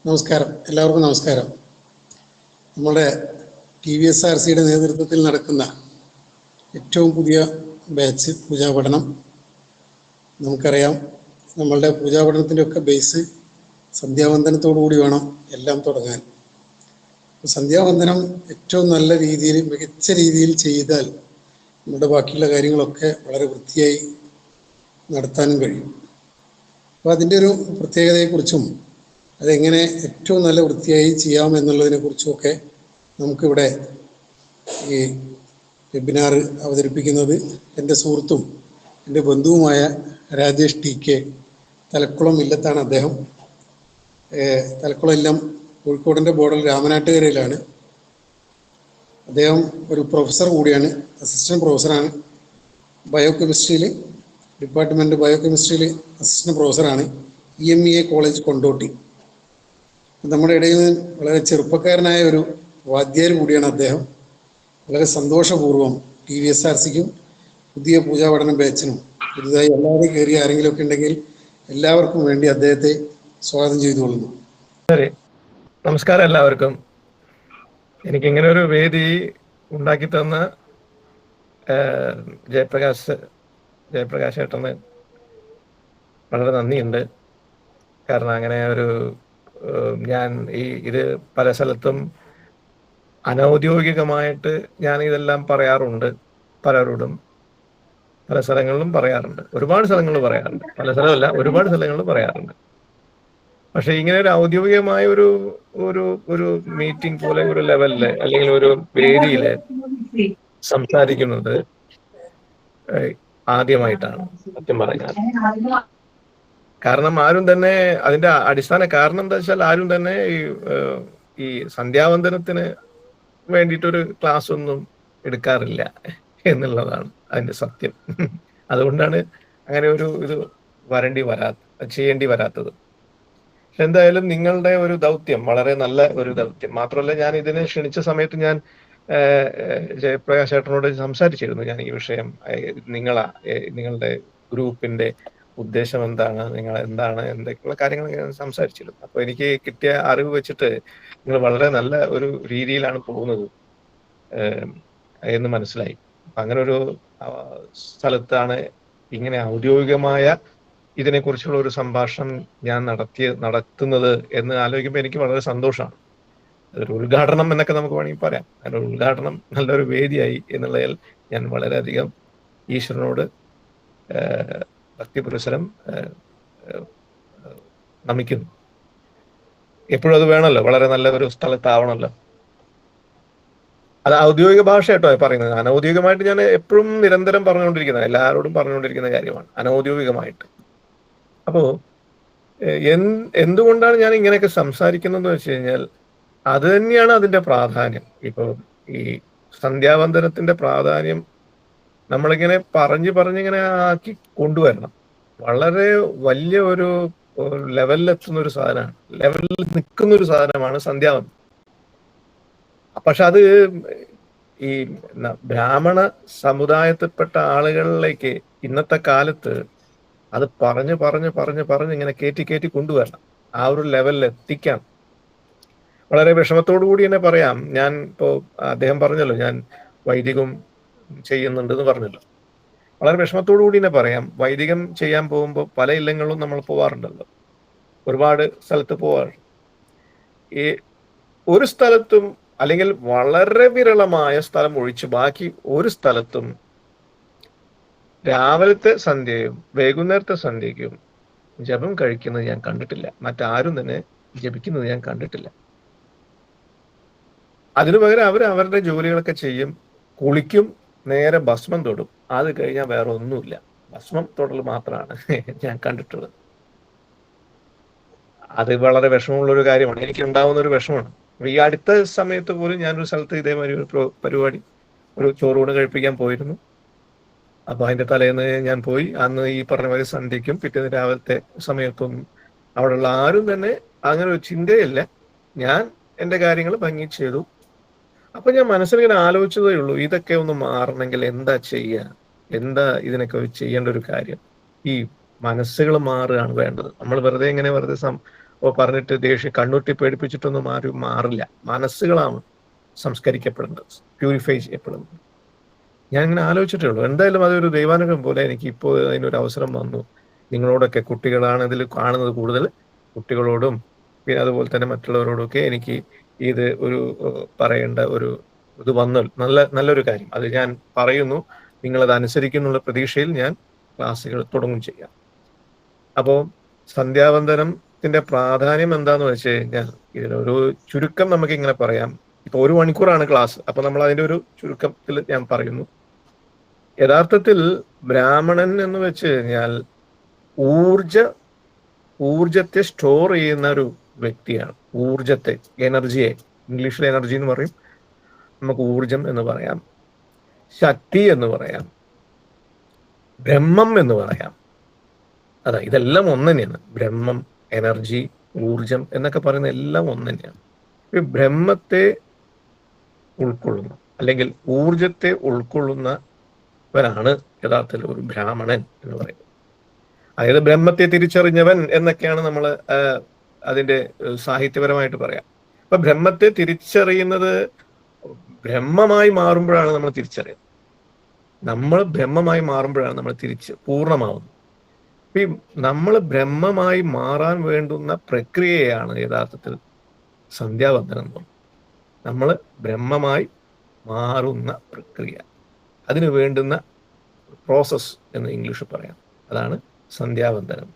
നമസ്കാരം, എല്ലാവർക്കും നമസ്കാരം. നമ്മുടെ TVSRCയുടെ നേതൃത്വത്തിൽ നടക്കുന്ന ഏറ്റവും പുതിയ ബാച്ച് പൂജാപഠനം. നമുക്കറിയാം, നമ്മളുടെ പൂജാപഠനത്തിൻ്റെ ഒക്കെ ബേസ് സന്ധ്യാവന്ദനത്തോടുകൂടി വേണം എല്ലാം തുടങ്ങാൻ. സന്ധ്യാവന്ദനം ഏറ്റവും നല്ല രീതിയിൽ, മികച്ച രീതിയിൽ ചെയ്താൽ നമ്മുടെ ബാക്കിയുള്ള കാര്യങ്ങളൊക്കെ വളരെ വൃത്തിയായി നടത്താനും കഴിയും. അപ്പോൾ അതിൻ്റെ ഒരു പ്രത്യേകതയെക്കുറിച്ചും അതെങ്ങനെ ഏറ്റവും നല്ല വൃത്തിയായി ചെയ്യാം എന്നുള്ളതിനെ കുറിച്ചുമൊക്കെ നമുക്കിവിടെ ഈ വെബിനാർ അവതരിപ്പിക്കുന്നത് എൻ്റെ സുഹൃത്തും എൻ്റെ ബന്ധുവുമായ രാജേഷ് TK. തലക്കുളം ഇല്ലത്താണ് അദ്ദേഹം. തലക്കുളം ഇല്ലം കോഴിക്കോടിൻ്റെ ബോർഡർ രാമനാട്ടുകരയിലാണ്. അദ്ദേഹം ഒരു പ്രൊഫസർ കൂടിയാണ്, അസിസ്റ്റൻറ്റ് പ്രൊഫസറാണ്. ബയോകെമിസ്ട്രിയിൽ, ഡിപ്പാർട്ട്മെൻറ്റ് ബയോകെമിസ്ട്രിയിൽ അസിസ്റ്റൻറ്റ് പ്രൊഫസറാണ്. EMEA college Kondotty. നമ്മുടെ ഇടയിൽ നിന്ന് വളരെ ചെറുപ്പക്കാരനായ ഒരു വാദ്യാർ കൂടിയാണ് അദ്ദേഹം. വളരെ സന്തോഷപൂർവ്വം TVSRCക്കും പുതിയ പൂജാപഠന ബാച്ചിനും പുതുതായി എല്ലാവരും കയറി ആരെങ്കിലുമൊക്കെ ഉണ്ടെങ്കിൽ എല്ലാവർക്കും വേണ്ടി അദ്ദേഹത്തെ സ്വാഗതം ചെയ്തുകൊള്ളുന്നു. നമസ്കാരം എല്ലാവർക്കും. എനിക്കിങ്ങനെ ഒരു വേദി ഉണ്ടാക്കി തന്ന ജയപ്രകാശ് ഏട്ടന് വളരെ നന്ദിയുണ്ട്. കാരണം അങ്ങനെ ഒരു ഞാൻ ഇത് പല സ്ഥലത്തും അനൗദ്യോഗികമായിട്ട് ഞാൻ ഇതെല്ലാം പറയാറുണ്ട്, പലരോടും പല സ്ഥലങ്ങളിലും പറയാറുണ്ട്, ഒരുപാട് സ്ഥലങ്ങളിൽ പറയാറുണ്ട്, പല സ്ഥലമല്ല ഒരുപാട് സ്ഥലങ്ങളിൽ പറയാറുണ്ട്. പക്ഷെ ഇങ്ങനെ ഒരു ഔദ്യോഗികമായ ഒരു ഒരു ഒരു മീറ്റിംഗ് പോലെ ഒരു ലെവലില് അല്ലെങ്കിൽ ഒരു വേദിയില് സംസാരിക്കുന്നത് ആദ്യമായിട്ടാണ് സത്യം പറഞ്ഞാൽ. കാരണം ആരും തന്നെ അതിന്റെ അടിസ്ഥാന കാരണം എന്താ വെച്ചാൽ ആരും തന്നെ ഈ സന്ധ്യാവന്ദനത്തിന് വേണ്ടിയിട്ടൊരു ക്ലാസ് ഒന്നും എടുക്കാറില്ല എന്നുള്ളതാണ് അതിന്റെ സത്യം. അതുകൊണ്ടാണ് അങ്ങനെ ഒരു ഇത് ചെയ്യേണ്ടി വരാത്തത്. എന്തായാലും നിങ്ങളുടെ ഒരു ദൗത്യം വളരെ നല്ല ഒരു ദൗത്യം. മാത്രമല്ല, ഞാൻ ഇതിനെ ക്ഷണിച്ച സമയത്ത് ഞാൻ ജയപ്രകാശ് ഏട്ടനോട് സംസാരിച്ചിരുന്നു. ഞാൻ ഈ വിഷയം നിങ്ങളുടെ ഗ്രൂപ്പിന്റെ ഉദ്ദേശം എന്താണ്, നിങ്ങൾ എന്താണ്, എന്തൊക്കെയുള്ള കാര്യങ്ങൾ ഞാൻ സംസാരിച്ചിരുന്നു. അപ്പൊ എനിക്ക് കിട്ടിയ അറിവ് വെച്ചിട്ട് നിങ്ങൾ വളരെ നല്ല ഒരു രീതിയിലാണ് പോകുന്നത് എന്ന് മനസ്സിലായി. അങ്ങനെ ഒരു സ്ഥലത്താണ് ഇങ്ങനെ ഔദ്യോഗികമായ ഇതിനെക്കുറിച്ചുള്ള ഒരു സംഭാഷണം ഞാൻ നടത്തുന്നത് എന്ന് ആലോചിക്കുമ്പോൾ എനിക്ക് വളരെ സന്തോഷമാണ്. അതൊരു ഉദ്ഘാടനം എന്നൊക്കെ നമുക്ക് വേണമെങ്കിൽ പറയാം. അതിൻ്റെ ഉദ്ഘാടനം നല്ലൊരു വേദിയായി എന്നുള്ളതിൽ ഞാൻ വളരെയധികം ഈശ്വരനോട് ഭക്തിപുരസരം നമിക്കുന്നു. എപ്പോഴും അത് വേണമല്ലോ, വളരെ നല്ല ഒരു സ്ഥലത്താവണമല്ലോ. അത് ഔദ്യോഗിക ഭാഷ കേട്ടോ പറയുന്നത്. അനൗദ്യോഗികമായിട്ട് ഞാൻ എപ്പോഴും നിരന്തരം പറഞ്ഞുകൊണ്ടിരിക്കുന്നത്, എല്ലാവരോടും പറഞ്ഞുകൊണ്ടിരിക്കുന്ന കാര്യമാണ് അനൗദ്യോഗികമായിട്ട്. അപ്പോ എന്തുകൊണ്ടാണ് ഞാൻ ഇങ്ങനെയൊക്കെ സംസാരിക്കുന്നതെന്ന് വെച്ച് കഴിഞ്ഞാൽ അത് തന്നെയാണ് അതിന്റെ പ്രാധാന്യം. ഇപ്പോൾ ഈ സന്ധ്യാവന്ദനത്തിന്റെ പ്രാധാന്യം നമ്മളിങ്ങനെ പറഞ്ഞിങ്ങനെ ആക്കി കൊണ്ടുവരണം. വളരെ വലിയ ഒരു ലെവലിലെത്തുന്ന ഒരു സാധനമാണ്, ലെവലിൽ നിൽക്കുന്ന ഒരു സാധനമാണ് സന്ധ്യാവന്ദനം. പക്ഷെ അത് ഈ ബ്രാഹ്മണ സമുദായത്തിൽപ്പെട്ട ആളുകളിലേക്ക് ഇന്നത്തെ കാലത്ത് അത് പറഞ്ഞ് ഇങ്ങനെ കയറ്റി കൊണ്ടുവരണം, ആ ഒരു ലെവലിൽ എത്തിക്കാം. വളരെ വിഷമത്തോടു കൂടി തന്നെ പറയാം, ഞാൻ ഇപ്പോൾ അദ്ദേഹം പറഞ്ഞല്ലോ ഞാൻ വൈദികം ചെയ്യുന്നുണ്ടെന്ന് പറഞ്ഞല്ലോ. വളരെ വിഷമത്തോടു കൂടി തന്നെ പറയാം, വൈദികം ചെയ്യാൻ പോകുമ്പോൾ പല ഇല്ലങ്ങളിലും നമ്മൾ പോവാറുണ്ടല്ലോ, ഒരുപാട് സ്ഥലത്ത് പോവാറുണ്ട്. ഈ ഒരു സ്ഥലത്തും അല്ലെങ്കിൽ വളരെ വിരളമായ സ്ഥലം ഒഴിച്ച് ബാക്കി ഒരു സ്ഥലത്തും രാവിലത്തെ സന്ധ്യയും വൈകുന്നേരത്തെ സന്ധ്യയ്ക്കും ജപം കഴിക്കുന്നത് ഞാൻ കണ്ടിട്ടില്ല. മറ്റാരും തന്നെ ജപിക്കുന്നത് ഞാൻ കണ്ടിട്ടില്ല. അതിനു പകരം അവരുടെ ജോലികളൊക്കെ ചെയ്യും, കുളിക്കും, നേരെ ഭസ്മം തൊടും. അത് കഴിഞ്ഞാൽ വേറെ ഒന്നുമില്ല, ഭസ്മം തൊടൽ മാത്രമാണ് ഞാൻ കണ്ടിട്ടുള്ളത്. അത് വളരെ വിഷമമുള്ളൊരു കാര്യമാണ്, എനിക്ക് ഉണ്ടാവുന്ന ഒരു വിഷമമാണ്. ഈ അടുത്ത സമയത്ത് പോലും ഞാനൊരു സ്ഥലത്ത് ഇതേമാതിരി ഒരു പരിപാടി, ഒരു ചോറൂണ് കഴിപ്പിക്കാൻ പോയിരുന്നു. അപ്പൊ അതിന്റെ തലേന്ന് ഞാൻ പോയി. അന്ന് ഈ പറഞ്ഞ മാതിരി സന്ധ്യയ്ക്കും പിറ്റേന്ന് രാവിലത്തെ സമയത്തൊന്നും അവിടെയുള്ള ആരും തന്നെ അങ്ങനെ ഒരു ചിന്തയില്ല. ഞാൻ എൻ്റെ കാര്യങ്ങൾ ഭംഗി ചെയ്തു. അപ്പൊ ഞാൻ മനസ്സിലിങ്ങനെ ആലോചിച്ചതേ ഉള്ളൂ, ഇതൊക്കെ ഒന്ന് മാറണമെങ്കിൽ എന്താ ചെയ്യുക, എന്താ ഇതിനൊക്കെ ചെയ്യേണ്ട ഒരു കാര്യം. ഈ മനസ്സുകൾ മാറുകയാണ് വേണ്ടത്. നമ്മൾ വെറുതെ പറഞ്ഞിട്ട് ദേഷ്യം കണ്ണുറ്റി പേടിപ്പിച്ചിട്ടൊന്നും ആരും മാറില്ല. മനസ്സുകളാണ് സംസ്കരിക്കപ്പെടുന്നത്, പ്യൂരിഫൈ ചെയ്യപ്പെടുന്നത്. ഞാൻ ഇങ്ങനെ ആലോചിച്ചിട്ടേ ഉള്ളൂ. എന്തായാലും അതൊരു ദൈവാനുഗ്രഹം പോലെ എനിക്ക് ഇപ്പോൾ അതിനൊരു അവസരം വന്നു. നിങ്ങളോടൊക്കെ, കുട്ടികളാണ് ഇതിൽ കാണുന്നത് കൂടുതൽ, കുട്ടികളോടും പിന്നെ അതുപോലെ തന്നെ മറ്റുള്ളവരോടൊക്കെ എനിക്ക് ഇത് ഒരു പറയേണ്ട ഒരു ഇത് വന്നു. നല്ലൊരു കാര്യം. അത് ഞാൻ പറയുന്നു, നിങ്ങളത് അനുസരിക്കുന്നുള്ള പ്രതീക്ഷയിൽ ഞാൻ ക്ലാസ്സുകൾ തുടങ്ങും ചെയ്യാം. അപ്പോൾ സന്ധ്യാവന്ദനത്തിന്റെ പ്രാധാന്യം എന്താന്ന് വെച്ച് കഴിഞ്ഞാൽ, ഇതിനൊരു ചുരുക്കം നമുക്ക് ഇങ്ങനെ പറയാം. ഇപ്പൊ 1 മണിക്കൂറാണ് ക്ലാസ്. അപ്പൊ നമ്മൾ അതിന്റെ ഒരു ചുരുക്കത്തിൽ ഞാൻ പറയുന്നു. യഥാർത്ഥത്തിൽ ബ്രാഹ്മണൻ എന്ന് വെച്ച് കഴിഞ്ഞാൽ ഊർജത്തെ സ്റ്റോർ ചെയ്യുന്ന ഒരു വ്യക്തിയാണ്. ഊർജത്തെ, എനർജിയെ, ഇംഗ്ലീഷിൽ എനർജി എന്ന് പറയും, നമുക്ക് ഊർജം എന്ന് പറയാം, ശക്തി എന്ന് പറയാം, ബ്രഹ്മം എന്ന് പറയാം. അതാ, ഇതെല്ലാം ഒന്ന് തന്നെയാണ്. ബ്രഹ്മം, എനർജി, ഊർജം എന്നൊക്കെ പറയുന്ന എല്ലാം ഒന്ന് തന്നെയാണ്. ഈ ബ്രഹ്മത്തെ ഉൾക്കൊള്ളുന്ന അല്ലെങ്കിൽ ഊർജത്തെ ഉൾക്കൊള്ളുന്നവരാണ് യഥാർത്ഥത്തിൽ ഒരു ബ്രാഹ്മണൻ എന്ന് പറയുന്നത്. അതായത് ബ്രഹ്മത്തെ തിരിച്ചറിഞ്ഞവൻ എന്നൊക്കെയാണ് നമ്മൾ അതിന്റെ സാഹിത്യപരമായിട്ട് പറയാം. അപ്പൊ ബ്രഹ്മത്തെ തിരിച്ചറിയുന്നത് ബ്രഹ്മമായി മാറുമ്പോഴാണ് നമ്മൾ തിരിച്ചറിയുന്നത്. നമ്മൾ ബ്രഹ്മമായി മാറുമ്പോഴാണ് നമ്മൾ പൂർണ്ണമാവുന്നത്. ഈ നമ്മൾ ബ്രഹ്മമായി മാറാൻ വേണ്ടുന്ന പ്രക്രിയയാണ് യഥാർത്ഥത്തിൽ സന്ധ്യാവന്ദനം. നമ്മൾ ബ്രഹ്മമായി മാറുന്ന പ്രക്രിയ, അതിന് വേണ്ടുന്ന പ്രോസസ് എന്ന് ഇംഗ്ലീഷിൽ പറയാം. അതാണ് സന്ധ്യാവന്ദനം.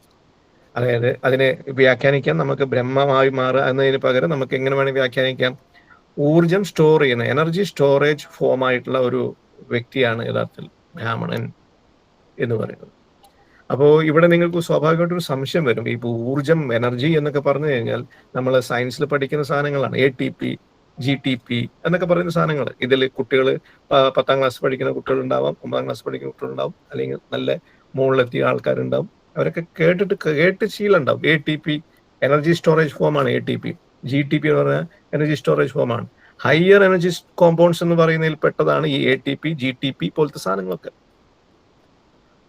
അതായത് അതിനെ വ്യാഖ്യാനിക്കാൻ നമുക്ക് ബ്രഹ്മമായി മാറുക എന്നതിന് പകരം നമുക്ക് എങ്ങനെ വേണമെങ്കിൽ വ്യാഖ്യാനിക്കാം, ഊർജം സ്റ്റോർ ചെയ്യുന്ന, എനർജി സ്റ്റോറേജ് ഫോം ആയിട്ടുള്ള ഒരു വ്യക്തിയാണ് യഥാർത്ഥത്തിൽ ബ്രാഹ്മണൻ എന്ന് പറയുന്നത്. അപ്പോൾ ഇവിടെ നിങ്ങൾക്ക് സ്വാഭാവികമായിട്ടൊരു സംശയം വരും. ഇപ്പോൾ ഊർജം, എനർജി എന്നൊക്കെ പറഞ്ഞു കഴിഞ്ഞാൽ നമ്മൾ സയൻസിൽ പഠിക്കുന്ന സാധനങ്ങളാണ്. ATP, GTP എന്നൊക്കെ പറയുന്ന സാധനങ്ങൾ. ഇതിൽ കുട്ടികൾ 10ാം ക്ലാസ് പഠിക്കുന്ന കുട്ടികളുണ്ടാവാം, 9ാം ക്ലാസ് പഠിക്കുന്ന കുട്ടികളുണ്ടാവും, അല്ലെങ്കിൽ നല്ല മുകളിലെത്തിയ ആൾക്കാരുണ്ടാവും. അവരൊക്കെ കേട്ട് ശീലമുണ്ടാവും. ATP എനർജി സ്റ്റോറേജ് ഫോമാണ്. ATP, GTP എന്ന് പറഞ്ഞാൽ എനർജി സ്റ്റോറേജ് ഫോമാണ്. ഹയർ എനർജി കോമ്പൗണ്ട്സ് എന്ന് പറയുന്നതിൽ പെട്ടതാണ് ഈ ATP, GTP പോലത്തെ സാധനങ്ങളൊക്കെ.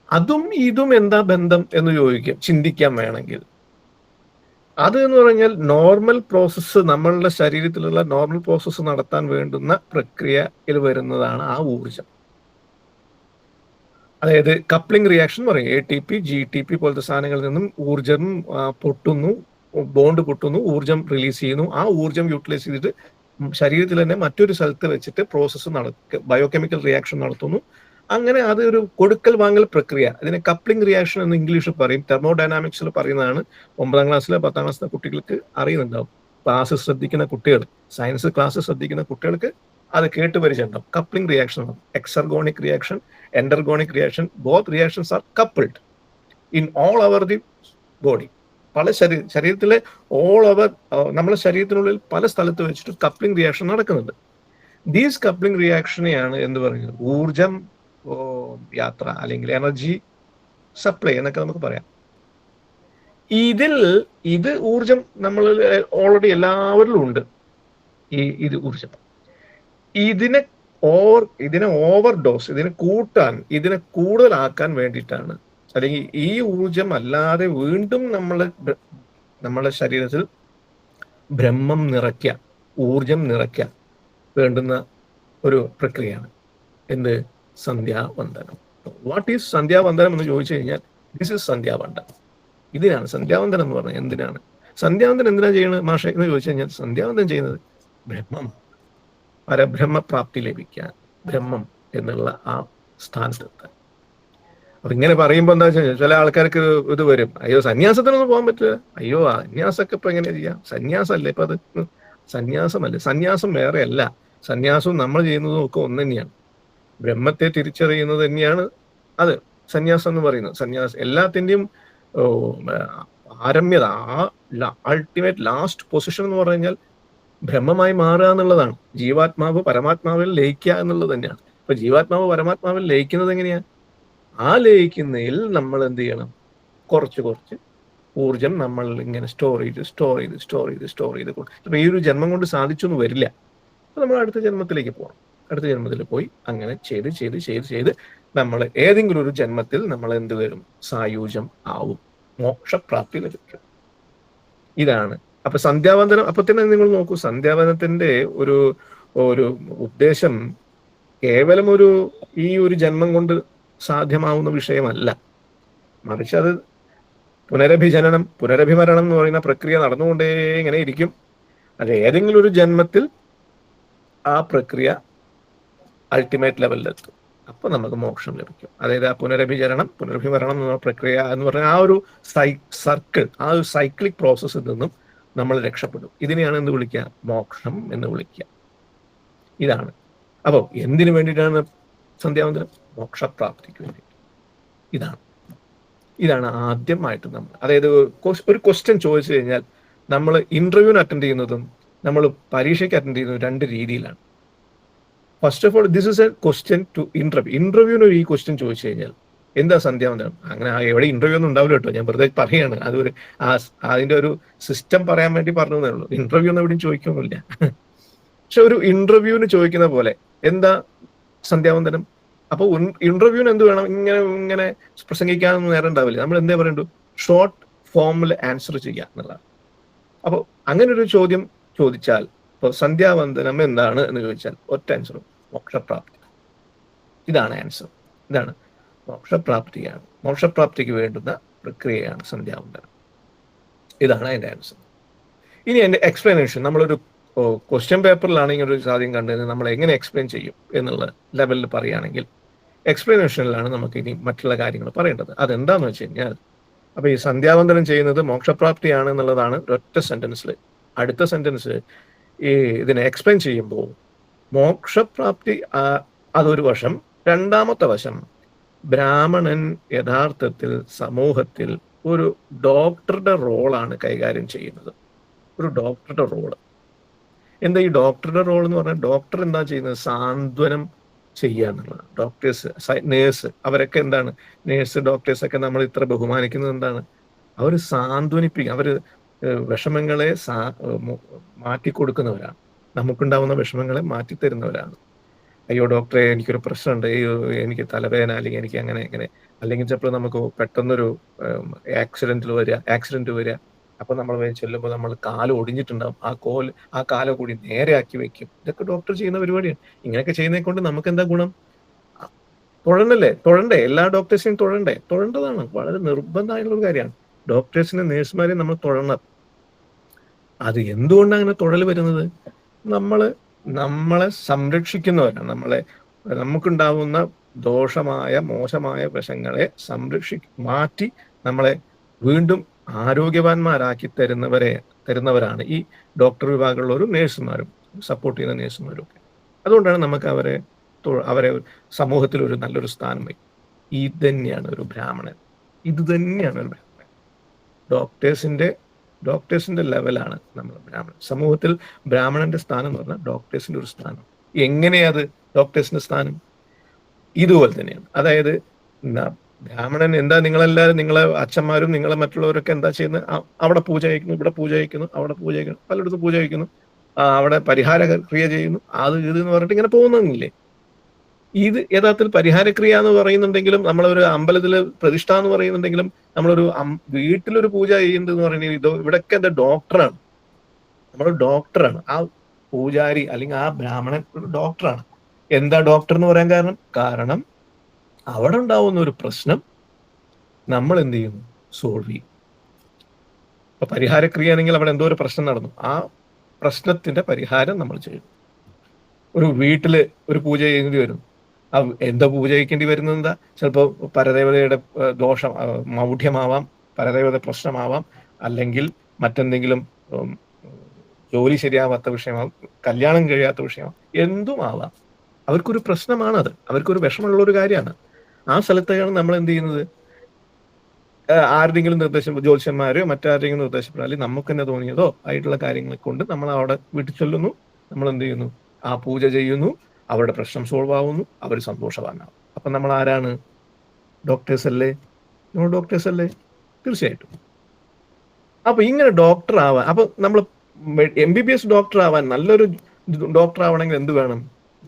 അതും ഇതും എന്താ ബന്ധം എന്ന് ചിന്തിക്കാൻ വേണമെങ്കിൽ, അത് എന്ന് പറഞ്ഞാൽ നോർമൽ പ്രോസസ്സ്, നമ്മളുടെ ശരീരത്തിലുള്ള നോർമൽ പ്രോസസ്സ് നടത്താൻ വേണ്ടുന്ന പ്രക്രിയയിൽ വരുന്നതാണ് ആ ഊർജം. അതായത് കപ്ലിംഗ് റിയാക്ഷൻ പറയും. ATP, GTP പോലത്തെ സാധനങ്ങളിൽ നിന്നും ഊർജം പൊട്ടുന്നു, ബോണ്ട് പൊട്ടുന്നു, ഊർജം റിലീസ് ചെയ്യുന്നു. ആ ഊർജം യൂട്ടിലൈസ് ചെയ്തിട്ട് ശരീരത്തിൽ തന്നെ മറ്റൊരു സ്ഥലത്ത് വെച്ചിട്ട് പ്രോസസ്സ് ബയോകെമിക്കൽ റിയാക്ഷൻ നടത്തുന്നു. അങ്ങനെ അത് ഒരു കൊടുക്കൽ വാങ്ങൽ പ്രക്രിയ. അതിനെ കപ്ലിംഗ് റിയാക്ഷൻ എന്ന് ഇംഗ്ലീഷിൽ പറയും. തെർമോഡൈനാമിക്സിൽ പറയുന്നതാണ്. 9ാം ക്ലാസ്സിലെ 10ാം ക്ലാസ്സിലെ കുട്ടികൾക്ക് അറിയുന്നുണ്ടാവും. ക്ലാസ് ശ്രദ്ധിക്കുന്ന കുട്ടികൾ, സയൻസ് ക്ലാസ് ശ്രദ്ധിക്കുന്ന കുട്ടികൾക്ക് അത് കേട്ട് പരിചയമുണ്ടാവും. Coupling reaction, exergonic reaction, endergonic reaction, both reactions are coupled in all over the body. പല ശരീരത്തിലെ ഓൾ അവർ, നമ്മുടെ ശരീരത്തിനുള്ളിൽ പല സ്ഥലത്ത് വെച്ചിട്ട് കപ്ലിംഗ് റിയാക്ഷൻ നടക്കുന്നുണ്ട്. ദീസ് കപ്ലിംഗ് റിയാക്ഷനെയാണ് എന്ത് പറയുന്നത്, ഊർജം യാത്ര അല്ലെങ്കിൽ എനർജി സപ്ലൈ എന്നൊക്കെ നമുക്ക് പറയാം. ഇത് ഊർജം നമ്മൾ ഓൾറെഡി എല്ലാവരിലും ഉണ്ട്. ഇത് ഊർജം ഇതിനെ ഓവർ ഡോസ്, ഇതിനെ കൂടുതലാക്കാൻ വേണ്ടിയിട്ടാണ്, അല്ലെങ്കിൽ ഈ ഊർജം അല്ലാതെ വീണ്ടും നമ്മളെ ശരീരത്തിൽ ബ്രഹ്മം നിറയ്ക്കാൻ, ഊർജം നിറയ്ക്കാൻ വേണ്ടുന്ന ഒരു പ്രക്രിയയാണ് എന്ത്, സന്ധ്യാവന്ദനം. വാട്ട് ഈസ് സന്ധ്യാവന്ദനം എന്ന് ചോദിച്ചു കഴിഞ്ഞാൽ, ദിസ് ഇസ് സന്ധ്യാവന്ദനം. ഇതിനാണ് സന്ധ്യാവന്ദനം എന്ന് പറഞ്ഞാൽ. എന്തിനാണ് സന്ധ്യാവന്ദനം എന്തിനാ ചെയ്യുന്നത് മാഷെ എന്ന് ചോദിച്ചു കഴിഞ്ഞാൽ, സന്ധ്യാവന്ദനം ചെയ്യുന്നത് ബ്രഹ്മം, പരബ്രഹ്മപ്രാപ്തി ലഭിക്കാൻ, ബ്രഹ്മം എന്നുള്ള ആ സ്ഥാനത്തെത്താൻ. അപ്പൊ ഇങ്ങനെ പറയുമ്പോൾ എന്താ വെച്ചാൽ ചില ആൾക്കാർക്ക് ഇത് വരും, അയ്യോ സന്യാസത്തിനൊന്നും പോകാൻ പറ്റില്ല, അയ്യോ സന്യാസമൊക്കെ ഇപ്പൊ എങ്ങനെ ചെയ്യാം, സന്യാസമല്ലേ ഇപ്പൊ അത്, സന്യാസമല്ലേ, സന്യാസം വേറെ അല്ല. സന്യാസവും നമ്മൾ ചെയ്യുന്നതും ഒക്കെ ഒന്ന് തന്നെയാണ്. ബ്രഹ്മത്തെ തിരിച്ചറിയുന്നത് തന്നെയാണ് അത് സന്യാസം എന്ന് പറയുന്നത്. സന്യാസം എല്ലാത്തിൻ്റെയും പാരമ്യത, അൾട്ടിമേറ്റ് ലാസ്റ്റ് പൊസിഷൻ എന്ന് പറഞ്ഞു കഴിഞ്ഞാൽ ബ്രഹ്മമായി മാറുക എന്നുള്ളതാണ്. ജീവാത്മാവ് പരമാത്മാവിൽ ലയിക്കുക എന്നുള്ളത് തന്നെയാണ്. അപ്പൊ ജീവാത്മാവ് പരമാത്മാവിൽ ലയിക്കുന്നത് എങ്ങനെയാ, ആ ലയിക്കുന്നതിൽ നമ്മൾ എന്ത് ചെയ്യണം, കുറച്ച് ഊർജം നമ്മൾ ഇങ്ങനെ സ്റ്റോർ ചെയ്ത് അപ്പൊ ഈ ഒരു ജന്മം കൊണ്ട് സാധിച്ചൊന്നും വരില്ല. അപ്പൊ നമ്മൾ അടുത്ത ജന്മത്തിലേക്ക് പോകണം. അടുത്ത ജന്മത്തിൽ പോയി അങ്ങനെ ചെയ്ത് നമ്മൾ ഏതെങ്കിലും ഒരു ജന്മത്തിൽ നമ്മൾ എന്ത് വരും, സായൂജ്യം ആവും, മോക്ഷപ്രാപ്തി ലഭിക്കും. ഇതാണ്. അപ്പൊ സന്ധ്യാവന്ദനം അപ്പൊ തന്നെ നിങ്ങൾ നോക്കൂ, സന്ധ്യാവന്ദനത്തിന്റെ ഒരു ഒരു ഉദ്ദേശം കേവലം ഈ ഒരു ജന്മം കൊണ്ട് സാധ്യമാവുന്ന വിഷയമല്ല, മറിച്ച് അത് പുനരഭിജനനം പുനരഭിമരണം എന്ന് പറയുന്ന പ്രക്രിയ നടന്നുകൊണ്ടേ ഇങ്ങനെ ഇരിക്കും. അത് ഏതെങ്കിലും ഒരു ജന്മത്തിൽ ആ പ്രക്രിയ അൾട്ടിമേറ്റ് ലെവലിലെത്തും. അപ്പൊ നമുക്ക് മോക്ഷം ലഭിക്കും. അതായത് ആ പുനരഭിമരണം എന്ന പ്രക്രിയ എന്ന് പറഞ്ഞാൽ ആ ഒരു സർക്കിൾ, ആ ഒരു സൈക്ലിക് പ്രോസസ്സിൽ നിന്നും നമ്മൾ രക്ഷപ്പെടും. ഇതിനെയാണ് എന്ത് വിളിക്കുക? മോക്ഷം എന്ന് വിളിക്കുക. ഇതാണ്. അപ്പോൾ എന്തിനു വേണ്ടിയിട്ടാണ് സന്ധ്യാവന്ദനം? മോക്ഷപ്രാപ്തിക്ക് വേണ്ടി. ഇതാണ് ആദ്യമായിട്ട് നമ്മൾ, അതായത് ഒരു ക്വസ്റ്റ്യൻ ചോദിച്ചു കഴിഞ്ഞാൽ നമ്മൾ ഇന്റർവ്യൂവിന് അറ്റൻഡ് ചെയ്യുന്നതും നമ്മൾ പരീക്ഷയ്ക്ക് അറ്റൻഡ് ചെയ്യുന്നതും രണ്ട് രീതിയിലാണ്. First of all, this is a question to ഇന്റർവ്യൂവിന് ഈ ക്വസ്റ്റ്യൻ ചോദിച്ചു കഴിഞ്ഞാൽ എന്താ സന്ധ്യാവന്ദനം, അങ്ങനെ എവിടെ ഇന്റർവ്യൂ ഒന്നും ഉണ്ടാവില്ല കേട്ടോ, ഞാൻ വെറുതെ പറയാണ്. അതൊരു അതിന്റെ ഒരു സിസ്റ്റം പറയാൻ വേണ്ടി പറഞ്ഞതേ ഉള്ളൂ. ഇന്റർവ്യൂ ഒന്നും എവിടെയും ചോദിക്കൊന്നുമില്ല. പക്ഷെ ഒരു ഇന്റർവ്യൂവിന് ചോദിക്കുന്ന പോലെ എന്താ സന്ധ്യാവന്ദനം, അപ്പൊ ഇന്റർവ്യൂവിന് എന്ത് വേണം, ഇങ്ങനെ പ്രസംഗിക്കാനൊന്നും നേരം ഉണ്ടാവില്ല. നമ്മൾ എന്തേ പറയണ്ടു? ഷോർട്ട് ഫോമിൽ ആൻസർ ചെയ്യുക എന്നുള്ളതാണ്. അപ്പോൾ അങ്ങനെ ഒരു ചോദ്യം ചോദിച്ചാൽ, ഇപ്പോൾ സന്ധ്യാവന്ദനം എന്താണ് എന്ന് ചോദിച്ചാൽ ഒറ്റ ആൻസറും മോക്ഷപ്രാപ്തി. ഇതാണ് ആൻസർ. ഇതാണ് മോക്ഷപ്രാപ്തിയാണ്. മോക്ഷപ്രാപ്തിക്ക് വേണ്ടുന്ന പ്രക്രിയയാണ് സന്ധ്യാവന്ദനം. ഇതാണ് അതിൻ്റെ ആൻസർ. ഇനി എൻ്റെ എക്സ്പ്ലനേഷൻ, നമ്മളൊരു ക്വസ്റ്റ്യൻ പേപ്പറിലാണെങ്കിൽ ഒരു സാധ്യം കണ്ടത് നമ്മൾ എങ്ങനെ എക്സ്പ്ലെയിൻ ചെയ്യും എന്നുള്ള ലെവലിൽ പറയുകയാണെങ്കിൽ, എക്സ്പ്ലനേഷനിലാണ് നമുക്ക് ഇനി മറ്റുള്ള കാര്യങ്ങൾ പറയേണ്ടത്. അതെന്താന്ന് വെച്ച് കഴിഞ്ഞാൽ, അപ്പൊ ഈ സന്ധ്യാവന്ദനം ചെയ്യുന്നത് മോക്ഷപ്രാപ്തിയാണ് എന്നുള്ളതാണ് ഒരൊറ്റ സെന്റൻസിൽ. അടുത്ത സെന്റൻസ് ഇതിനെ എക്സ്പ്ലെയിൻ ചെയ്യുമ്പോൾ മോക്ഷപ്രാപ്തി അതൊരു വശം. രണ്ടാമത്തെ വശം, ബ്രാഹ്മണൻ യഥാർത്ഥത്തിൽ സമൂഹത്തിൽ ഒരു ഡോക്ടറുടെ റോളാണ് കൈകാര്യം ചെയ്യുന്നത്. ഒരു ഡോക്ടറുടെ റോള്. എന്താ ഈ ഡോക്ടറുടെ റോൾ എന്ന് പറഞ്ഞാൽ? ഡോക്ടർ എന്താ ചെയ്യുന്നത്? സാന്ത്വനം ചെയ്യുക എന്നുള്ളതാണ്. ഡോക്ടേഴ്സ്, നേഴ്സ്, അവരൊക്കെ എന്താണ്? നേഴ്സ്, ഡോക്ടേഴ്സൊക്കെ നമ്മൾ ഇത്ര ബഹുമാനിക്കുന്നത് എന്താണ്? അവർ സാന്ത്വനിപ്പിക്കുക, അവർ വിഷമങ്ങളെ മാറ്റിക്കൊടുക്കുന്നവരാണ്. നമുക്കുണ്ടാവുന്ന വിഷമങ്ങളെ മാറ്റിത്തരുന്നവരാണ്. അയ്യോ ഡോക്ടറെ, എനിക്കൊരു പ്രശ്നമുണ്ട്, അയ്യോ എനിക്ക് തലവേദന, അല്ലെങ്കിൽ എനിക്ക് അങ്ങനെ, അല്ലെങ്കിൽ ചിലപ്പോൾ നമുക്ക് പെട്ടെന്നൊരു ആക്സിഡന്റ് വരിക. അപ്പൊ നമ്മൾ ചെല്ലുമ്പോൾ നമ്മൾ കാല് ഒടിഞ്ഞിട്ടുണ്ടാവും, ആ കാല കൂടി നേരെയാക്കി വെക്കും. ഇതൊക്കെ ഡോക്ടർ ചെയ്യുന്ന പരിപാടിയാണ്. ഇങ്ങനെയൊക്കെ ചെയ്യുന്നതിനെ കൊണ്ട് നമുക്ക് എന്താ ഗുണം? തൊഴണ്ടേ? എല്ലാ ഡോക്ടേഴ്സിനെയും തൊഴേണ്ടതാണ്. വളരെ നിർബന്ധമായിട്ടുള്ള ഒരു കാര്യമാണ്. ഡോക്ടേഴ്സിനെ, നേഴ്സുമാരെയും നമ്മൾ തൊഴണം. അത് എന്തുകൊണ്ടാണ് അങ്ങനെ തൊഴൽ വരുന്നത്? നമ്മളെ സംരക്ഷിക്കുന്നവരാണ്. നമുക്കുണ്ടാവുന്ന മോശമായ വശങ്ങളെ മാറ്റി നമ്മളെ വീണ്ടും ആരോഗ്യവാന്മാരാക്കി തരുന്നവരാണ് ഈ ഡോക്ടർ വിഭാഗമുള്ളവരും നേഴ്സുമാരും, സപ്പോർട്ട് ചെയ്യുന്ന നേഴ്സുമാരും ഒക്കെ. അതുകൊണ്ടാണ് നമുക്ക് അവരെ സമൂഹത്തിൽ ഒരു നല്ലൊരു സ്ഥാനം വയ്ക്കും. ഇത് തന്നെയാണ് ഒരു ബ്രാഹ്മണൻ. ഡോക്ടേഴ്സിന്റെ ലെവലാണ് നമ്മൾ ബ്രാഹ്മണൻ. സമൂഹത്തിൽ ബ്രാഹ്മണന്റെ സ്ഥാനം എന്ന് പറഞ്ഞാൽ ഡോക്ടേഴ്സിന്റെ ഒരു സ്ഥാനം. എങ്ങനെയത് ഡോക്ടേഴ്സിന്റെ സ്ഥാനം? ഇതുപോലെ തന്നെയാണ്. അതായത് ബ്രാഹ്മണൻ എന്താ, നിങ്ങളെ അച്ഛന്മാരും നിങ്ങളെ മറ്റുള്ളവരൊക്കെ എന്താ ചെയ്യുന്നത്? അവിടെ പൂജ കഴിക്കുന്നു, ഇവിടെ പൂജ കഴിക്കുന്നു, അവിടെ പൂജ കഴിക്കുന്നു, പലയിടത്തും പൂജ കഴിക്കുന്നു, അവിടെ പരിഹാര ക്രിയ ചെയ്യുന്നു, എന്ന് പറഞ്ഞിട്ട് ഇങ്ങനെ പോകുന്നില്ലേ? ഇത് യഥാർത്ഥത്തിൽ പരിഹാരക്രിയ എന്ന് പറയുന്നുണ്ടെങ്കിലും, നമ്മളൊരു അമ്പലത്തില് പ്രതിഷ്ഠ എന്ന് പറയുന്നുണ്ടെങ്കിലും, നമ്മളൊരു വീട്ടിലൊരു പൂജ ചെയ്യുന്നതെന്ന് പറയുന്നത് ഇവിടെയൊക്കെ എന്താ? ഡോക്ടറാണ്. നമ്മൾ ഡോക്ടറാണ്. ആ പൂജാരി അല്ലെങ്കിൽ ആ ബ്രാഹ്മണൻ ഒരു ഡോക്ടറാണ്. എന്താ ഡോക്ടർ എന്ന് പറയാൻ കാരണം അവിടെ ഉണ്ടാവുന്ന ഒരു പ്രശ്നം നമ്മൾ എന്ത് ചെയ്യുന്നു? സോൾവ് ചെയ്യും. ഇപ്പൊ പരിഹാരക്രിയ ആണെങ്കിൽ അവിടെ എന്തോ ഒരു പ്രശ്നം നടന്നു, ആ പ്രശ്നത്തിന്റെ പരിഹാരം നമ്മൾ ചെയ്യും. ഒരു വീട്ടില് ഒരു പൂജ ചെയ്യേണ്ടി വരും. എന്താ പൂജ കഴിക്കേണ്ടി വരുന്നത്? എന്താ? ചിലപ്പോൾ പരദേവതയുടെ ദോഷം, മൗഢ്യമാവാം, പരദേവത പ്രശ്നമാവാം, അല്ലെങ്കിൽ മറ്റെന്തെങ്കിലും ജോലി ശരിയാവാത്ത വിഷയമാവും, കല്യാണം കഴിയാത്ത വിഷയമാവും, എന്തും ആവാം. അവർക്കൊരു പ്രശ്നമാണത്, അവർക്കൊരു വിഷമമുള്ള ഒരു കാര്യമാണ്. ആ സ്ഥലത്താണ് നമ്മൾ എന്ത് ചെയ്യുന്നത്? ആരുടെങ്കിലും നിർദ്ദേശം, ജ്യോത്സ്യന്മാരെയോ മറ്റാരുടെങ്കിലും നിർദ്ദേശപ്പെടാം, അല്ലെങ്കിൽ നമുക്ക് തന്നെ തോന്നിയതോ ആയിട്ടുള്ള കാര്യങ്ങളെ കൊണ്ട് നമ്മൾ അവിടെ വീട്ടിൽ ചൊല്ലുന്നു. നമ്മൾ എന്ത് ചെയ്യുന്നു? ആ പൂജ ചെയ്യുന്നു. അവരുടെ പ്രശ്നം സോൾവ് ആവുന്നു, അവർ സന്തോഷവാനാവും. അപ്പൊ നമ്മൾ ആരാണ്? ഡോക്ടേഴ്സ് അല്ലേ? നമ്മൾ ഡോക്ടേഴ്സ് അല്ലേ? തീർച്ചയായിട്ടും. അപ്പൊ ഇങ്ങനെ ഡോക്ടർ ആവാൻ, അപ്പൊ നമ്മൾ MBBS ഡോക്ടർ ആവാൻ, നല്ലൊരു ഡോക്ടർ ആവണമെങ്കിൽ എന്ത് വേണം?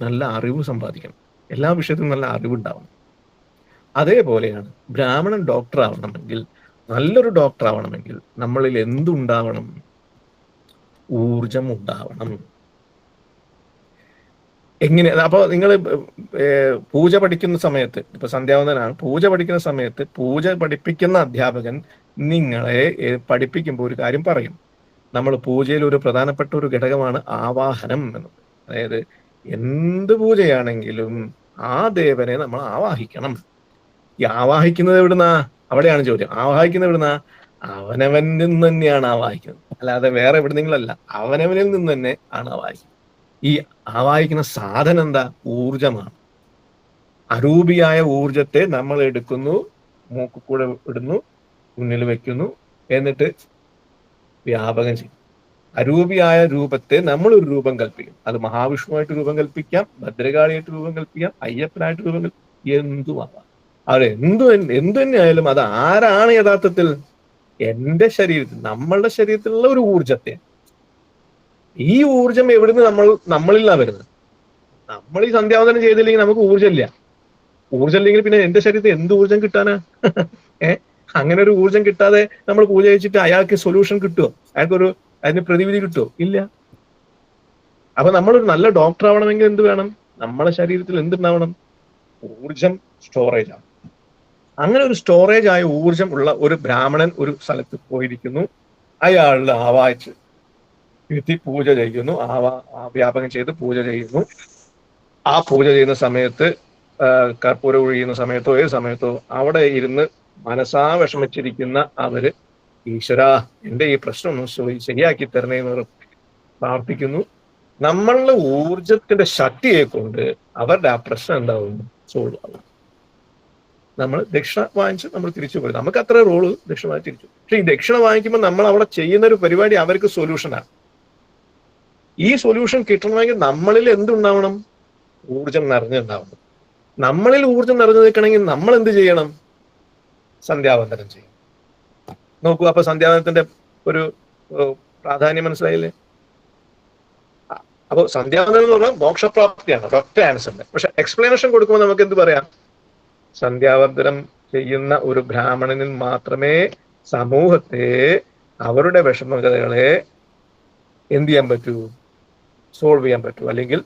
നല്ല അറിവ് സമ്പാദിക്കണം. എല്ലാ വിഷയത്തിലും നല്ല അറിവുണ്ടാവണം. അതേപോലെയാണ് ബ്രാഹ്മണൻ ഡോക്ടർ ആവണമെങ്കിൽ നല്ലൊരു ഡോക്ടർ ആവണമെങ്കിൽ നമ്മളിൽ എന്തുണ്ടാവണം? ഊർജം ഉണ്ടാവണം. എങ്ങനെ? അപ്പൊ നിങ്ങൾ പൂജ പഠിക്കുന്ന സമയത്ത്, ഇപ്പൊ സന്ധ്യാവന്തനാണ്, പൂജ പഠിക്കുന്ന സമയത്ത് പൂജ പഠിപ്പിക്കുന്ന അധ്യാപകൻ നിങ്ങളെ പഠിപ്പിക്കുമ്പോൾ ഒരു കാര്യം പറയും. നമ്മൾ പൂജയിൽ ഒരു പ്രധാനപ്പെട്ട ഒരു ഘടകമാണ് ആവാഹനം എന്നത്. അതായത് എന്ത് പൂജയാണെങ്കിലും ആ ദേവനെ നമ്മൾ ആവാഹിക്കണം. ഈ ആവാഹിക്കുന്നത് എവിടുന്നാ? അവിടെയാണ് ചോദ്യം. ആവാഹിക്കുന്നത് എവിടുന്നാ? അവനവനിൽ നിന്ന് തന്നെയാണ് ആവാഹിക്കുന്നത്, അല്ലാതെ വേറെ എവിടുന്നെങ്കിലല്ല. അവനവനിൽ നിന്ന് തന്നെ ആണ് ആവാഹിക്കുന്നത്. ഈ ആവാഹിക്കുന്ന സാധനം എന്താ? ഊർജമാണ്. അരൂപിയായ ഊർജത്തെ നമ്മൾ എടുക്കുന്നു, മൂക്കുകൂടെ ഇടുന്നു, മുന്നിൽ വെക്കുന്നു, എന്നിട്ട് വ്യാപകം ചെയ്യും. അരൂപിയായ രൂപത്തെ നമ്മൾ ഒരു രൂപം കൽപ്പിക്കും. അത് മഹാവിഷ്ണുവായിട്ട് രൂപം കൽപ്പിക്കാം, ഭദ്രകാളിയായിട്ട് രൂപം കൽപ്പിക്കാം, അയ്യപ്പനായിട്ട് രൂപം കൽപ്പിക്കാം, എന്തുമാവാം. അത് എന്തു തന്നെയായാലും അത് ആരാണ് യഥാർത്ഥത്തിൽ? എന്റെ ശരീരത്തിൽ, നമ്മളുടെ ശരീരത്തിലുള്ള ഒരു ഊർജത്തെ. ഈ ഊർജം എവിടുന്ന് നമ്മളിലാണ് വരുന്നത്. നമ്മൾ ഈ സന്ധ്യാവന്തനം ചെയ്തില്ലെങ്കിൽ നമുക്ക് ഊർജ്ജമില്ല. ഊർജ്ജം ഇല്ലെങ്കിൽ പിന്നെ എന്റെ ശരീരത്തിൽ എന്ത് ഊർജം കിട്ടാനാ? അങ്ങനെ ഒരു ഊർജം കിട്ടാതെ നമ്മൾ പൂജ കഴിച്ചിട്ട് അയാൾക്ക് സൊല്യൂഷൻ കിട്ടുമോ? അയാൾക്കൊരു അതിന് പ്രതിവിധി കിട്ടുമോ? ഇല്ല. അപ്പൊ നമ്മളൊരു നല്ല ഡോക്ടർ ആവണമെങ്കിൽ എന്ത് വേണം? നമ്മുടെ ശരീരത്തിൽ എന്തുണ്ടാവണം? ഊർജം സ്റ്റോറേജ് ആണ്. അങ്ങനെ ഒരു സ്റ്റോറേജ് ആയ ഊർജം ഉള്ള ഒരു ബ്രാഹ്മണൻ ഒരു സ്ഥലത്ത് പോയിരിക്കുന്നു. അയാളുടെ ആവാഹിച്ച് എത്തി പൂജ ചെയ്യുന്നു, വ്യാപകം ചെയ്ത് പൂജ ചെയ്യുന്നു. ആ പൂജ ചെയ്യുന്ന സമയത്ത് കർപ്പൂരം ഒഴിയുന്ന സമയത്തോ ഏത് സമയത്തോ അവിടെ ഇരുന്ന് മനസ്സാ വിഷമിച്ചിരിക്കുന്ന അവര്, ഈശ്വരാ എന്റെ ഈ പ്രശ്നം ഒന്ന് ശരിയാക്കി തരണേന്ന് പ്രാർത്ഥിക്കുന്നു. നമ്മളുടെ ഊർജത്തിന്റെ ശക്തിയെ കൊണ്ട് അവരുടെ ആ പ്രശ്നം എന്താവും? സോൾവ് ആവും. നമ്മൾ ദക്ഷിണ വാങ്ങിച്ച് നമ്മൾ തിരിച്ചു പോയി. നമുക്ക് അത്ര റോള് ദക്ഷിണ വാങ്ങിച്ച് തിരിച്ചു. പക്ഷെ ഈ ദക്ഷിണ വാങ്ങിക്കുമ്പോൾ നമ്മൾ അവിടെ ചെയ്യുന്ന ഒരു പരിപാടി അവർക്ക് സൊല്യൂഷനാണ്. ഈ സൊല്യൂഷൻ കിട്ടണമെങ്കിൽ നമ്മളിൽ എന്തുണ്ടാവണം? ഊർജം നിറഞ്ഞുണ്ടാവണം. നമ്മളിൽ ഊർജം നിറഞ്ഞു നിൽക്കണമെങ്കിൽ നമ്മൾ എന്ത് ചെയ്യണം? സന്ധ്യാവന്തനം ചെയ്യണം. നോക്കൂ, അപ്പൊ സന്ധ്യാവന്തനത്തിന്റെ ഒരു പ്രാധാന്യം മനസ്സിലായില്ലേ? അപ്പൊ സന്ധ്യാവന്തനം എന്ന് പറഞ്ഞാൽ മോക്ഷപ്രാപ്തിയാണ്, ഒറ്റ ആൻസറിന്റെ. പക്ഷെ എക്സ്പ്ലനേഷൻ കൊടുക്കുമ്പോൾ നമുക്ക് എന്ത് പറയാം? സന്ധ്യാവന്തനം ചെയ്യുന്ന ഒരു ബ്രാഹ്മണനിൽ മാത്രമേ സമൂഹത്തെ, അവരുടെ വിഷമതകളെ എന്ത് ചെയ്യാൻ പറ്റൂ? സോൾവ് ചെയ്യാൻ പറ്റൂ, അല്ലെങ്കിൽ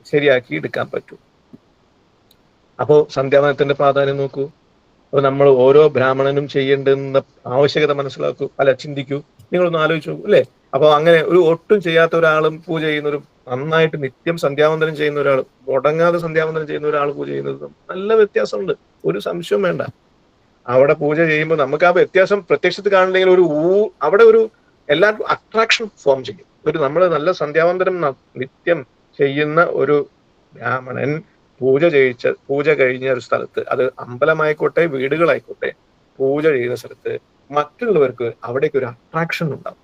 ശരിയാക്കി എടുക്കാൻ പറ്റൂ. അപ്പോ സന്ധ്യാവന്തനത്തിന്റെ പ്രാധാന്യം നോക്കൂ. അപ്പൊ നമ്മൾ ഓരോ ബ്രാഹ്മണനും ചെയ്യേണ്ടുന്ന ആവശ്യകത മനസ്സിലാക്കൂ, ചിന്തിക്കൂ. നിങ്ങളൊന്ന് ആലോചിച്ചു നോക്കൂ, അല്ലേ? അപ്പൊ അങ്ങനെ ഒരു ഒട്ടും ചെയ്യാത്ത ഒരാളും പൂജ ചെയ്യുന്നൊരു, നന്നായിട്ട് നിത്യം സന്ധ്യാവന്തനം ചെയ്യുന്ന ഒരാൾ, മുടങ്ങാതെ സന്ധ്യാവന്തനം ചെയ്യുന്ന ഒരാൾ പൂജ ചെയ്യുന്നതും നല്ല വ്യത്യാസമുണ്ട്. ഒരു സംശയവും വേണ്ട. അവിടെ പൂജ ചെയ്യുമ്പോൾ നമുക്ക് ആ വ്യത്യാസം പ്രത്യക്ഷത്തിൽ കാണില്ലെങ്കിൽ അവിടെ ഒരു എല്ലാവർക്കും അട്രാക്ഷൻ ഫോം ചെയ്യും. നമ്മൾ നല്ല സന്ധ്യാവന്തനം നിത്യം ചെയ്യുന്ന ഒരു ബ്രാഹ്മണൻ പൂജ കഴിഞ്ഞ ഒരു സ്ഥലത്ത്, അത് അമ്പലമായിക്കോട്ടെ വീടുകളായിക്കോട്ടെ, പൂജ ചെയ്യുന്ന സ്ഥലത്ത് മറ്റുള്ളവർക്ക് അവിടേക്ക് ഒരു അട്രാക്ഷൻ ഉണ്ടാവും.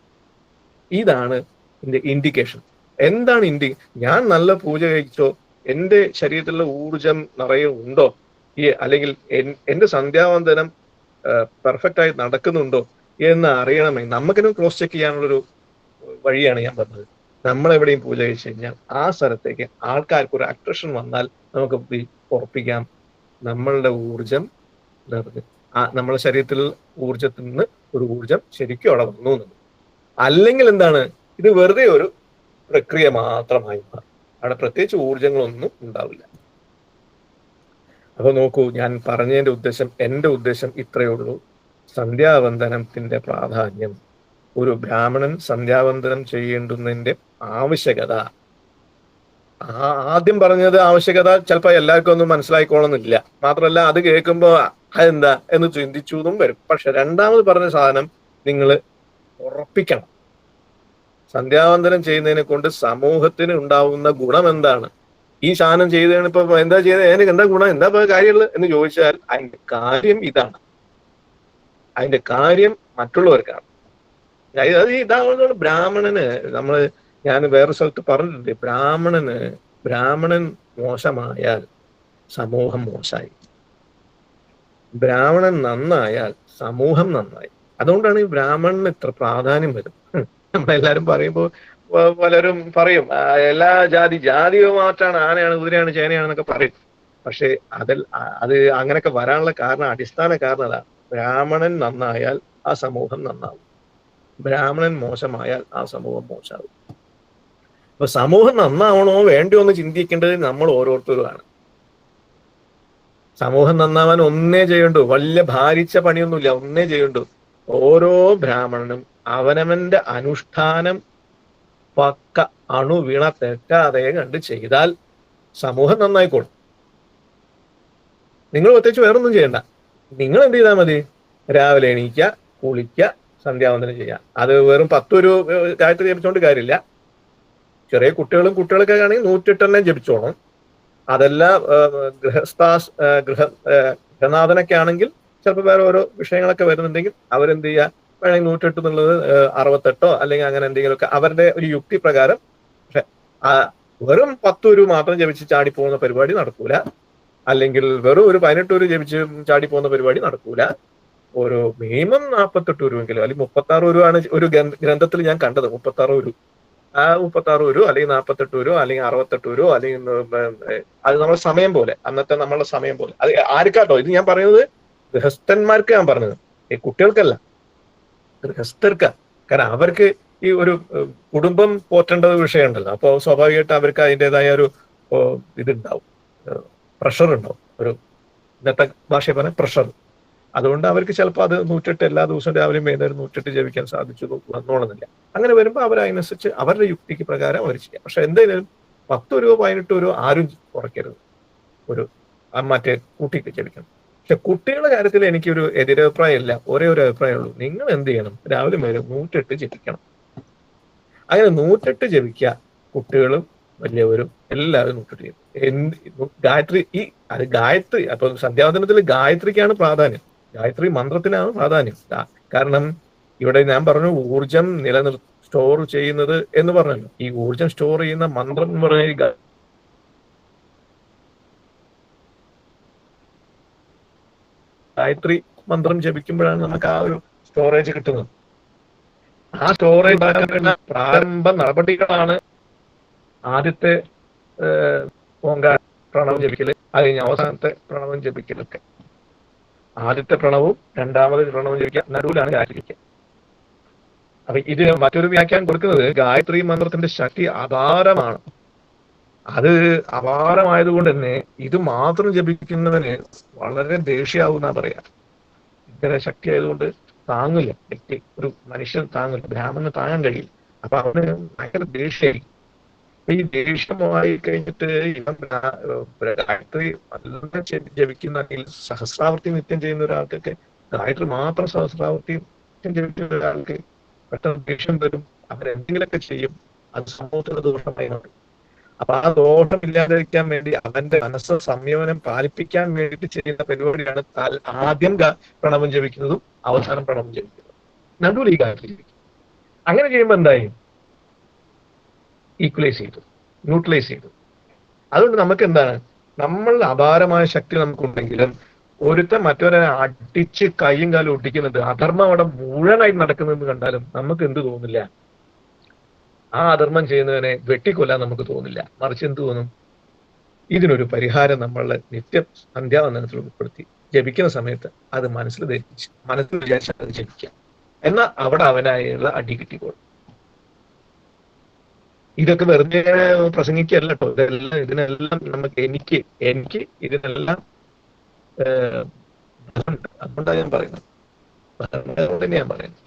ഇതാണ് ഇതിന്റെ ഇൻഡിക്കേഷൻ. എന്താണ് ഞാൻ നല്ല പൂജ കഴിച്ചോ, എന്റെ ശരീരത്തിലുള്ള ഊർജം നിറയെ ഉണ്ടോ, അല്ലെങ്കിൽ എന്റെ സന്ധ്യാവന്തനം പെർഫെക്റ്റ് ആയി നടക്കുന്നുണ്ടോ എന്ന് അറിയണമെങ്കിൽ നമുക്കിനും ക്രോസ് ചെക്ക് ചെയ്യാനുള്ളൊരു വഴിയാണ് ഞാൻ പറഞ്ഞത്. നമ്മളെവിടെയും പൂജ കഴിച്ചു കഴിഞ്ഞാൽ ആ സ്ഥലത്തേക്ക് ആൾക്കാർക്ക് ഒരു അട്രാക്ഷൻ വന്നാൽ നമുക്ക് ഉറപ്പിക്കാം നമ്മളുടെ ഊർജം നിറഞ്ഞു. നമ്മുടെ ശരീരത്തിൽ ഊർജത്തിൽ നിന്ന് ഒരു ഊർജം ശരിക്കും അവിടെ വന്നു എന്നത്. അല്ലെങ്കിൽ എന്താണ്? ഇത് വെറുതെ ഒരു പ്രക്രിയ മാത്രമായി മാറും. അവിടെ പ്രത്യേകിച്ച് ഊർജങ്ങളൊന്നും ഉണ്ടാവില്ല. അപ്പൊ നോക്കൂ, ഞാൻ എന്റെ ഉദ്ദേശം ഇത്രയേ ഉള്ളൂ. സന്ധ്യാവന്തനത്തിന്റെ പ്രാധാന്യം, ഒരു ബ്രാഹ്മണൻ സന്ധ്യാവന്തനം ചെയ്യേണ്ടുന്നതിന്റെ ആവശ്യകത. ആദ്യം പറഞ്ഞത് ആവശ്യകത ചിലപ്പോൾ എല്ലാവർക്കും ഒന്നും മനസ്സിലായിക്കോളന്നില്ല. മാത്രമല്ല അത് കേൾക്കുമ്പോൾ അതെന്താ എന്ന് ചിന്തിച്ചു എന്നും വരും. പക്ഷെ രണ്ടാമത് പറഞ്ഞ സാധനം നിങ്ങൾ ഉറപ്പിക്കണം. സന്ധ്യാവന്തനം ചെയ്യുന്നതിനെ കൊണ്ട് സമൂഹത്തിന് ഉണ്ടാവുന്ന ഗുണം എന്താണ്? ഈ സാധനം ചെയ്തതാണ് ഇപ്പൊ എന്താ ചെയ്തത്, എനിക്ക് എന്താ ഗുണം, എന്താ കാര്യമുള്ളത് എന്ന് ചോദിച്ചാൽ അതിന്റെ കാര്യം ഇതാണ്. അതിന്റെ കാര്യം മറ്റുള്ളവർക്കാണ്. ഇതാണ് ബ്രാഹ്മണന്. ഞാൻ വേറെ സ്ഥലത്ത് പറഞ്ഞിട്ടുണ്ട്, ബ്രാഹ്മണൻ മോശമായാൽ സമൂഹം മോശമായി, ബ്രാഹ്മണൻ നന്നായാൽ സമൂഹം നന്നായി. അതുകൊണ്ടാണ് ഈ ബ്രാഹ്മണന് ഇത്ര പ്രാധാന്യം വരും. നമ്മളെല്ലാരും പറയുമ്പോൾ പലരും പറയും എല്ലാ ജാതിയോ മാറ്റാണ്, ആനയാണ് കുതിരയാണ് ചേനയാണെന്നൊക്കെ പറയും. പക്ഷെ അത് അങ്ങനെയൊക്കെ വരാനുള്ള കാരണം, അടിസ്ഥാന കാരണം അതാണ്. ബ്രാഹ്മണൻ നന്നായാൽ ആ സമൂഹം നന്നാവും, ബ്രാഹ്മണൻ മോശമായാൽ ആ സമൂഹം മോശമാവും. അപ്പൊ സമൂഹം നന്നാവണോ വേണ്ടയോ എന്ന് ചിന്തിക്കേണ്ടത് നമ്മൾ ഓരോരുത്തരുമാണ്. സമൂഹം നന്നാവാൻ ഒന്നേ ചെയ്യണ്ടു, വലിയ ഭാരിച്ച പണിയൊന്നുമില്ല, ഒന്നേ ചെയ്യണ്ടു. ഓരോ ബ്രാഹ്മണനും അവനവന്റെ അനുഷ്ഠാനം പക്ക അണുവീണ തെറ്റാതെ കണ്ട് ചെയ്താൽ സമൂഹം നന്നായിക്കോളും. നിങ്ങൾ പ്രത്യേകിച്ച് വേറൊന്നും ചെയ്യണ്ട. നിങ്ങൾ എന്ത് ചെയ്താൽ മതി? രാവിലെ എണീക്കുക, കുളിക്കുക, സന്ധ്യാവന്തനം ചെയ്യുക. അത് വെറും 10 ഗായത്രി ജപിച്ചുകൊണ്ട് കാര്യമില്ല. ചെറിയ കുട്ടികളൊക്കെ ആണെങ്കിൽ 108 ജപിച്ചോണം. അതല്ല ഗൃഹനാഥനൊക്കെ ആണെങ്കിൽ ചിലപ്പോൾ വേറെ ഓരോ വിഷയങ്ങളൊക്കെ വരുന്നുണ്ടെങ്കിൽ അവരെന്ത് ചെയ്യുക, വേണമെങ്കിൽ 108 എന്നുള്ളത് 68 അല്ലെങ്കിൽ അങ്ങനെ എന്തെങ്കിലുമൊക്കെ അവരുടെ ഒരു യുക്തി പ്രകാരം. പക്ഷെ വെറും 10 മാത്രം ജപിച്ച് ചാടിപ്പോകുന്ന പരിപാടി നടക്കൂല. അല്ലെങ്കിൽ വെറും ഒരു 18 ജപിച്ച് ചാടിപ്പോകുന്ന പരിപാടി നടക്കൂല. ഒരു മിനിമം 48 അല്ലെങ്കിൽ 36 ആണ് ഒരു ഗ്രന്ഥത്തിൽ ഞാൻ കണ്ടത്. 36 ആ 36 അല്ലെങ്കിൽ 48 അല്ലെങ്കിൽ 68 അല്ലെങ്കിൽ അത് നമ്മുടെ സമയം പോലെ, അന്നത്തെ നമ്മളുടെ സമയം പോലെ. അത് ആർക്കാട്ടോ ഇത് ഞാൻ പറയുന്നത്? ഗൃഹസ്ഥന്മാർക്ക് ഞാൻ പറഞ്ഞത്, കുട്ടികൾക്കല്ല, ഗൃഹസ്ഥർക്ക. കാരണം അവർക്ക് ഈ ഒരു കുടുംബം പോറ്റേണ്ട വിഷയമുണ്ടല്ലോ. അപ്പോൾ സ്വാഭാവികമായിട്ട് അവർക്ക് അതിൻ്റെതായ ഒരു ഇതുണ്ടാവും, പ്രഷർ ഉണ്ടാവും. ഒരു ഇന്നത്തെ ഭാഷയിൽ പറഞ്ഞ പ്രഷർ. അതുകൊണ്ട് അവർക്ക് ചിലപ്പോൾ അത് 108 എല്ലാ ദിവസവും രാവിലെയും വൈകുന്നേരം 108 ജപിക്കാൻ സാധിച്ചു വന്നോളുന്നില്ല. അങ്ങനെ വരുമ്പോൾ അവർ അതിനനുസരിച്ച് അവരുടെ യുക്തിക്ക് പ്രകാരം അവർ ചെയ്യാം. പക്ഷെ എന്തായാലും 10 18 ആരും കുറയ്ക്കരുത്. ഒരു മറ്റേ കൂട്ടിക്ക് ജപിക്കണം. പക്ഷെ കുട്ടികളുടെ കാര്യത്തിൽ എനിക്കൊരു എതിരഭിപ്രായം ഇല്ല. ഒരേ ഒരു അഭിപ്രായമുള്ളൂ. നിങ്ങൾ എന്ത് ചെയ്യണം? രാവിലെ വരെ 108 ജപിക്കണം. അങ്ങനെ 108 ജപിക്കുക. കുട്ടികളും വലിയവരും എല്ലാവരും 108 ചെയ്യും. ഗായത്രി അത് ഗായത്രി. അപ്പൊ സന്ധ്യാവന്തനത്തിൽ ഗായത്രിക്കാണ് പ്രാധാന്യം, ഗായത്രി മന്ത്രത്തിനാണ് പ്രാധാന്യം. കാരണം ഇവിടെ ഞാൻ പറഞ്ഞു ഊർജം സ്റ്റോർ ചെയ്യുന്നത് എന്ന് പറഞ്ഞല്ലോ. ഈ ഊർജം സ്റ്റോർ ചെയ്യുന്ന മന്ത്രം എന്ന് പറഞ്ഞാൽ ഗായത്രി മന്ത്രം ജപിക്കുമ്പോഴാണ് നമുക്ക് ആ ഒരു സ്റ്റോറേജ് കിട്ടുന്നത്. ആ സ്റ്റോറേജ് ഉണ്ടാക്കാൻ പ്രാരംഭ നടപടികളാണ് ആദ്യത്തെ ഓങ്കാര പ്രണവം ജപിക്കല്, അത് കഴിഞ്ഞ് അവസാനത്തെ പ്രണവം ജപിക്കലൊക്കെ. ആദ്യത്തെ പ്രണവും രണ്ടാമത് പ്രണവം ജപിക്കുക, നടുവിലാണ് ഗായത്രി. അപ്പൊ ഇത് മറ്റൊരു വ്യാഖ്യാനം കൊടുക്കുന്നത് ഗായത്രി മന്ത്രത്തിന്റെ ശക്തി അപാരമാണ്. അത് അപാരമായതുകൊണ്ട് തന്നെ ഇത് മാത്രം ജപിക്കുന്നവന് വളരെ ദേഷ്യമാവുന്ന പറയാ. ഇത്ര ശക്തി ആയതുകൊണ്ട് താങ്ങില്ല, വ്യക്തി ഒരു മനുഷ്യൻ താങ്ങില്ല, ബ്രാഹ്മണന് താങ്ങാൻ കഴിയില്ല. അപ്പൊ അവന് ഭയങ്കര ദേഷ്യമായി. ഈ ദേഷ്യമായി കഴിഞ്ഞിട്ട് ഇവൻ ഗായത്രി നല്ല ജപിക്കുന്ന അല്ലെങ്കിൽ സഹസ്രാവർത്തി നിത്യം ചെയ്യുന്ന ഒരാൾക്കൊക്കെ, ഗായത്രി മാത്രം സഹസ്രാവർത്തി നിത്യം ജപിക്കുന്ന ഒരാൾക്ക് പെട്ടെന്ന് ദേഷ്യം വരും. അവരെന്തെങ്കിലുമൊക്കെ ചെയ്യും, അത് സമൂഹത്തിന്റെ ദോഷമായി മാറും. അപ്പൊ ആ ദോഷം ഇല്ലാതിരിക്കാൻ വേണ്ടി അവന്റെ മനസ്സ് സംയമനം പാലിപ്പിക്കാൻ വേണ്ടിയിട്ട് ചെയ്യുന്ന പരിപാടിയാണ് ആദ്യം പ്രണവം ജപിക്കുന്നതും അവസാനം പ്രണവം ജപിക്കുന്നതും. നടുവിൽ ഈ ഗായത്രി ജപിക്കും. അങ്ങനെ ചെയ്യുമ്പോൾ എന്തായി? ഈക്വലൈസ് ചെയ്തു, ന്യൂട്രലൈസ് ചെയ്തു. അതുകൊണ്ട് നമുക്ക് എന്താണ്, നമ്മൾ അപാരമായ ശക്തി നമുക്കുണ്ടെങ്കിലും ഒരുത്തൻ മറ്റവരെ അടിച്ച് കൈയും കാലും ഒട്ടിക്കുന്നുണ്ട്, അധർമ്മം അവിടെ മുഴുവനായി നടക്കുന്നതെന്ന് കണ്ടാലും നമുക്ക് എന്ത് തോന്നില്ല? ആ അധർമ്മം ചെയ്യുന്നവനെ വെട്ടിക്കൊല്ലാൻ നമുക്ക് തോന്നില്ല. മറിച്ച് എന്ത് തോന്നും? ഇതിനൊരു പരിഹാരം നമ്മളുടെ നിത്യം സന്ധ്യാവന്ദനത്തിൽ ഉൾപ്പെടുത്തി ജപിക്കുന്ന സമയത്ത് അത് മനസ്സിൽ ധരിപ്പിച്ച് മനസ്സിൽ വിചാരിച്ച് അത് ജപിക്കാം. എന്നാൽ അവിടെ അവനായുള്ള അടി കിട്ടിക്കോളും. ഇതൊക്കെ വെറുതെ പ്രസംഗിക്കല്ല കേട്ടോ. ഇതിനെല്ലാം എനിക്ക് ഇതിനെല്ലാം അതുകൊണ്ടാണ് ഞാൻ പറയുന്നത്. അതുകൊണ്ട് തന്നെ ഞാൻ പറയുന്നത്.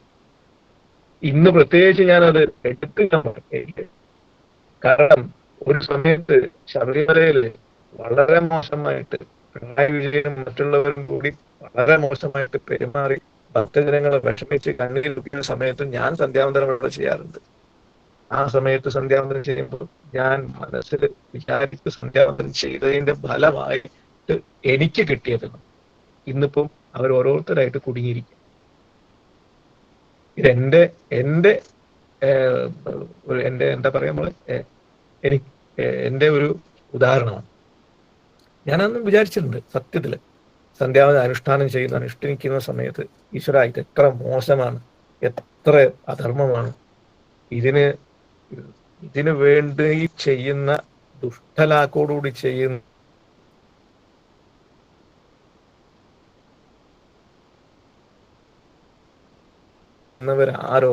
ഇന്ന് പ്രത്യേകിച്ച് ഞാനത് എടുത്ത് ഞാൻ പറഞ്ഞില്ല. കാരണം ഒരു സമയത്ത് ശബരിമലയിൽ വളരെ മോശമായിട്ട് പിണറായി വിജയനും മറ്റുള്ളവരും കൂടി വളരെ മോശമായിട്ട് പെരുമാറി ഭക്തജനങ്ങളെ വിഷമിച്ച് കണ്ണീരിൽ ഒപ്പിക്കുന്ന സമയത്ത് ഞാൻ സന്ധ്യാവന്തനം ഇവിടെ ചെയ്യാറുണ്ട്. ആ സമയത്ത് സന്ധ്യാവന്തനം ചെയ്യുമ്പോൾ ഞാൻ മനസ്സിൽ വിചാരിച്ച് സന്ധ്യാവന്തനം ചെയ്തതിന്റെ ഫലമായിട്ട് എനിക്ക് കിട്ടിയത് ഇന്നിപ്പം അവർ ഓരോരുത്തരായിട്ട് കുടുങ്ങിയിരിക്കും. ഇത് എന്റെ എന്താ പറയാ നമ്മള് എന്റെ ഒരു ഉദാഹരണമാണ്. ഞാനന്ന് വിചാരിച്ചിട്ടുണ്ട് സത്യത്തില് സന്ധ്യാവന്തനം അനുഷ്ഠിക്കുന്ന സമയത്ത് ഈശ്വര ഇത് എത്ര മോശമാണ്, എത്ര അധർമ്മമാണ്, ഇതിന് വേണ്ടി ചെയ്യുന്ന ദുഷ്ടലാക്കോടുകൂടി ചെയ്യുന്ന ആരോ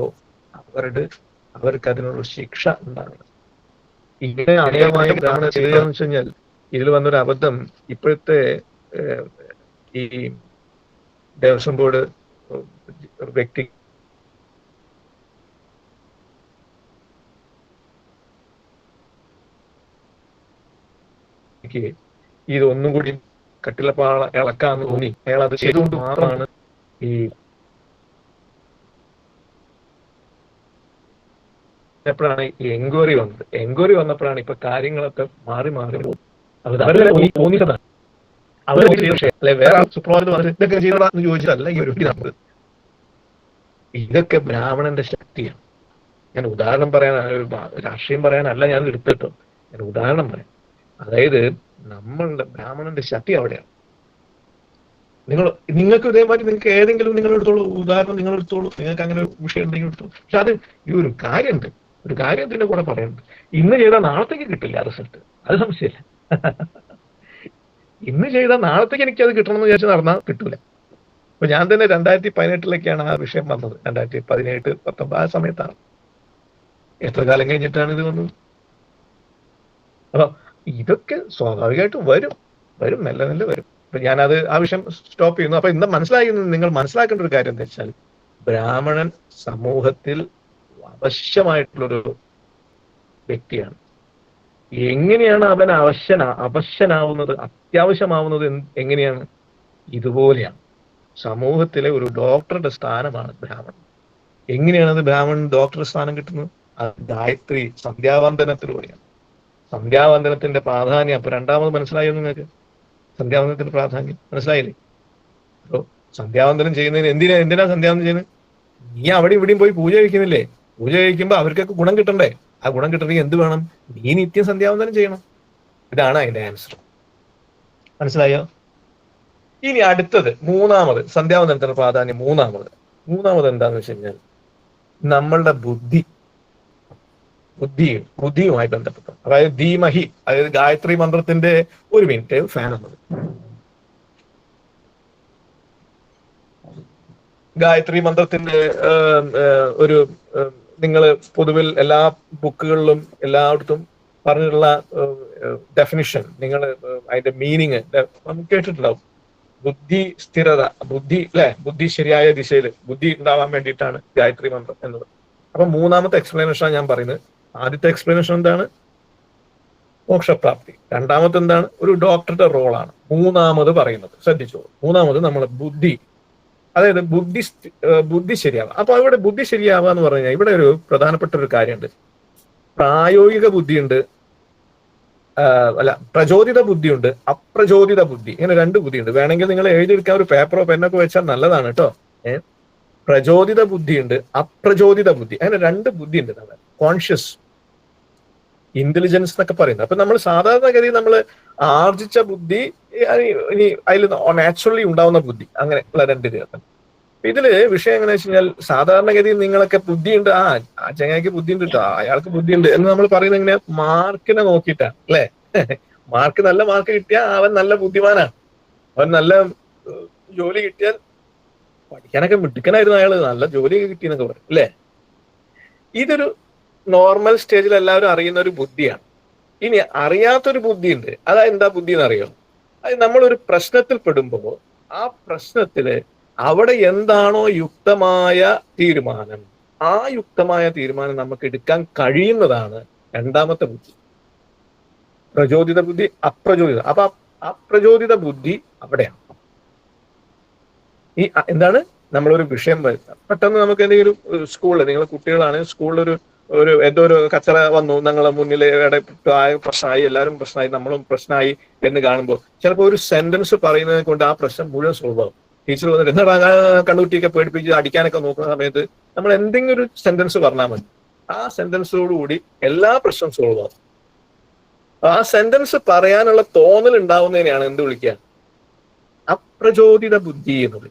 അവർക്ക് അതിനുള്ള ശിക്ഷ ഉണ്ടാകണം. ഇങ്ങനെ അന്യമായി ബ്രാഹ്മണ ചെയ്തതെന്ന് വെച്ച് കഴിഞ്ഞാൽ ഇതിൽ വന്നൊരു അബദ്ധം ഇപ്പോഴത്തെ ഈ ദേവസ്വം ബോർഡ് വ്യക്തി ഇതൊന്നും കൂടി കട്ടിലപ്പാള ഇളക്കാന്ന് തോന്നി അയാൾ അത് ചെയ്തുകൊണ്ട് മാത്രമാണ് ഈ എപ്പോഴാണ് ഈ എൻക്വയറി വന്നപ്പോഴാണ് ഇപ്പൊ കാര്യങ്ങളൊക്കെ മാറി പോകും. അത് അവരെ തോന്നിയതാണ്. അല്ലെ വേറെ സുപ്രഭാതം ഇതൊക്കെ ചെയ്യണമെന്ന് ചോദിച്ചതല്ല ഈ ഒരു നമുക്ക്. ഇതൊക്കെ ബ്രാഹ്മണന്റെ ശക്തിയാണ്. ഞാൻ ഉദാഹരണം പറയാൻ, രാഷ്ട്രീയം പറയാനല്ല ഞാൻ എടുത്തിട്ടോ, ഞാൻ ഉദാഹരണം പറയാം. അതായത് നമ്മളുടെ ബ്രാഹ്മണന്റെ ശക്തി അവിടെയാണ്. നിങ്ങൾക്ക് ഇതേമാതിരി നിങ്ങൾക്ക് ഏതെങ്കിലും നിങ്ങൾ എടുത്തോളൂ, ഉദാഹരണം നിങ്ങൾ എടുത്തോളൂ, നിങ്ങൾക്ക് അങ്ങനെ ഒരു വിഷയം ഉണ്ടെങ്കിൽ എടുത്തോളൂ. പക്ഷെ അത് ഈ ഒരു കാര്യത്തിന്റെ കൂടെ പറയുന്നുണ്ട്. ഇന്ന് ചെയ്താൽ നാളത്തേക്ക് കിട്ടില്ല റിസൾട്ട്, അത് സംശയമില്ല. ഇന്ന് ചെയ്താൽ നാളത്തേക്ക് എനിക്കത് കിട്ടണമെന്ന് വിചാരിച്ച് നടന്നാൽ കിട്ടൂല. അപ്പൊ ഞാൻ തന്നെ 2018 ആ വിഷയം വന്നത്. 2017, 2019 ആ സമയത്താണ്. എത്ര കാലം കഴിഞ്ഞിട്ടാണ് ഇത് വന്നത്? അപ്പൊ ഇതൊക്കെ സ്വാഭാവികമായിട്ടും വരും, മെല്ലെ വരും. അപ്പൊ ഞാനത് ആ വിഷയം സ്റ്റോപ്പ് ചെയ്യുന്നു. അപ്പൊ ഇന്ന് നിങ്ങൾ മനസ്സിലാക്കേണ്ട ഒരു കാര്യം എന്താ വെച്ചാൽ, ബ്രാഹ്മണൻ സമൂഹത്തിൽ അവശ്യമായിട്ടുള്ളൊരു വ്യക്തിയാണ്. എങ്ങനെയാണ് അവൻ അവശ്യനാവുന്നത്, അത്യാവശ്യമാവുന്നത് എങ്ങനെയാണ്? ഇതുപോലെയാണ്. സമൂഹത്തിലെ ഒരു ഡോക്ടറുടെ സ്ഥാനമാണ് ബ്രാഹ്മണൻ. എങ്ങനെയാണത് ബ്രാഹ്മണൻ ഡോക്ടറുടെ സ്ഥാനം കിട്ടുന്നത്? ഗായത്രി സന്ധ്യാവന്ദനത്തിലൂടെയാണ്. സന്ധ്യാവന്ദനത്തിന്റെ പ്രാധാന്യം അപ്പൊ രണ്ടാമത് മനസ്സിലായോ നിങ്ങൾക്ക്? സന്ധ്യാവന്ദനത്തിന്റെ പ്രാധാന്യം മനസ്സിലായില്ലേ? അപ്പൊ സന്ധ്യാവന്ദനം ചെയ്യുന്നതിന് എന്തിനാ സന്ധ്യാവന്ദനം ചെയ്യുന്നത്? നീ അവിടെ ഇവിടെയും പോയി പൂജ കഴിക്കുന്നില്ലേ? പൂജ കഴിക്കുമ്പോൾ അവർക്കൊക്കെ ഗുണം കിട്ടണ്ടേ? ആ ഗുണം കിട്ടണമെങ്കിൽ എന്ത് വേണം? നീ നിത്യം സന്ധ്യാവന്ദനം ചെയ്യണം. ഇതാണ് അതിന്റെ ആൻസർ. മനസ്സിലായോ? ഇനി അടുത്തത് മൂന്നാമത്, സന്ധ്യാവന്ദനത്തിന്റെ പ്രാധാന്യം മൂന്നാമത് എന്താന്ന് വെച്ച് കഴിഞ്ഞാൽ, നമ്മളുടെ ബുദ്ധിയുമായി ബന്ധപ്പെട്ട, അതായത് ധീമഹി, അതായത് ഗായത്രി മന്ത്രത്തിന്റെ ഒരു മിനിറ്റ് ഫാൻ എന്നത്. ഗായത്രി മന്ത്രത്തിന്റെ ഒരു നിങ്ങൾ പൊതുവിൽ എല്ലാ ബുക്കുകളിലും എല്ലായിടത്തും പറഞ്ഞിട്ടുള്ള ഡെഫിനിഷൻ, നിങ്ങൾ അതിന്റെ മീനിങ് കേട്ടിട്ടുണ്ടാവും. സ്ഥിരത, ബുദ്ധി ശരിയായ ദിശയിൽ ബുദ്ധി ഉണ്ടാവാൻ വേണ്ടിയിട്ടാണ് ഗായത്രി മന്ത്രം എന്നത്. അപ്പൊ മൂന്നാമത്തെ എക്സ്പ്ലനേഷനാണ് ഞാൻ പറയുന്നത്. ആദ്യത്തെ എക്സ്പ്ലനേഷൻ എന്താണ്? മോക്ഷപ്രാപ്തി. രണ്ടാമത്തെ എന്താണ്? ഒരു ഡോക്ടറുടെ റോളാണ്. മൂന്നാമത് പറയുന്നത് ശ്രദ്ധിച്ചോളൂ. മൂന്നാമത് നമ്മളെ ബുദ്ധി, അതായത് ബുദ്ധി ശരിയാവുക. അപ്പൊ ഇവിടെ ബുദ്ധി ശരിയാവുക എന്ന് പറഞ്ഞു കഴിഞ്ഞാൽ ഇവിടെ ഒരു പ്രധാനപ്പെട്ട ഒരു കാര്യമുണ്ട്. പ്രായോഗിക ബുദ്ധിയുണ്ട്, പ്രചോദിത ബുദ്ധിയുണ്ട്, അപ്രചോദിത ബുദ്ധി. ഇങ്ങനെ രണ്ട് ബുദ്ധിയുണ്ട്. വേണമെങ്കിൽ നിങ്ങൾ എഴുതിയെടുക്കാൻ ഒരു പേപ്പറോ പെന്നൊക്കെ വെച്ചാൽ നല്ലതാണ് കേട്ടോ. പ്രചോദിത ബുദ്ധിയുണ്ട്, അപ്രചോദിത ബുദ്ധി. അങ്ങനെ രണ്ട് ബുദ്ധിയുണ്ട്. കോൺഷ്യസ് ഇന്റലിജൻസ് എന്നൊക്കെ പറയുന്നത്. അപ്പൊ നമ്മൾ സാധാരണഗതിയിൽ നമ്മൾ ആർജിച്ച ബുദ്ധി, ഇനി അതിൽ നാച്ചുറലി ഉണ്ടാവുന്ന ബുദ്ധി, അങ്ങനെ ഉള്ള രണ്ട് രീതിയാണ്. ഇതില് വിഷയം എങ്ങനെയാ വെച്ച് കഴിഞ്ഞാൽ, സാധാരണഗതിയിൽ നിങ്ങളൊക്കെ ബുദ്ധിയുണ്ട്, ആ ചങ്ങായിക്ക് ബുദ്ധിയുണ്ട് കേട്ടോ, അയാൾക്ക് ബുദ്ധിയുണ്ട് എന്ന് നമ്മൾ പറയുന്നത് എങ്ങനെയാ? മാർക്കിനെ നോക്കിയിട്ടാണ്, അല്ലെ? നല്ല മാർക്ക് കിട്ടിയാൽ അവൻ നല്ല ബുദ്ധിമാനാണ്, അവൻ നല്ല ജോലി കിട്ടിയാൽ, പഠിക്കാനൊക്കെ മിടുക്കനായിരുന്നു അയാള്, നല്ല ജോലിയൊക്കെ കിട്ടിയെന്നൊക്കെ പറയും, അല്ലെ? ഇതൊരു നോർമൽ സ്റ്റേജിൽ എല്ലാവരും അറിയുന്ന ഒരു ബുദ്ധിയാണ്. ഇനി അറിയാത്തൊരു ബുദ്ധിയുണ്ട്. അതെന്താ ബുദ്ധി എന്നറിയോ? അത് നമ്മളൊരു പ്രശ്നത്തിൽ പെടുമ്പോൾ ആ പ്രശ്നത്തില് അവിടെ എന്താണോ യുക്തമായ തീരുമാനം, ആ യുക്തമായ തീരുമാനം നമുക്ക് എടുക്കാൻ കഴിയുന്നതാണ് രണ്ടാമത്തെ ബുദ്ധി. പ്രചോദിത ബുദ്ധി, അപ്രചോദിത. അപ്പൊ അപ്രചോദിത ബുദ്ധി അവിടെയാണ്. ഈ എന്താണ്? നമ്മളൊരു വിഷയം പെട്ടെന്ന് നമുക്ക് എന്തെങ്കിലും സ്കൂളിൽ, നിങ്ങൾ കുട്ടികളാണ്, സ്കൂളിലൊരു എന്തോ ഒരു കച്ചറ വന്നു, ഞങ്ങളെ മുന്നിൽ പ്രശ്നമായി, എല്ലാവരും പ്രശ്നമായി, നമ്മളും പ്രശ്നമായി എന്ന് കാണുമ്പോൾ ചിലപ്പോൾ ഒരു സെന്റൻസ് പറയുന്നത് കൊണ്ട് ആ പ്രശ്നം മുഴുവൻ സോൾവ് ആവും. ടീച്ചർ വന്നിട്ട് എന്താ കണ്ണൂറ്റിയൊക്കെ പേടിപ്പിച്ച് അടിക്കാനൊക്കെ നോക്കുന്ന സമയത്ത് നമ്മൾ എന്തെങ്കിലും ഒരു സെന്റൻസ് പറഞ്ഞാൽ മതി, ആ സെന്റൻസോടുകൂടി എല്ലാ പ്രശ്നവും സോൾവ് ആവും. ആ സെന്റൻസ് പറയാനുള്ള തോന്നൽ ഉണ്ടാവുന്നതിനെയാണ് എന്ത് വിളിക്കുക? അപ്രചോദിത ബുദ്ധി എന്നത്.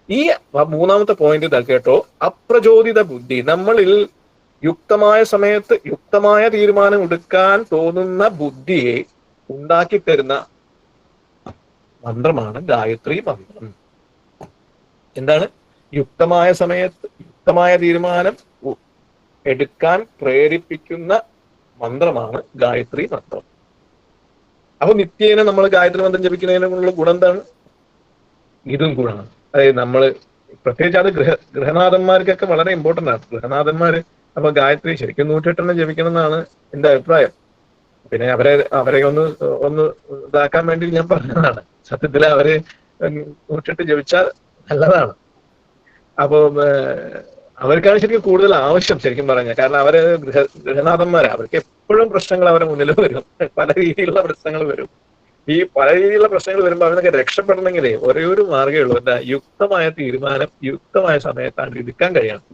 ഈ മൂന്നാമത്തെ പോയിന്റ് കേട്ടോ, അപ്രചോദിത ബുദ്ധി. നമ്മളിൽ യുക്തമായ സമയത്ത് യുക്തമായ തീരുമാനം എടുക്കാൻ തോന്നുന്ന ബുദ്ധിയെ ഉണ്ടാക്കി തരുന്ന മന്ത്രമാണ് ഗായത്രി മന്ത്രം. എന്താണ്? യുക്തമായ സമയത്ത് യുക്തമായ തീരുമാനം എടുക്കാൻ പ്രേരിപ്പിക്കുന്ന മന്ത്രമാണ് ഗായത്രി മന്ത്രം. അപ്പൊ നിത്യേന നമ്മൾ ഗായത്രി മന്ത്രം ജപിക്കുന്നതിനുള്ള ഗുണം എന്താണ്? ഇതും ഗുണമാണ്. അതായത് നമ്മൾ പ്രത്യേകിച്ച് അത് ഗൃഹനാഥന്മാർക്കൊക്കെ വളരെ ഇമ്പോർട്ടന്റ് ആണ്. ഗൃഹനാഥന്മാര് അപ്പൊ ഗായത്രി ശരിക്കും 108 ജപിക്കണം എന്നാണ് എന്റെ അഭിപ്രായം. പിന്നെ അവരെ ഒന്ന് ഇതാക്കാൻ വേണ്ടി ഞാൻ പറഞ്ഞതാണ്. സത്യത്തിൽ അവര് 108 ജപിച്ചാൽ നല്ലതാണ്. അപ്പൊ അവർക്കാണ് ശരിക്കും കൂടുതൽ ആവശ്യം ശരിക്കും പറഞ്ഞാൽ. കാരണം അവര് ഗൃഹനാഥന്മാരാണ്. അവർക്ക് എപ്പോഴും പ്രശ്നങ്ങൾ അവരുടെ മുന്നിൽ വരും. പല രീതിയിലുള്ള പ്രശ്നങ്ങൾ വരും. ഈ പല രീതിയിലുള്ള പ്രശ്നങ്ങൾ വരുമ്പോൾ അവനൊക്കെ രക്ഷപ്പെടണമെങ്കിലേ ഒരേ ഒരു മാർഗ്ഗമേ ഉള്ളൂ. എന്താ? യുക്തമായ തീരുമാനം യുക്തമായ സമയത്താണ് എടുക്കാൻ കഴിയണം.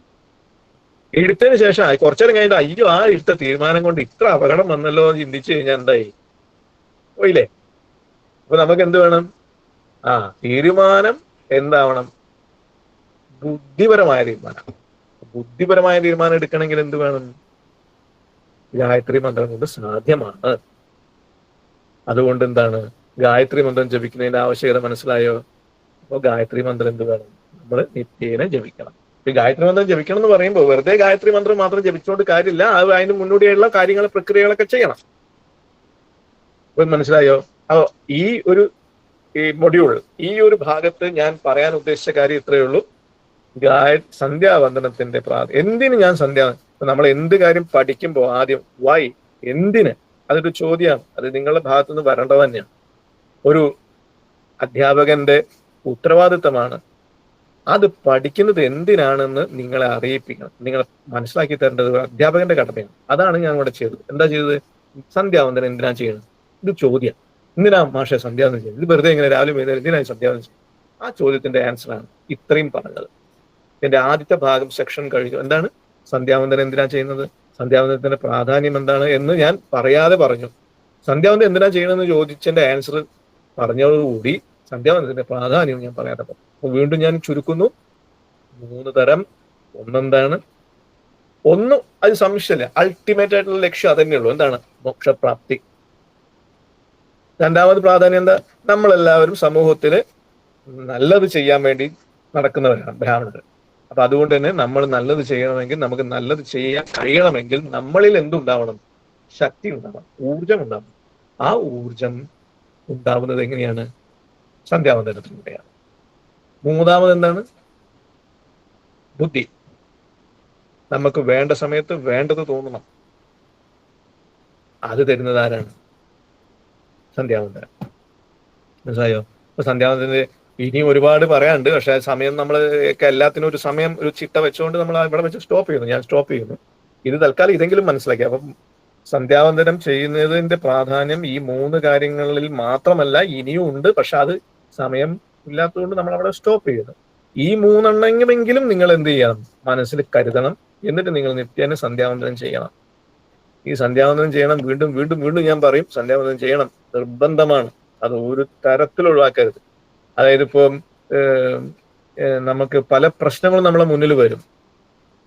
എടുത്തതിന് ശേഷം കുറച്ചേരം കഴിഞ്ഞിട്ട് അയ്യോ ആ എടുത്ത തീരുമാനം കൊണ്ട് ഇത്ര അപകടം വന്നല്ലോ എന്ന് ചിന്തിച്ചു കഴിഞ്ഞാൽ എന്തായി? പോയില്ലേ? അപ്പൊ നമുക്ക് എന്ത് വേണം? തീരുമാനം എന്താവണം? ബുദ്ധിപരമായ തീരുമാനം. ബുദ്ധിപരമായ തീരുമാനം എടുക്കണമെങ്കിൽ എന്ത് വേണം? ഗായത്രി മന്ത്രം കൊണ്ട് സാധ്യമാണ്. അതുകൊണ്ട് എന്താണ്? ഗായത്രി മന്ത്രം ജപിക്കുന്നതിന്റെ ആവശ്യകത മനസ്സിലായോ? അപ്പോൾ ഗായത്രി മന്ത്രം എന്ത് വേണം? നമ്മൾ നിത്യേന ജപിക്കണം. ഈ ഗായത്രി മന്ത്രം ജപിക്കണം എന്ന് പറയുമ്പോൾ വെറുതെ ഗായത്രി മന്ത്രം മാത്രം ജപിച്ചുകൊണ്ട് കാര്യമില്ല. അത് അതിന് മുന്നോടിയുള്ള കാര്യങ്ങൾ പ്രക്രിയകളൊക്കെ ചെയ്യണം. ഇപ്പൊ മനസ്സിലായോ? അപ്പോ ഈ മൊഡ്യൂൾ ഈ ഒരു ഭാഗത്ത് ഞാൻ പറയാൻ ഉദ്ദേശിച്ച കാര്യം ഇത്രയേ ഉള്ളൂ. സന്ധ്യാവന്ദനത്തിന്റെ എന്തിന് ഞാൻ നമ്മൾ എന്ത് കാര്യം പഠിക്കുമ്പോൾ ആദ്യം വൈ, എന്തിന്, അതൊരു ചോദ്യമാണ്. അത് നിങ്ങളുടെ ഭാഗത്തുനിന്ന് വരേണ്ടത് തന്നെയാണ്. ഒരു അധ്യാപകന്റെ ഉത്തരവാദിത്തമാണ് അത് പഠിക്കുന്നത് എന്തിനാണെന്ന് നിങ്ങളെ അറിയിപ്പിക്കണം. നിങ്ങളെ മനസ്സിലാക്കി തരേണ്ടത് അധ്യാപകന്റെ കടമയാണ്. അതാണ് ഞാൻ ഇവിടെ ചെയ്തത്. എന്താ ചെയ്തത്? സന്ധ്യാവന്ദനം എന്തിനാ ചെയ്യുന്നത്? ഇത് ചോദ്യം. എന്തിനാ മാഷെ സന്ധ്യാവന്ദനം ചെയ്യുന്നത്? ഇത് വെറുതെ ഇങ്ങനെ രാവിലെ വൈകുന്നേരം എന്തിനാണ് സന്ധ്യാവന്ദനം ചെയ്യുന്നത്? ആ ചോദ്യത്തിന്റെ ആൻസറാണ് ഇത്രയും പറഞ്ഞത്. എന്റെ ആദ്യത്തെ ഭാഗം സെക്ഷൻ കഴിഞ്ഞു. എന്താണ് സന്ധ്യാവന്ദനം എന്തിനാ ചെയ്യുന്നത്? സന്ധ്യാവന്ദനത്തിന്റെ പ്രാധാന്യം എന്താണ് എന്ന് ഞാൻ പറയാതെ പറഞ്ഞു. സന്ധ്യാവന്ദനം എന്തിനാ ചെയ്യണമെന്ന് ചോദിച്ചതിന്റെ ആൻസർ പറഞ്ഞതോടുകൂടി സന്ധ്യാവന്ദനത്തിന്റെ പ്രാധാന്യം ഞാൻ പറയാതെ പറഞ്ഞു. അപ്പൊ വീണ്ടും ഞാൻ ചുരുക്കുന്നു. 3 തരം. ഒന്നെന്താണ്? അത് സംശയമില്ല, അൾട്ടിമേറ്റ് ആയിട്ടുള്ള ലക്ഷ്യം അതന്നെയുള്ളൂ. എന്താണ്? മോക്ഷപ്രാപ്തി. രണ്ടാമത് പ്രാധാന്യം എന്താ? നമ്മളെല്ലാവരും സമൂഹത്തില് നല്ലത് ചെയ്യാൻ വേണ്ടി നടക്കുന്നവരാണ് ബ്രാഹ്മണർ. അപ്പൊ അതുകൊണ്ട് തന്നെ നമ്മൾ നല്ലത് ചെയ്യണമെങ്കിൽ, നമുക്ക് നല്ലത് ചെയ്യാൻ കഴിയണമെങ്കിൽ നമ്മളിൽ എന്തുണ്ടാവണം? ശക്തി ഉണ്ടാവണം, ഊർജം ഉണ്ടാവണം. ആ ഊർജം ഉണ്ടാവുന്നത് എങ്ങനെയാണ്? സന്ധ്യാവന്ദനത്തിലൂടെയാണ്. മൂന്നാമത് എന്താണ്? ബുദ്ധി. നമുക്ക് വേണ്ട സമയത്ത് വേണ്ടത് തോന്നണം. അത് തരുന്നത് ആരാണ്? സന്ധ്യാവന്ദനം. മനസ്സിലായോ? അപ്പൊ സന്ധ്യാവന്ദനത്തിന്റെ ഇനിയും ഒരുപാട് പറയാനുണ്ട്. പക്ഷെ സമയം നമ്മൾ എല്ലാത്തിനും ഒരു സമയം, ഒരു ചിട്ട വെച്ചുകൊണ്ട് നമ്മൾ ഇവിടെ വെച്ച് സ്റ്റോപ്പ് ചെയ്യുന്നു. ഞാൻ സ്റ്റോപ്പ് ചെയ്യുന്നു. ഇത് തൽക്കാലം ഇതെങ്കിലും മനസ്സിലാക്കി. അപ്പം സന്ധ്യാവന്ദനം ചെയ്യുന്നതിന്റെ പ്രാധാന്യം ഈ 3 കാര്യങ്ങളിൽ മാത്രമല്ല, ഇനിയും ഉണ്ട്. പക്ഷെ അത് സമയം ഇല്ലാത്തതുകൊണ്ട് നമ്മൾ അവിടെ സ്റ്റോപ്പ് ചെയ്യുന്നു. ഈ 3 എണ്ണമെങ്കിലും നിങ്ങൾ എന്ത് ചെയ്യണം? മനസ്സിൽ കരുതണം. എന്നിട്ട് നിങ്ങൾ നിത്യേന സന്ധ്യാവന്ദനം ചെയ്യണം. ഈ സന്ധ്യാവന്ദനം ചെയ്യണം. വീണ്ടും വീണ്ടും വീണ്ടും ഞാൻ പറയും, സന്ധ്യാവന്ദനം ചെയ്യണം, നിർബന്ധമാണ്. അത് ഒരു തരത്തിൽ ഒഴിവാക്കരുത്. അതായത് ഇപ്പം നമുക്ക് പല പ്രശ്നങ്ങളും നമ്മളെ മുന്നിൽ വരും.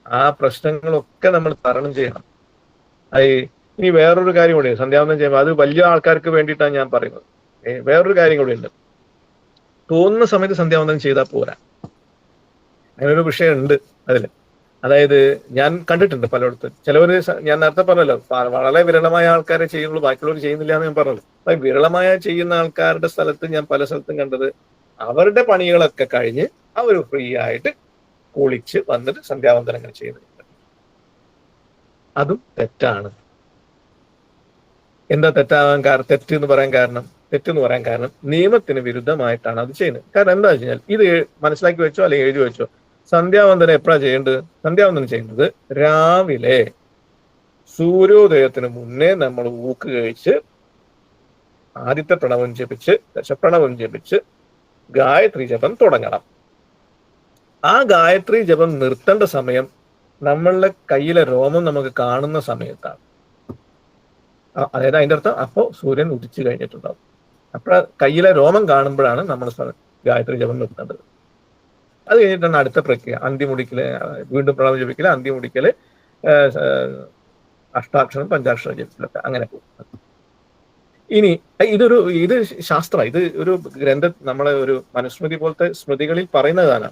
ആ പ്രശ്നങ്ങളൊക്കെ നമ്മൾ തരണം ചെയ്യണം. ഇനി വേറൊരു കാര്യം കൂടി, സന്ധ്യാവന്ദനം ചെയ്യുമ്പോൾ അത് വലിയ ആൾക്കാർക്ക് വേണ്ടിയിട്ടാണ് ഞാൻ പറയുന്നത്. വേറൊരു കാര്യം കൂടി ഉണ്ട്. തോന്നുന്ന സമയത്ത് സന്ധ്യാവന്ദനം ചെയ്താൽ പോരാ. അങ്ങനൊരു വിഷയം ഉണ്ട് അതില്. അതായത് ഞാൻ കണ്ടിട്ടുണ്ട് പലയിടത്തും. ചിലവര് ഞാൻ നേരത്തെ പറഞ്ഞല്ലോ, വളരെ വിരളമായ ആൾക്കാരെ ചെയ്യുള്ളൂ, ബാക്കിയുള്ളവർ ചെയ്യുന്നില്ല എന്ന് ഞാൻ പറഞ്ഞത്. അപ്പൊ വിരളമായ ചെയ്യുന്ന ആൾക്കാരുടെ സ്ഥലത്ത് ഞാൻ പല സ്ഥലത്തും കണ്ടത്, അവരുടെ പണികളൊക്കെ കഴിഞ്ഞ് അവർ ഫ്രീ ആയിട്ട് കുളിച്ച് വന്നിട്ട് സന്ധ്യാവന്ദനങ്ങൾ ചെയ്യുന്നുണ്ട്. അതും തെറ്റാണ്. എന്താ തെറ്റെന്ന് പറയാൻ കാരണം നിയമത്തിന് വിരുദ്ധമായിട്ടാണ് അത് ചെയ്യുന്നത്. കാരണം എന്താ വെച്ച് കഴിഞ്ഞാൽ, ഇത് മനസ്സിലാക്കി വെച്ചോ അല്ലെങ്കിൽ എഴുതി വെച്ചോ, സന്ധ്യാവന്ദനം എപ്പോഴാണ് ചെയ്യേണ്ടത്? സന്ധ്യാവന്ദനം ചെയ്യുന്നത് രാവിലെ സൂര്യോദയത്തിന് മുന്നേ നമ്മൾ ഊക്ക് കഴിച്ച് ആദിത്യ പ്രണവം ജപിച്ച് ദശപ്രണവം ജപിച്ച് ഗായത്രി ജപം തുടങ്ങണം. ആ ഗായത്രി ജപം നിർത്തേണ്ട സമയം നമ്മളുടെ കയ്യിലെ രോമം നമുക്ക് കാണുന്ന സമയത്താണ്. അതായത് അതിൻ്റെ അർത്ഥം അപ്പോൾ സൂര്യൻ ഉദിച്ചു കഴിഞ്ഞിട്ടുണ്ടാവും. അപ്പോൾ കയ്യിലെ രോമം കാണുമ്പോഴാണ് നമ്മൾ ഗായത്രി ജപം നിർത്തേണ്ടത്. അത് കഴിഞ്ഞിട്ടാണ് അടുത്ത പ്രക്രിയ, അന്തിമുടിക്കല്, വീണ്ടും പ്രണവം ജപിക്കല്, അന്തിമുടിക്കല്, അഷ്ടാക്ഷരം പഞ്ചാക്ഷരം ജപിക്കലൊക്കെ അങ്ങനെ പോകും. ഇനി ഇത് ശാസ്ത്രം, ഇത് ഒരു നമ്മളെ ഒരു മനുസ്മൃതി പോലത്തെ സ്മൃതികളിൽ പറയുന്നതാണ്.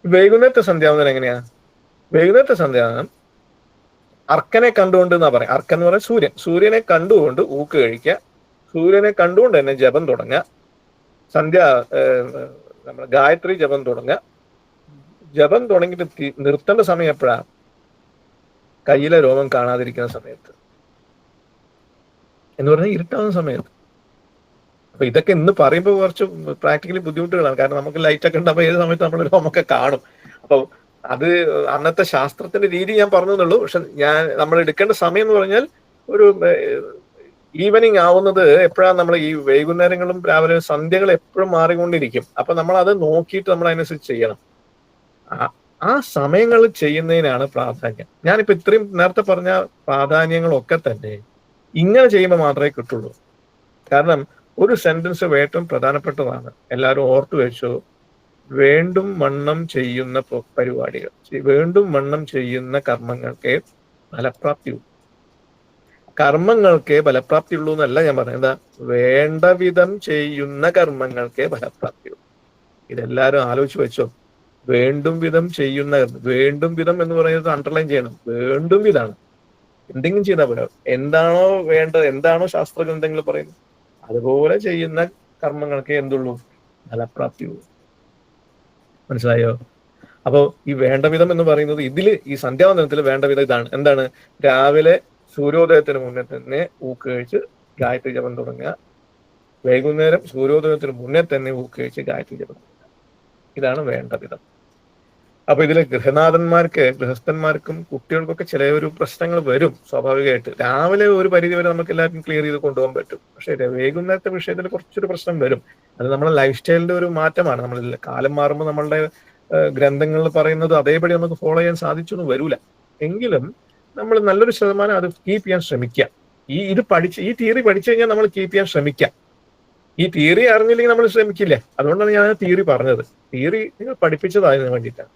വൈകുന്നേരത്തെ സന്ധ്യാവന്തനം എങ്ങനെയാ? വൈകുന്നേരത്തെ സന്ധ്യാവന്തനം അർക്കനെ കണ്ടുകൊണ്ട് എന്നാ പറയാം. അർക്കൻ എന്ന് പറയാൻ സൂര്യനെ കണ്ടുകൊണ്ട് ഊക്ക് കഴിക്കുക, സൂര്യനെ കണ്ടുകൊണ്ട് തന്നെ ജപം തുടങ്ങുക, സന്ധ്യ നമ്മുടെ ഗായത്രി ജപം തുടങ്ങുക. ജപം തുടങ്ങിയിട്ട് നിർത്തേണ്ട സമയം എപ്പോഴാ? കയ്യിലെ രോമം കാണാതിരിക്കുന്ന സമയത്ത്, എന്ന് പറഞ്ഞാൽ ഇരുട്ടാവുന്ന സമയത്ത്. അപ്പൊ ഇതൊക്കെ ഇന്ന് പറയുമ്പോൾ കുറച്ച് പ്രാക്ടിക്കലി ബുദ്ധിമുട്ടുകളാണ്. കാരണം നമുക്ക് ലൈറ്റ് ഒക്കെ ഉണ്ടാകുമ്പോൾ ഏത് സമയത്ത് നമ്മൾ രോമൊക്കെ കാണും. അപ്പോൾ അത് അന്നത്തെ ശാസ്ത്രത്തിന്റെ രീതി ഞാൻ പറഞ്ഞതേ. പക്ഷെ നമ്മൾ എടുക്കേണ്ട സമയം എന്ന് പറഞ്ഞാൽ ഒരു ഈവനിങ് ആവുന്നത് എപ്പോഴാണ്? നമ്മൾ ഈ വൈകുന്നേരങ്ങളും രാവിലെ സന്ധ്യകൾ എപ്പോഴും മാറിക്കൊണ്ടിരിക്കും. അപ്പൊ നമ്മൾ അത് നോക്കിയിട്ട് നമ്മൾ അതിനനുസരിച്ച് ചെയ്യണം. ആ സമയങ്ങൾ ചെയ്യുന്നതിനാണ് പ്രാധാന്യം. ഞാനിപ്പോ ഇത്രയും നേരത്തെ പറഞ്ഞ പ്രാധാന്യങ്ങളൊക്കെ തന്നെ ഇങ്ങനെ ചെയ്യുമ്പോൾ മാത്രമേ കിട്ടുള്ളൂ. കാരണം ഒരു സെന്റൻസ് ഏറ്റവും പ്രധാനപ്പെട്ടതാണ്, എല്ലാവരും ഓർത്തു വെച്ചോ. വേണ്ടും വണ്ണം ചെയ്യുന്ന പരിപാടികൾ, വേണ്ടും വണ്ണം ചെയ്യുന്ന കർമ്മങ്ങൾക്ക് ഫലപ്രാപ്തിയുള്ളൂ. കർമ്മങ്ങൾക്ക് ഫലപ്രാപ്തിയുള്ളൂ എന്നല്ല ഞാൻ പറഞ്ഞത്. എന്താ? വേണ്ട വിധം ചെയ്യുന്ന കർമ്മങ്ങൾക്ക് ഫലപ്രാപ്തിയുള്ളൂ. ഇതെല്ലാവരും ആലോചിച്ച് വെച്ചോ. വേണ്ടും വിധം ചെയ്യുന്ന, വേണ്ടും വിധം എന്ന് പറയുന്നത് അണ്ടർലൈൻ ചെയ്യണം. വേണ്ടും വിധമാണ്. എന്തെങ്കിലും ചെയ്താൽ പോരാ. എന്താണോ വേണ്ടത്, എന്താണോ ശാസ്ത്ര ഗ്രന്ഥങ്ങൾ പറയുന്നത്, അതുപോലെ ചെയ്യുന്ന കർമ്മങ്ങൾക്ക് എന്തുള്ളൂ? ഫലപ്രാപ്തിയുള്ളൂ. മനസ്സിലായോ? അപ്പോൾ ഈ വേണ്ട വിധം എന്ന് പറയുന്നത് ഈ സന്ധ്യാവന്തനത്തിൽ വേണ്ട വിധം ഇതാണ്. എന്താണ്? രാവിലെ സൂര്യോദയത്തിന് മുന്നേ തന്നെ ഊക്ക് കഴിച്ച് ഗായത്രി ജപം തുടങ്ങുക, വൈകുന്നേരം സൂര്യോദയത്തിന് മുന്നേ തന്നെ ഊക്ക് കഴിച്ച് ഗായത്രി ജപം തുടങ്ങുക. ഇതാണ് വേണ്ട വിധം. അപ്പൊ ഇതിലെ ഗൃഹസ്ഥന്മാർക്കും കുട്ടികൾക്കൊക്കെ ചില ഒരു പ്രശ്നങ്ങൾ വരും സ്വാഭാവികമായിട്ട്. രാവിലെ ഒരു പരിധി വരെ നമുക്ക് എല്ലാവർക്കും ക്ലിയർ ചെയ്ത് കൊണ്ടുപോകാൻ പറ്റും. പക്ഷെ വൈകുന്നേരത്തെ വിഷയത്തിൽ കുറച്ചൊരു പ്രശ്നം വരും. അത് നമ്മുടെ ലൈഫ് സ്റ്റൈലിന്റെ ഒരു മാറ്റമാണ്. നമ്മൾ കാലം മാറുമ്പോൾ നമ്മളുടെ ഗ്രന്ഥങ്ങളിൽ പറയുന്നത് അതേപടി നമുക്ക് ഫോളോ ചെയ്യാൻ സാധിച്ചൊന്നും വരൂല. എങ്കിലും നമ്മൾ നല്ലൊരു ശതമാനം അത് കീപ്പ് ചെയ്യാൻ ശ്രമിക്കുക. ഈ തിയറി പഠിച്ചു കഴിഞ്ഞാൽ നമ്മൾ കീപ്പ് ചെയ്യാൻ ശ്രമിക്കാം. ഈ തിയറി അറിഞ്ഞില്ലെങ്കിൽ നമ്മൾ ശ്രമിക്കില്ല. അതുകൊണ്ടാണ് ഞാൻ തിയറി പറഞ്ഞത്. തിയറി നിങ്ങൾ പഠിപ്പിച്ചത് അതിന് വേണ്ടിയിട്ടാണ്.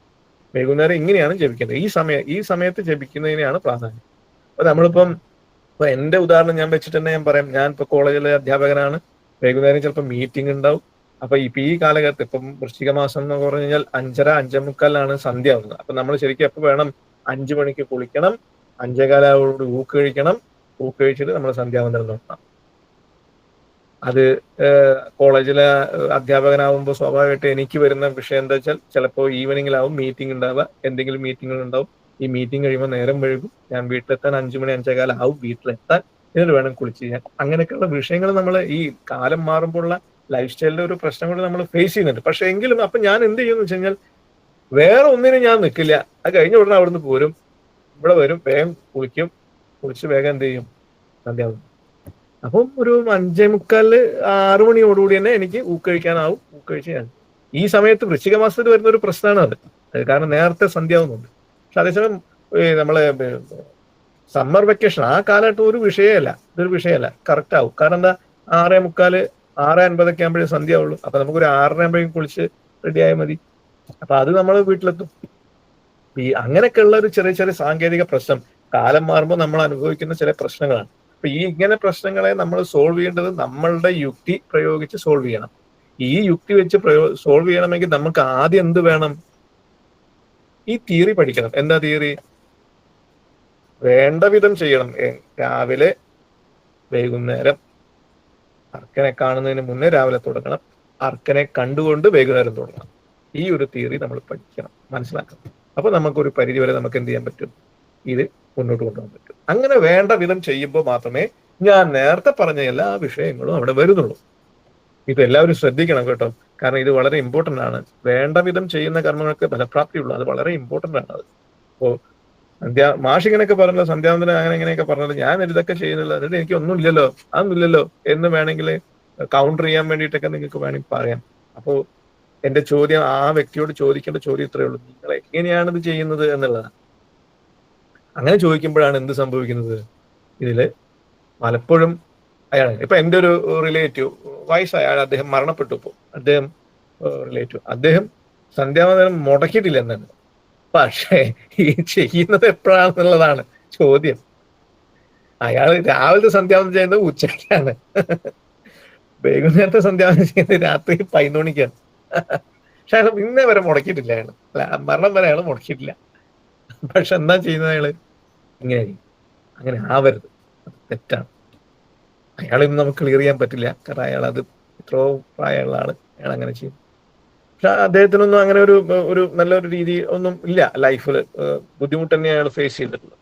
വൈകുന്നേരം ഇങ്ങനെയാണ് ജപിക്കേണ്ടത്. ഈ സമയത്ത് ജപിക്കുന്നതിനെയാണ് പ്രാധാന്യം. അപ്പൊ ഇപ്പൊ എന്റെ ഉദാഹരണം ഞാൻ വെച്ചിട്ട് തന്നെ ഞാൻ പറയാം. ഞാൻ ഇപ്പൊ കോളേജിലെ അധ്യാപകനാണ്. വൈകുന്നേരം ചിലപ്പോൾ മീറ്റിംഗ് ഉണ്ടാവും. അപ്പൊ ഈ കാലഘട്ടത്തിൽ ഇപ്പം വൃശ്ചിക മാസം എന്ന് പറഞ്ഞു കഴിഞ്ഞാൽ 5:30-5:45 സന്ധ്യ ആവുന്നത്. അപ്പൊ നമ്മൾ ശരിക്കും എപ്പോൾ വേണം? 5 മണിക്ക് കുളിക്കണം, 5:15 ഊക്ക് കഴിക്കണം. ഊക്ക് കഴിച്ചിട്ട് നമ്മൾ സന്ധ്യാവന്തനം നോക്കണം. അത് കോളേജിലെ അധ്യാപകനാവുമ്പോൾ സ്വാഭാവികമായിട്ട് എനിക്ക് വരുന്ന വിഷയം എന്താ വെച്ചാൽ, ചിലപ്പോൾ ഈവനിങ്ങിലാവും മീറ്റിംഗ് ഉണ്ടാവുക, എന്തെങ്കിലും മീറ്റിങ്ങുകൾ ഉണ്ടാവും. ഈ മീറ്റിംഗ് കഴിയുമ്പോൾ നേരം വൈകും. ഞാൻ വീട്ടിലെത്താൻ 5 മണി 5:15 ആവും വീട്ടിലെത്താൻ. എന്നിട്ട് വേണം കുളിച്ച് ചെയ്യാൻ. അങ്ങനെയൊക്കെയുള്ള വിഷയങ്ങൾ നമ്മൾ ഈ കാലം മാറുമ്പോഴുള്ള ലൈഫ് സ്റ്റൈലിന്റെ ഒരു പ്രശ്നം കൊണ്ട് നമ്മൾ ഫേസ് ചെയ്യുന്നുണ്ട്. പക്ഷെ എങ്കിലും അപ്പൊ ഞാൻ എന്ത് ചെയ്യുമെന്ന് വെച്ച് കഴിഞ്ഞാൽ, വേറെ ഒന്നിനും ഞാൻ നിൽക്കില്ല. അത് കഴിഞ്ഞ ഉടനെ അവിടുന്ന് പോരും, ഇവിടെ വരും, വേഗം കുളിച്ച് വേഗം എന്ത് ചെയ്യും? സന്ധ്യാവന്തനം. അപ്പം ഒരു 5:45 6 മണിയോടുകൂടി തന്നെ എനിക്ക് ഊക്കഴിക്കാനാവും. ഊക്കഴിച്ച് ഞാൻ ഈ സമയത്ത് വൃശ്ചിക മാസത്തിൽ വരുന്ന ഒരു പ്രശ്നമാണ് അത്. കാരണം നേരത്തെ സന്ധ്യാവുന്നുണ്ട്. പക്ഷെ അതേസമയം നമ്മളെ സമ്മർ വെക്കേഷൻ ആ കാലഘട്ടം ഇതൊരു വിഷയമല്ല. കറക്റ്റ് ആവും. കാരണം എന്താ? 6:45 6:50 ആകുമ്പോഴേ സന്ധ്യ ആവുള്ളൂ. അപ്പൊ നമുക്കൊരു 6:30 ആകുമ്പോഴേക്കും കുളിച്ച് റെഡിയായാൽ മതി. അപ്പൊ അത് നമ്മൾ വീട്ടിലെത്തും. അങ്ങനെയൊക്കെ ഉള്ള ഒരു ചെറിയ ചെറിയ സാങ്കേതിക പ്രശ്നം കാലം മാറുമ്പോൾ നമ്മൾ അനുഭവിക്കുന്ന ചില പ്രശ്നങ്ങളാണ്. അപ്പൊ ഇങ്ങനെ പ്രശ്നങ്ങളെ നമ്മൾ സോൾവ് ചെയ്യേണ്ടത് നമ്മളുടെ യുക്തി പ്രയോഗിച്ച് സോൾവ് ചെയ്യണം. ഈ യുക്തി വെച്ച് സോൾവ് ചെയ്യണമെങ്കിൽ നമുക്ക് ആദ്യം എന്ത് വേണം? ഈ തിയറി പഠിക്കണം. എന്താ തിയറി? വേണ്ട വിധം ചെയ്യണം. രാവിലെ വൈകുന്നേരം അർക്കനെ കാണുന്നതിന് മുന്നേ രാവിലെ തുടങ്ങണം. അർക്കനെ കണ്ടുകൊണ്ട് വൈകുന്നേരം തുടങ്ങണം. ഈ ഒരു തിയറി നമ്മൾ പഠിക്കണം, മനസ്സിലാക്കണം. അപ്പൊ നമുക്കൊരു പരിധി വരെ നമുക്ക് എന്ത് ചെയ്യാൻ പറ്റും? ഇത് മുന്നോട്ട് കൊണ്ടുപോകാൻ പറ്റും. അങ്ങനെ വേണ്ട വിധം ചെയ്യുമ്പോൾ മാത്രമേ ഞാൻ നേരത്തെ പറഞ്ഞ എല്ലാ വിഷയങ്ങളും അവിടെ വരുന്നുള്ളൂ. ഇത് എല്ലാവരും ശ്രദ്ധിക്കണം കേട്ടോ. കാരണം ഇത് വളരെ ഇമ്പോർട്ടന്റ് ആണ്. വേണ്ട വിധം ചെയ്യുന്ന കർമ്മങ്ങൾക്ക് ഫലപ്രാപ്തിയുള്ളൂ. അത് വളരെ ഇമ്പോർട്ടന്റ് ആണ്. അത് അപ്പോ മാഷിങ്ങനൊക്കെ പറഞ്ഞല്ലോ, സന്ധ്യാവന്തനം അങ്ങനെ ഇങ്ങനെയൊക്കെ പറഞ്ഞല്ലോ, ഞാൻ ഇതൊക്കെ ചെയ്യുന്നില്ല, എന്നിട്ട് എനിക്ക് ഒന്നുമില്ലല്ലോ, അതൊന്നുമില്ലല്ലോ എന്ന് വേണമെങ്കിൽ കൗണ്ടർ ചെയ്യാൻ വേണ്ടിയിട്ടൊക്കെ നിങ്ങൾക്ക് വേണമെങ്കിൽ പറയാം. അപ്പോൾ എന്റെ ചോദ്യം, ആ വ്യക്തിയോട് ചോദിക്കേണ്ട ചോദ്യം ഇത്രയേ ഉള്ളൂ: നിങ്ങൾ എങ്ങനെയാണ് ഇത് ചെയ്യുന്നത് എന്നുള്ളതാണ്. അങ്ങനെ ചോദിക്കുമ്പോഴാണ് എന്ത് സംഭവിക്കുന്നത്? ഇതില് പലപ്പോഴും ഇപ്പൊ എൻ്റെ ഒരു റിലേറ്റീവ് വയസ്സായ അദ്ദേഹം മരണപ്പെട്ടു. ഇപ്പോൾ അദ്ദേഹം സന്ധ്യാവന്തനം മുടക്കിയിട്ടില്ല എന്നാണ്. പക്ഷേ ഈ ചെയ്യുന്നത് എപ്പോഴാണെന്നുള്ളതാണ് ചോദ്യം. അയാൾ രാവിലത്തെ സന്ധ്യാവന്തനം ചെയ്യുന്നത് ഉച്ചയ്ക്കാണ്, വൈകുന്നേരത്തെ സന്ധ്യാവന്തനം ചെയ്യുന്നത് രാത്രി 11 മണിക്കാണ്. പക്ഷെ അയാൾ ഇന്നേ വരെ മുടക്കിയിട്ടില്ല. അയാൾ മരണം വരെ അയാൾ മുടക്കിയിട്ടില്ല. പക്ഷെ എന്താ ചെയ്യുന്നത് അയാള്? ഇങ്ങനെ അങ്ങനെ ആവരുത്, തെറ്റാണ്. അയാളൊന്നും നമുക്ക് ക്ലിയർ ചെയ്യാൻ പറ്റില്ല, കാരണം അയാൾ അത് എത്രയോ പ്രായമുള്ള ആള്, അയാൾ അങ്ങനെ ചെയ്യും. പക്ഷെ അദ്ദേഹത്തിനൊന്നും അങ്ങനെ ഒരു നല്ലൊരു രീതി ഒന്നും ഇല്ല ലൈഫിൽ. ബുദ്ധിമുട്ട് തന്നെ അയാൾ ഫേസ് ചെയ്തിട്ടുള്ളത്.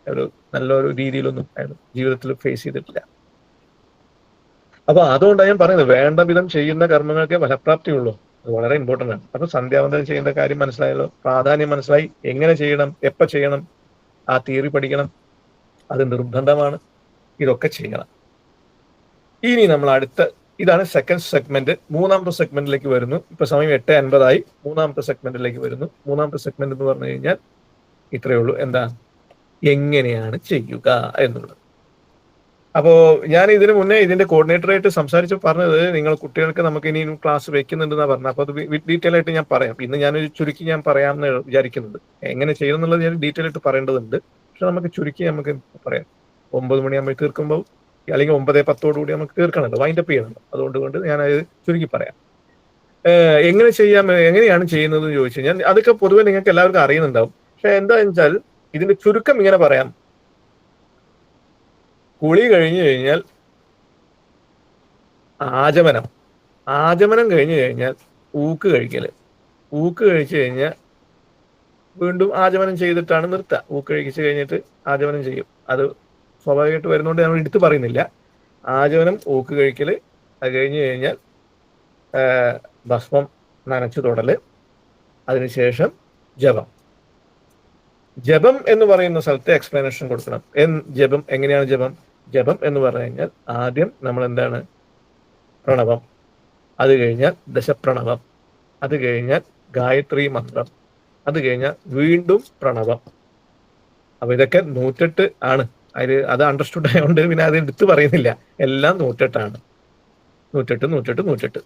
ഒരു നല്ലൊരു രീതിയിലൊന്നും അയാൾ ജീവിതത്തിൽ ഫേസ് ചെയ്തിട്ടില്ല. അപ്പൊ അതുകൊണ്ടാണ് ഞാൻ പറയുന്നത്, വേണ്ട വിധം ചെയ്യുന്ന കർമ്മങ്ങൾക്ക് ഫലപ്രാപ്തിയുള്ളൂ. അത് വളരെ ഇമ്പോർട്ടന്റ് ആണ്. അപ്പൊ സന്ധ്യാവന്തനം ചെയ്യേണ്ട കാര്യം മനസ്സിലായല്ലോ, പ്രാധാന്യം മനസ്സിലായി, എങ്ങനെ ചെയ്യണം, എപ്പോ ചെയ്യണം, ആ തിയറി പഠിക്കണം, അത് നിർബന്ധമാണ്. ഇതൊക്കെ ചെയ്യണം. ഇനി നമ്മൾ ഇതാണ് സെക്കൻഡ് സെഗ്മെന്റ്. മൂന്നാമത്തെ സെഗ്മെന്റിലേക്ക് വരുന്നു. ഇപ്പൊ സമയം 8:50 മൂന്നാമത്തെ സെഗ്മെന്റിലേക്ക് വരുന്നു. മൂന്നാമത്തെ സെഗ്മെന്റ് എന്ന് പറഞ്ഞു കഴിഞ്ഞാൽ ഇത്രയേ ഉള്ളൂ. എന്താ? എങ്ങനെയാണ് ചെയ്യുക എന്നുള്ളത്. അപ്പോ ഞാൻ ഇതിനു മുന്നേ ഇതിന്റെ കോർഡിനേറ്ററായിട്ട് സംസാരിച്ച് പറഞ്ഞത്, നിങ്ങൾ കുട്ടികൾക്ക് നമുക്ക് ഇനിയും ക്ലാസ് വെക്കുന്നുണ്ടെന്നാ പറഞ്ഞത്. അപ്പൊ അത് ഡീറ്റെയിൽ ആയിട്ട് ഞാൻ പറയാം. ഇന്ന് ഞാനൊരു ചുരുക്കി ഞാൻ പറയാമെന്ന് വിചാരിക്കുന്നുണ്ട്. എങ്ങനെ ചെയ്യണം എന്നുള്ളത് ഞാൻ ഡീറ്റെയിൽ ആയിട്ട് പറയേണ്ടതുണ്ട്. പക്ഷെ നമുക്ക് ചുരുക്കി നമുക്ക് പറയാം. 9 മണിയാകുമ്പോൾ തീർക്കുമ്പോൾ, അല്ലെങ്കിൽ 9:10 നമുക്ക് തീർക്കണമല്ലോ, വൈൻഡപ്പ് ചെയ്യണമല്ലോ. അതുകൊണ്ട് ഞാനത് ചുരുക്കി പറയാം. എങ്ങനെ ചെയ്യാം, എങ്ങനെയാണ് ചെയ്യുന്നത് എന്ന് ചോദിച്ചു കഴിഞ്ഞാൽ അതൊക്കെ പൊതുവെ നിങ്ങൾക്ക് എല്ലാവർക്കും അറിയുന്നുണ്ടാവും. പക്ഷെ എന്താണെന്ന് വെച്ചാൽ ഇതിന്റെ ചുരുക്കം ഇങ്ങനെ പറയാം. കുളി കഴിഞ്ഞു കഴിഞ്ഞാൽ ആചമനം കഴിഞ്ഞു കഴിഞ്ഞാൽ ഊക്ക് കഴിക്കല്. ഊക്ക് കഴിച്ചു കഴിഞ്ഞാൽ വീണ്ടും ആചമനം ചെയ്തിട്ടാണ് നിർത്തുക. ഊക്ക് കഴിച്ചു കഴിഞ്ഞിട്ട് ആചമനം ചെയ്യും. അത് സ്വാഭാവികമായിട്ട് വരുന്നതുകൊണ്ട് നമ്മൾ എടുത്തു പറയുന്നില്ല. ആചമനം, ഊക്ക് കഴിക്കല്, അത് കഴിഞ്ഞു കഴിഞ്ഞാൽ ഭസ്മം നനച്ചു തൊടല്, അതിനുശേഷം ജപം. ജപം എന്ന് പറയുന്ന സ്ഥലത്ത് എക്സ്പ്ലനേഷൻ കൊടുക്കണം. ജപം എങ്ങനെയാണ് ജപം? ജപം എന്ന് പറഞ്ഞു കഴിഞ്ഞാൽ ആദ്യം നമ്മൾ എന്താണ്? പ്രണവം, അത് കഴിഞ്ഞാൽ ദശപ്രണവം, അത് കഴിഞ്ഞാൽ ഗായത്രി മന്ത്രം, അത് കഴിഞ്ഞാൽ വീണ്ടും പ്രണവം. അപ്പൊ ഇതൊക്കെ 108 ആണ്. അത് അണ്ടർസ്റ്റുഡ് ആയതുകൊണ്ട് പിന്നെ അത് എടുത്ത് പറയുന്നില്ല. എല്ലാം 108 108.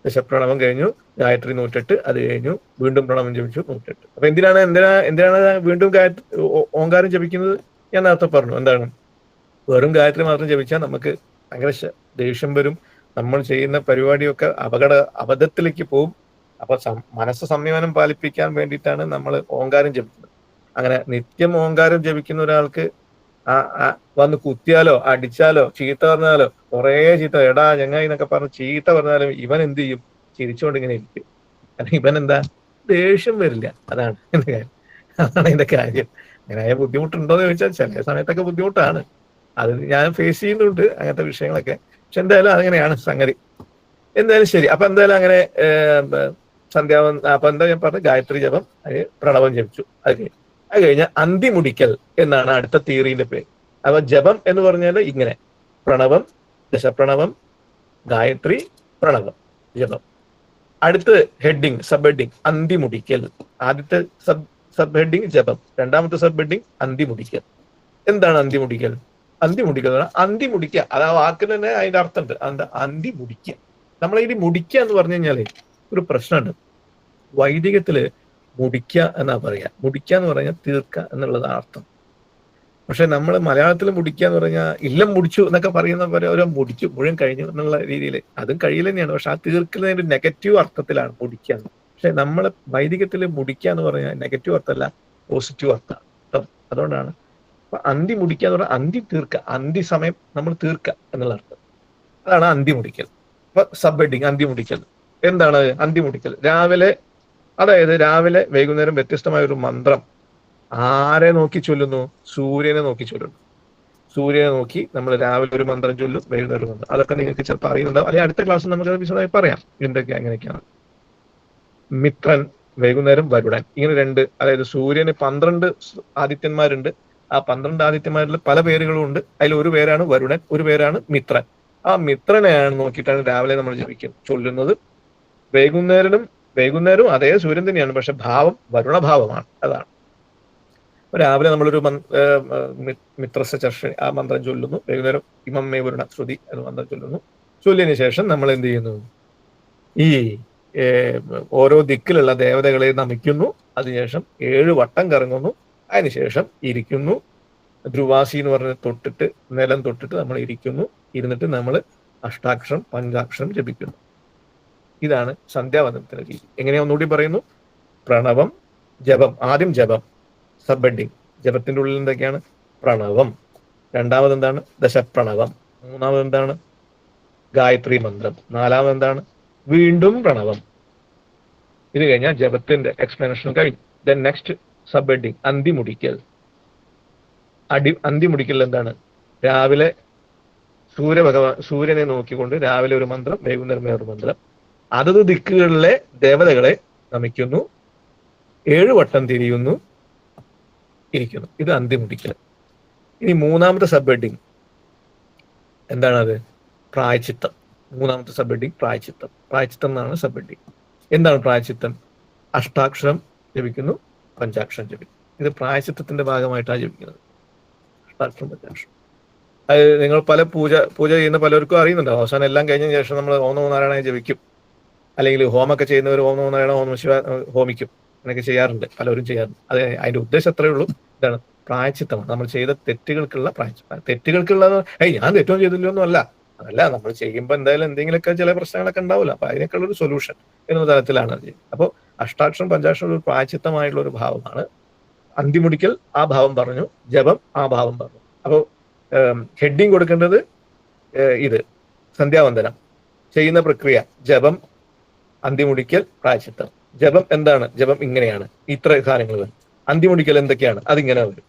ദശപ്രണവം കഴിഞ്ഞു, ഗായത്രി 108, അത് കഴിഞ്ഞു വീണ്ടും പ്രണവം ജപിച്ചു 108. അപ്പൊ എന്തിനാണ് വീണ്ടും ഓങ്കാരം ജപിക്കുന്നത്? ഞാൻ നേരത്തെ പറഞ്ഞു. എന്താണ്? വെറും ഗായത്രി മാത്രം ജപിച്ചാൽ നമുക്ക് ഭയങ്കര ദേഷ്യം വരും. നമ്മൾ ചെയ്യുന്ന പരിപാടിയൊക്കെ അബദ്ധത്തിലേക്ക് പോകും. അപ്പൊ മനസ്സ് സംയമനം പാലിപ്പിക്കാൻ വേണ്ടിയിട്ടാണ് നമ്മൾ ഓങ്കാരം ജപിക്കുന്നത്. അങ്ങനെ നിത്യം ഓങ്കാരം ജപിക്കുന്ന ഒരാൾക്ക് വന്ന് കുത്തിയാലോ അടിച്ചാലോ ചീത്ത പറഞ്ഞാലോ, കുറേ ചീത്ത, എടാ ചങ്ങായി എന്നൊക്കെ പറഞ്ഞ് ചീത്ത പറഞ്ഞാലും ഇവൻ എന്ത് ചെയ്യും? ചിരിച്ചുകൊണ്ട് ഇങ്ങനെ ഇരിക്കും. കാരണം ഇവൻ എന്താ? ദേഷ്യം വരില്ല. അതാണ് എന്റെ കാര്യം. അതാണ് എന്റെ കാര്യം. അങ്ങനെ ബുദ്ധിമുട്ടുണ്ടോ എന്ന് ചോദിച്ചാൽ ചില സമയത്തൊക്കെ ബുദ്ധിമുട്ടാണ്. അത് ഞാൻ ഫേസ് ചെയ്യുന്നുണ്ട് അങ്ങനത്തെ വിഷയങ്ങളൊക്കെ. പക്ഷെ എന്തായാലും അങ്ങനെയാണ് സംഗതി. എന്തായാലും ശരി. അപ്പൊ എന്തായാലും അങ്ങനെ അപ്പൊ എന്താ ഞാൻ പറഞ്ഞത്? ഗായത്രി ജപം, അത് പ്രണവം ജപിച്ചു, അത് കഴിഞ്ഞാൽ അന്തിമുടിക്കൽ എന്നാണ് അടുത്ത തിയറിന്റെ പേര്. അപ്പൊ ജപം എന്ന് പറഞ്ഞാൽ ഇങ്ങനെ: പ്രണവം, ദശപ്രണവം, ഗായത്രി, പ്രണവം, ജപം. അടുത്ത ഹെഡിങ്, സബ് ഹെഡിങ് അന്തിമുടിക്കൽ. ആദ്യത്തെ സബ് ഹെഡിങ് ജപം, രണ്ടാമത്തെ സബ് ഹെഡിങ് അന്തിമുടിക്കൽ. എന്താണ് അന്തിമുടിക്കൽ? അന്തിമുടിക്കൽ അന്തിമുടിക്കുക, അത് ആ വാക്കിന് തന്നെ അതിന്റെ അർത്ഥമുണ്ട്. എന്താ അന്തിമുടിക്കുക? നമ്മളതിൽ മുടിക്കുക എന്ന് പറഞ്ഞു കഴിഞ്ഞാല് ഒരു പ്രശ്നമുണ്ട്. വൈദികത്തില് മുടിക്കുക എന്നാ പറയാ. മുടിക്കുക എന്ന് പറഞ്ഞാൽ തീർക്കുക എന്നുള്ളതാണ് അർത്ഥം. പക്ഷെ നമ്മൾ മലയാളത്തിൽ മുടിക്കുക എന്ന് പറഞ്ഞാൽ ഇല്ലം മുടിച്ചു എന്നൊക്കെ പറയുന്ന പോലെ ഓരോ മുടിച്ചു മുഴുവൻ കഴിഞ്ഞു എന്നുള്ള രീതിയിൽ അതും കഴിയില്ല തന്നെയാണ്. പക്ഷെ ആ തീർക്കുന്നതിന്റെ നെഗറ്റീവ് അർത്ഥത്തിലാണ് മുടിക്കുക. പക്ഷെ നമ്മൾ വൈദികത്തിൽ മുടിക്കുക എന്ന് പറഞ്ഞാൽ നെഗറ്റീവ് അർത്ഥമല്ല, പോസിറ്റീവ് അർത്ഥം. അതുകൊണ്ടാണ് അപ്പൊ അന്തി മുടിക്കുക എന്ന് പറഞ്ഞാൽ അന്തി തീർക്കുക, അന്തി സമയം നമ്മൾ തീർക്കുക എന്നുള്ള അർത്ഥം. അതാണ് അന്തി മുടിക്കൽ. അപ്പൊ സബ് ഹെഡിങ് അന്തി മുടിക്കൽ. എന്താണ് അന്തി മുടിക്കൽ? രാവിലെ വൈകുന്നേരം വ്യത്യസ്തമായ ഒരു മന്ത്രം ആരെ നോക്കി ചൊല്ലുന്നു? സൂര്യനെ നോക്കി ചൊല്ലുന്നു. സൂര്യനെ നോക്കി നമ്മൾ രാവിലെ ഒരു മന്ത്രം ചൊല്ലും, വൈകുന്നേരം ഒരു മന്ത്രം. അതൊക്കെ നിങ്ങൾക്ക് ചിലപ്പോൾ അറിയുന്നുണ്ടാവും, അല്ലെങ്കിൽ അടുത്ത ക്ലാസ്സിൽ നമുക്ക് വിശദമായി പറയാം എന്തൊക്കെ എങ്ങനെയൊക്കെയാണ്. മിത്രൻ, വൈകുന്നേരം വരുടൻ. ഇങ്ങനെ രണ്ട്, അതായത് സൂര്യന് 12 ആദിത്യന്മാരുണ്ട്. ആ 12 ആദിത്യന്മാരിൽ പല പേരുകളും ഉണ്ട്. അതിൽ ഒരു പേരാണ് വരുടൻ, ഒരു പേരാണ് മിത്രൻ. ആ മിത്രനെയാണ് നോക്കിയിട്ടാണ് രാവിലെ നമ്മൾ ചൊല്ലുന്നത്. വൈകുന്നേരവും അതേ സൂര്യൻ തന്നെയാണ്, പക്ഷെ ഭാവം വരുണഭാവമാണ്. അതാണ് രാവിലെ നമ്മളൊരു മിത്രസ ചർഷ ആ മന്ത്രം ചൊല്ലുന്നു, വൈകുന്നേരം ഇമം മേ വരുണ ശ്രുതി എന്ന മന്ത്രം ചൊല്ലുന്നു. ചൊല്ലിയതിനു ശേഷം നമ്മൾ എന്ത് ചെയ്യുന്നു? ഈ ഓരോ ദിക്കിലുള്ള ദേവതകളെ നമിക്കുന്നു. അതിനുശേഷം 7 വട്ടം കറങ്ങുന്നു. അതിനുശേഷം ഇരിക്കുന്നു. ധ്രുവാസി എന്ന് പറഞ്ഞ് നിലം തൊട്ടിട്ട് നമ്മൾ ഇരിക്കുന്നു. ഇരുന്നിട്ട് നമ്മൾ അഷ്ടാക്ഷരം പഞ്ചാക്ഷരം ജപിക്കുന്നു. ഇതാണ് സന്ധ്യാവന്ദനത്തിന്റെ രീതി. എങ്ങനെയാ ഒന്നുകൂടി പറയുന്നു. പ്രണവം, ജപം. ആദ്യം ജപം, സബ് ഹെഡിങ്. ജപത്തിന്റെ ഉള്ളിൽ എന്തൊക്കെയാണ്? പ്രണവം. രണ്ടാമത് എന്താണ്? ദശപ്രണവം. മൂന്നാമത് എന്താണ്? ഗായത്രി മന്ത്രം. നാലാമത് എന്താണ്? വീണ്ടും പ്രണവം. ഇത് കഴിഞ്ഞാൽ ജപത്തിന്റെ എക്സ്പ്ലനേഷൻ കഴിഞ്ഞു. ദെൻ നെക്സ്റ്റ് സബ് ഹെഡിങ് അന്തിമുടിക്കൽ. അന്തിമുടിക്കൽ എന്താണ്? രാവിലെ സൂര്യനെ നോക്കിക്കൊണ്ട് രാവിലെ ഒരു മന്ത്രം, വൈകുന്നേരം ഒരു മന്ത്രം. അതത് ദിക്കുകളിലെ ദേവതകളെ നമിക്കുന്നു, 7 വട്ടം തിരിയുന്നു, ഇരിക്കുന്നു. ഇത് അന്തിമുടിക്കൽ. ഇനി മൂന്നാമത്തെ സബ് ഹെഡിങ് എന്താണത്? പ്രായച്ചിത്തം. മൂന്നാമത്തെ സബ് ഹെഡിങ് പ്രായച്ചിത്തം. പ്രായച്ചിത്തം എന്നാണ് സബ് ഹെഡിങ്. എന്താണ് പ്രായച്ചിത്തം? അഷ്ടാക്ഷരം ജപിക്കുന്നു, പഞ്ചാക്ഷരം ജപിക്കുന്നു. ഇത് പ്രായച്ചിത്തത്തിന്റെ ഭാഗമായിട്ടാണ് ജപിക്കുന്നത്. അഷ്ടാക്ഷരം, പഞ്ചാക്ഷരം. അത് നിങ്ങൾ പല പൂജ ചെയ്യുന്ന പലർക്കും അറിയുന്നുണ്ടാവും. അവസാനം എല്ലാം കഴിഞ്ഞ ശേഷം നമ്മൾ ഓം നമോ നാരായണ ജപിക്കും. അല്ലെങ്കിൽ ഹോമൊക്കെ ചെയ്യുന്നവർ ഓം നമോ നാരായണ, ഓം ശിവ ഹോമിക്കും. അങ്ങനെയൊക്കെ ചെയ്യാറുണ്ട്, പലരും ചെയ്യാറുണ്ട്. അത് അതിന്റെ ഉദ്ദേശം അത്രയേ ഉള്ളൂ. ഇതാണ് പ്രായച്ചിത്തമാണ്. നമ്മൾ ചെയ്ത തെറ്റുകൾക്കുള്ള പ്രായച്ചിത്തം. തെറ്റുകൾക്കുള്ളത് ഞാൻ തെറ്റൊന്നും ചെയ്തില്ലൊന്നും അല്ല. അതല്ല, നമ്മൾ ചെയ്യുമ്പോൾ എന്തായാലും എന്തെങ്കിലുമൊക്കെ ചില പ്രശ്നങ്ങളൊക്കെ ഉണ്ടാവില്ല. അപ്പൊ അതിനൊക്കെയുള്ള ഒരു സൊല്യൂഷൻ എന്ന തരത്തിലാണ് അത് ചെയ്യുന്നത്. അപ്പോൾ അഷ്ടാക്ഷരം, പഞ്ചാക്ഷരം ഒരു പ്രായച്ചിത്തമായിട്ടുള്ള ഒരു ഭാവമാണ്. അന്തിമുടിക്കൽ ആ ഭാവം പറഞ്ഞു, ജപം ആ ഭാവം പറഞ്ഞു. അപ്പോൾ ഹെഡിങ് കൊടുക്കേണ്ടത് ഇത് സന്ധ്യാവന്ദനം ചെയ്യുന്ന പ്രക്രിയ. ജപം, അന്തിമുടിക്കൽ, പ്രായച്ചിത്തം. ജപം എന്താണ്? ജപം ഇങ്ങനെയാണ്, ഇത്ര കാര്യങ്ങൾ വരും. അന്തിമുടിക്കൽ എന്തൊക്കെയാണ്? അതിങ്ങനെ വരും.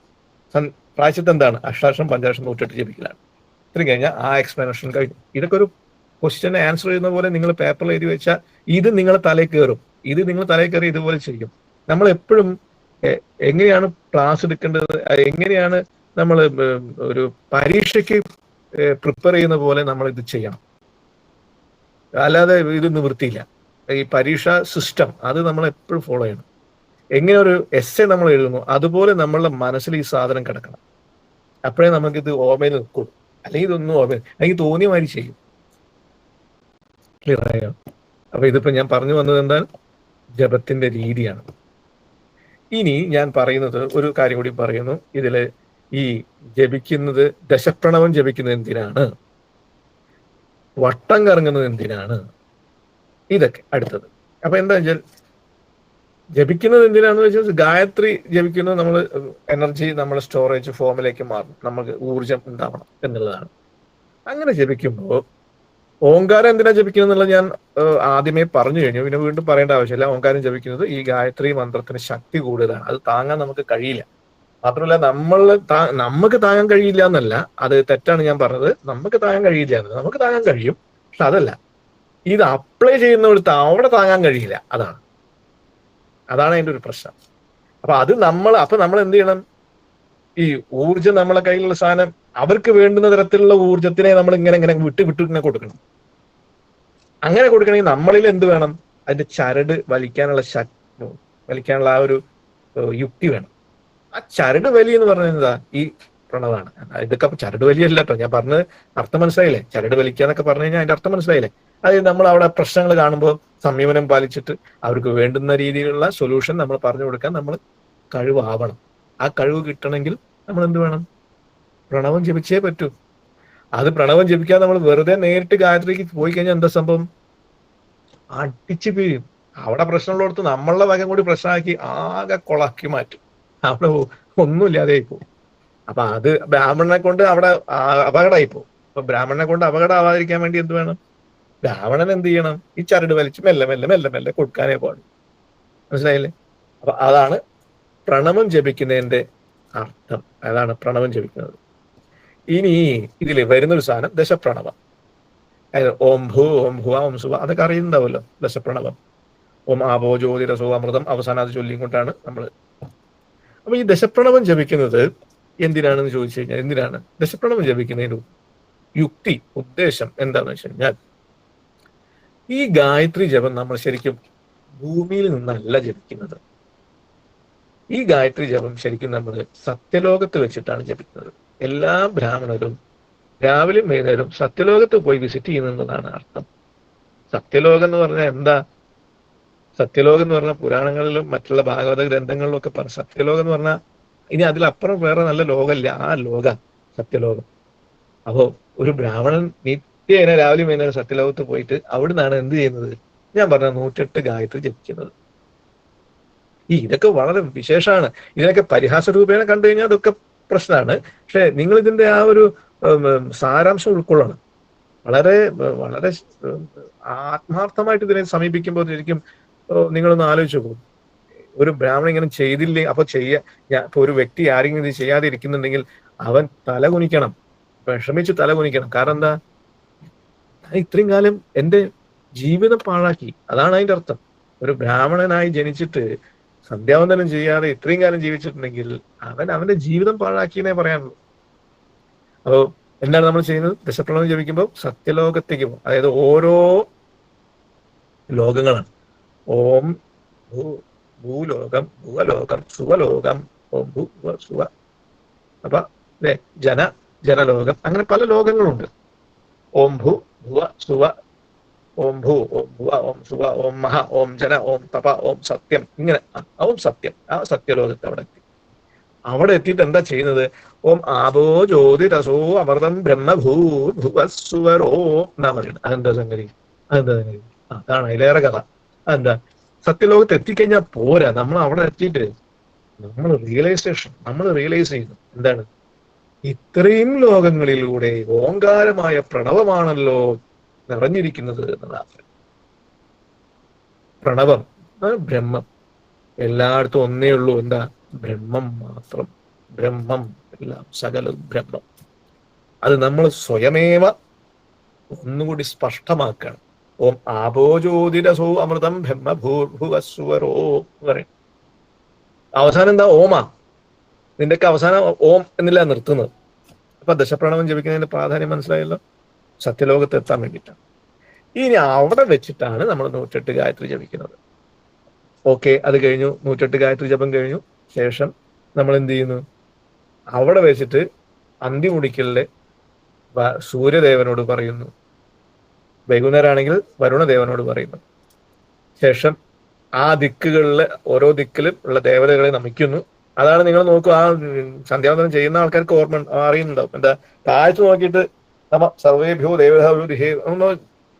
പ്രായച്ചിത്തം എന്താണ്? അഷ്ടാക്ഷരം, പഞ്ചാക്ഷരം 108 ജപിക്കലാണ്. ഇത്രയും കഴിഞ്ഞാൽ ആ എക്സ്പ്ലനേഷൻ കഴിഞ്ഞു. ഇതൊക്കെ ഒരു ക്വസ്റ്റ്യൻ ആൻസർ ചെയ്യുന്ന പോലെ നിങ്ങൾ പേപ്പറിൽ എഴുതി വെച്ചാൽ ഇത് നിങ്ങളെ തലയിൽ കയറും. ഇത് നിങ്ങൾ തലയിൽ കയറി ഇതുപോലെ ചെയ്യും. നമ്മൾ എപ്പോഴും എങ്ങനെയാണ് ക്ലാസ് എടുക്കേണ്ടത്, എങ്ങനെയാണ് നമ്മൾ ഒരു പരീക്ഷയ്ക്ക് പ്രിപ്പയർ ചെയ്യുന്ന പോലെ നമ്മൾ ഇത് ചെയ്യണം. അല്ലാതെ ഇത് നിവൃത്തിയില്ല. ഈ പരീക്ഷാ സിസ്റ്റം അത് നമ്മൾ എപ്പോഴും ഫോളോ ചെയ്യണം. എങ്ങനെ ഒരു എസ്സേ നമ്മൾ എഴുതുന്നു അതുപോലെ നമ്മളുടെ മനസ്സിൽ ഈ സാധനം കിടക്കണം. അപ്പോഴേ നമുക്കിത് ഓർമ്മയിൽ നിൽക്കുള്ളൂ. അല്ലെങ്കിൽ ഇതൊന്നും ഓർമ്മ, അല്ലെങ്കിൽ തോന്നിയ മാതിരി ചെയ്യും. ക്ലിയർ ആയോ? അപ്പൊ ഇതിപ്പോ ഞാൻ പറഞ്ഞു വന്നത് എന്താണ്? ജപത്തിന്റെ രീതിയാണ്. ഇനി ഞാൻ പറയുന്നത് ഒരു കാര്യം കൂടി പറയുന്നു. ഇതില് ഈ ജപിക്കുന്നത്, ദശപ്രണവം ജപിക്കുന്നത് എന്തിനാണ്? വട്ടം കറങ്ങുന്നത് എന്തിനാണ്? ഇതൊക്കെ അടുത്തത്. അപ്പൊ എന്താ വെച്ചാൽ ജപിക്കുന്നത് എന്തിനാണെന്ന് വെച്ചാൽ ഗായത്രി ജപിക്കുന്നത് നമ്മൾ എനർജി, നമ്മുടെ സ്റ്റോറേജ് ഫോമിലേക്ക് മാറും, നമുക്ക് ഊർജം ഉണ്ടാവണം എന്നുള്ളതാണ്. അങ്ങനെ ജപിക്കുമ്പോൾ ഓങ്കാരം എന്തിനാ ജപിക്കുന്നത് എന്നുള്ളത് ഞാൻ ആദ്യമേ പറഞ്ഞു കഴിഞ്ഞു. പിന്നെ വീണ്ടും പറയേണ്ട ആവശ്യമില്ല. ഓങ്കാരം ജപിക്കുന്നത് ഈ ഗായത്രി മന്ത്രത്തിന് ശക്തി കൂടുതലാണ്. അത് താങ്ങാൻ നമുക്ക് കഴിയില്ല. മാത്രമല്ല നമുക്ക് താങ്ങാൻ കഴിയില്ല എന്നല്ല, അത് തെറ്റാണ് ഞാൻ പറഞ്ഞത്. നമുക്ക് താങ്ങാൻ കഴിയില്ല എന്നത്, നമുക്ക് താങ്ങാൻ കഴിയും. പക്ഷെ അതല്ല, ഇത് അപ്ലൈ ചെയ്യുന്നവർക്ക് അവിടെ താങ്ങാൻ കഴിയില്ല. അതാണ് അതിന്റെ ഒരു പ്രശ്നം. അപ്പൊ നമ്മൾ എന്ത് ചെയ്യണം? ഈ ഊർജം നമ്മളെ കയ്യിലുള്ള സാധനം അവർക്ക് വേണ്ടുന്ന തരത്തിലുള്ള ഊർജത്തിനെ നമ്മൾ ഇങ്ങനെ വിട്ട് ഇങ്ങനെ കൊടുക്കണം. അങ്ങനെ കൊടുക്കണമെങ്കിൽ നമ്മളിൽ എന്ത് വേണം? അതിന്റെ ചരട് വലിക്കാനുള്ള ആ ഒരു യുക്തി വേണം. ആ ചരട് വലി എന്ന് പറഞ്ഞത് എന്താ? ഈ പ്രണവാണ്. ഇതൊക്കെ ചരട് വലിയല്ല കേട്ടോ, ഞാൻ പറഞ്ഞത് അർത്ഥം മനസ്സിലായില്ലേ? ചരട് വലിക്കുക എന്നൊക്കെ പറഞ്ഞു കഴിഞ്ഞാൽ അതിന്റെ അർത്ഥം മനസ്സിലായില്ലേ? അതായത് നമ്മൾ അവിടെ പ്രശ്നങ്ങൾ കാണുമ്പോൾ സംയമനം പാലിച്ചിട്ട് അവർക്ക് വേണ്ടുന്ന രീതിയിലുള്ള സൊല്യൂഷൻ നമ്മൾ പറഞ്ഞു കൊടുക്കാൻ നമ്മൾ കഴിവാവണം. ആ കഴിവ് കിട്ടണമെങ്കിൽ നമ്മൾ എന്ത് വേണം? പ്രണവം ജപിച്ചേ പറ്റൂ. അത് പ്രണവം ജപിക്കാതെ നമ്മൾ വെറുതെ നേരിട്ട് ഗായത്രിക്ക് പോയി കഴിഞ്ഞാൽ എന്താ സംഭവം? അടിച്ചു പിരിയും. അവിടെ പ്രശ്നമുള്ളിടത്ത് നമ്മളുടെ വകം കൂടി പ്രശ്നമാക്കി ആകെ കൊളാക്കി മാറ്റും. അവിടെ ഒന്നുമില്ലാതെ പോകും. അപ്പൊ അത് ബ്രാഹ്മണനെ കൊണ്ട് അവിടെ അപകടമായി പോകും. അപ്പൊ ബ്രാഹ്മണനെ കൊണ്ട് അപകടം ആവാതിരിക്കാൻ വേണ്ടി എന്ത് വേണം? ബ്രാഹ്മണൻ എന്ത് ചെയ്യണം? ഈ ചരട് വലിച്ച് മെല്ലെ മെല്ലെ മെല്ലെ മെല്ലെ കൊടുക്കാനേ പാടും. മനസ്സിലായില്ലേ? അപ്പൊ അതാണ് പ്രണവം ജപിക്കുന്നതിന്റെ അർത്ഥം. അതാണ് പ്രണവം ജപിക്കുന്നത്. ഇനി ഇതിൽ വരുന്നൊരു സാധനം ദശപ്രണവം. അതായത് ഓം ഭൂ, ഓം ഭുവ, ഓം സുവ, അതൊക്കെ അറിയുന്നുണ്ടാവുമല്ലോ. ദശപ്രണവം. ഓം ആപോ ജ്യോതിരസോ അമൃതം, അവസാനം അത് ചൊല്ലിക്കൊണ്ടാണ് നമ്മൾ. അപ്പൊ ഈ ദശപ്രണവം ജപിക്കുന്നത് എന്തിനാണെന്ന് ചോദിച്ചു കഴിഞ്ഞാൽ, എന്തിനാണ് ദശപ്രണവം ജപിക്കുന്നതിന് യുക്തി, ഉദ്ദേശം എന്താണെന്ന് വെച്ച് കഴിഞ്ഞാൽ, ഈ ഗായത്രി ജപം നമ്മൾ ശരിക്കും ഭൂമിയിൽ നിന്നല്ല ജപിക്കുന്നത്. ഈ ഗായത്രി ജപം ശരിക്കും നമ്മൾ സത്യലോകത്ത് വെച്ചിട്ടാണ് ജപിക്കുന്നത്. എല്ലാ ബ്രാഹ്മണരും രാവിലെയും വൈകുന്നേരം സത്യലോകത്ത് പോയി വിസിറ്റ് ചെയ്യുന്നതാണ് അർത്ഥം. സത്യലോകം എന്ന് പറഞ്ഞാൽ എന്താ? സത്യലോകം എന്ന് പറഞ്ഞാൽ പുരാണങ്ങളിലും മറ്റുള്ള ഭാഗവത ഗ്രന്ഥങ്ങളിലും ഒക്കെ പറഞ്ഞ സത്യലോകം എന്ന് പറഞ്ഞാൽ ഇനി അതിലപ്പുറം വേറെ നല്ല ലോകമില്ല. ആ ലോക സത്യലോകം. അപ്പോ ഒരു ബ്രാഹ്മണൻ നിത്യേന രാവിലെ വൈകുന്നേരം സത്യലോകത്ത് പോയിട്ട് അവിടെ നിന്നാണ് എന്ത് ചെയ്യുന്നത്? ഞാൻ പറഞ്ഞ 108 ഗായത്രി ജപിക്കുന്നത്. ഇതൊക്കെ വളരെ വിശേഷമാണ്. ഇതിനൊക്കെ പരിഹാസ രൂപേണ കണ്ടു കഴിഞ്ഞാൽ അതൊക്കെ പ്രശ്നമാണ്. പക്ഷെ നിങ്ങൾ ഇതിന്റെ ആ ഒരു സാരാംശം ഉൾക്കൊള്ളണം. വളരെ വളരെ ആത്മാർത്ഥമായിട്ട് ഇതിനെ സമീപിക്കുമ്പോൾ ശരിക്കും നിങ്ങളൊന്ന് ആലോചിച്ച് പോകും. ഒരു ബ്രാഹ്മണൻ ഇങ്ങനെ ചെയ്തില്ലേ, അപ്പൊ ഇപ്പൊ ഒരു വ്യക്തി ആരെങ്കിലും ഇത് ചെയ്യാതെ ഇരിക്കുന്നുണ്ടെങ്കിൽ അവൻ തല കുനിക്കണം, വിഷമിച്ച് തല കുനിക്കണം. കാരണം എന്താ, ഇത്രയും കാലം എന്റെ ജീവിതം പാഴാക്കി. അതാണ് അതിന്റെ അർത്ഥം. ഒരു ബ്രാഹ്മണനായി ജനിച്ചിട്ട് സന്ധ്യാവന്തനം ചെയ്യാതെ ഇത്രയും കാലം ജീവിച്ചിട്ടുണ്ടെങ്കിൽ അവൻ അവന്റെ ജീവിതം പാഴാക്കിയെന്നേ പറയാനുള്ളൂ. അപ്പോ എന്താണ് നമ്മൾ ചെയ്യുന്നത്? ദശപ്രണവം ജപിക്കുമ്പോൾ സത്യലോകത്തേക്ക് പോകും. അതായത് ഓരോ ലോകങ്ങളാണ്. ഓം ഭൂലോകം, ഭുവലോകം, സുവലോകം, ഓം സുവ. അപ്പൊ അല്ലെ, ജനലോകം, അങ്ങനെ പല ലോകങ്ങളുണ്ട്. ഓം ഭുവ സുവ, ഓം ഓം ഭുവ, ഓം സുവ, ഓം മഹ, ഓം ജന, ഓം തപ, ഓം സത്യം, ഇങ്ങനെ ഓം സത്യം. ആ സത്യലോകത്ത് അവിടെ എത്തിയിട്ട് എന്താ ചെയ്യുന്നത്? ഓം ആപോ ജ്യോതിരസോ അമൃതം ബ്രഹ്മഭൂവസ്സുവരോ എന്നാ പറയുന്നത്. അതെന്താ സംഗതി? അതാണ് അതിലേറെ കഥ. അതെന്താ, സത്യലോകത്ത് എത്തിക്കഴിഞ്ഞാൽ പോരാ, നമ്മൾ അവിടെ എത്തിയിട്ട് നമ്മൾ റിയലൈസ് ചെയ്യുന്നു എന്താണ്, ഇത്രയും ലോകങ്ങളിലൂടെ ഓങ്കാരമായ പ്രണവമാണല്ലോ നിറഞ്ഞിരിക്കുന്നത് എന്നതാണ്. പ്രണവം, ബ്രഹ്മം. എല്ലായിടത്തും ഒന്നേ ഉള്ളൂ. എന്താ? ബ്രഹ്മം മാത്രം. ബ്രഹ്മം, എല്ലാം സകലം ബ്രഹ്മം. അത് നമ്മൾ സ്വയമേവ ഒന്നുകൂടി സ്പഷ്ടമാക്കണം. ഓം ആപോ ജ്യോതിരസോ അമൃതം ബ്രഹ്മഭൂർഭുവസ്സുവരോ എന്ന് പറയും. അവസാനം എന്താ? ഓമാ. നിന്റെയൊക്കെ അവസാനം ഓം എന്നില്ല നിർത്തുന്നത്. അപ്പൊ ദശപ്രണവം ജപിക്കുന്നതിന്റെ പ്രാധാന്യം മനസ്സിലായല്ലോ. സത്യലോകത്ത് എത്താൻ വേണ്ടിയിട്ടാണ്. ഇനി അവിടെ വെച്ചിട്ടാണ് നമ്മൾ 108 ഗായത്രി ജപിക്കുന്നത്. ഓക്കെ, അത് കഴിഞ്ഞു. 108 ഗായത്രി ജപം കഴിഞ്ഞു. ശേഷം നമ്മൾ എന്ത് ചെയ്യുന്നു? അവിടെ വെച്ചിട്ട് അന്തിമുടിക്കലിലെ സൂര്യദേവനോട് പറയുന്നു. വൈകുന്നേരമാണെങ്കിൽ വരുണദേവനോട് പറയുന്നു. ശേഷം ആ ദിക്കുകളിലെ ഓരോ ദിക്കിലും ഉള്ള ദേവതകളെ നമിക്കുന്നു. അതാണ് നിങ്ങൾ നോക്കുക, ആ സന്ധ്യാവന്തനം ചെയ്യുന്ന ആൾക്കാർക്ക് ഓർമ്മ അറിയുന്നുണ്ടാവും. എന്താ, താഴ്ത്തു നോക്കിയിട്ട് നമ്മ സർവേഭ്യോ ദേവതാഭ്യോ ദിഹേ ഒന്ന്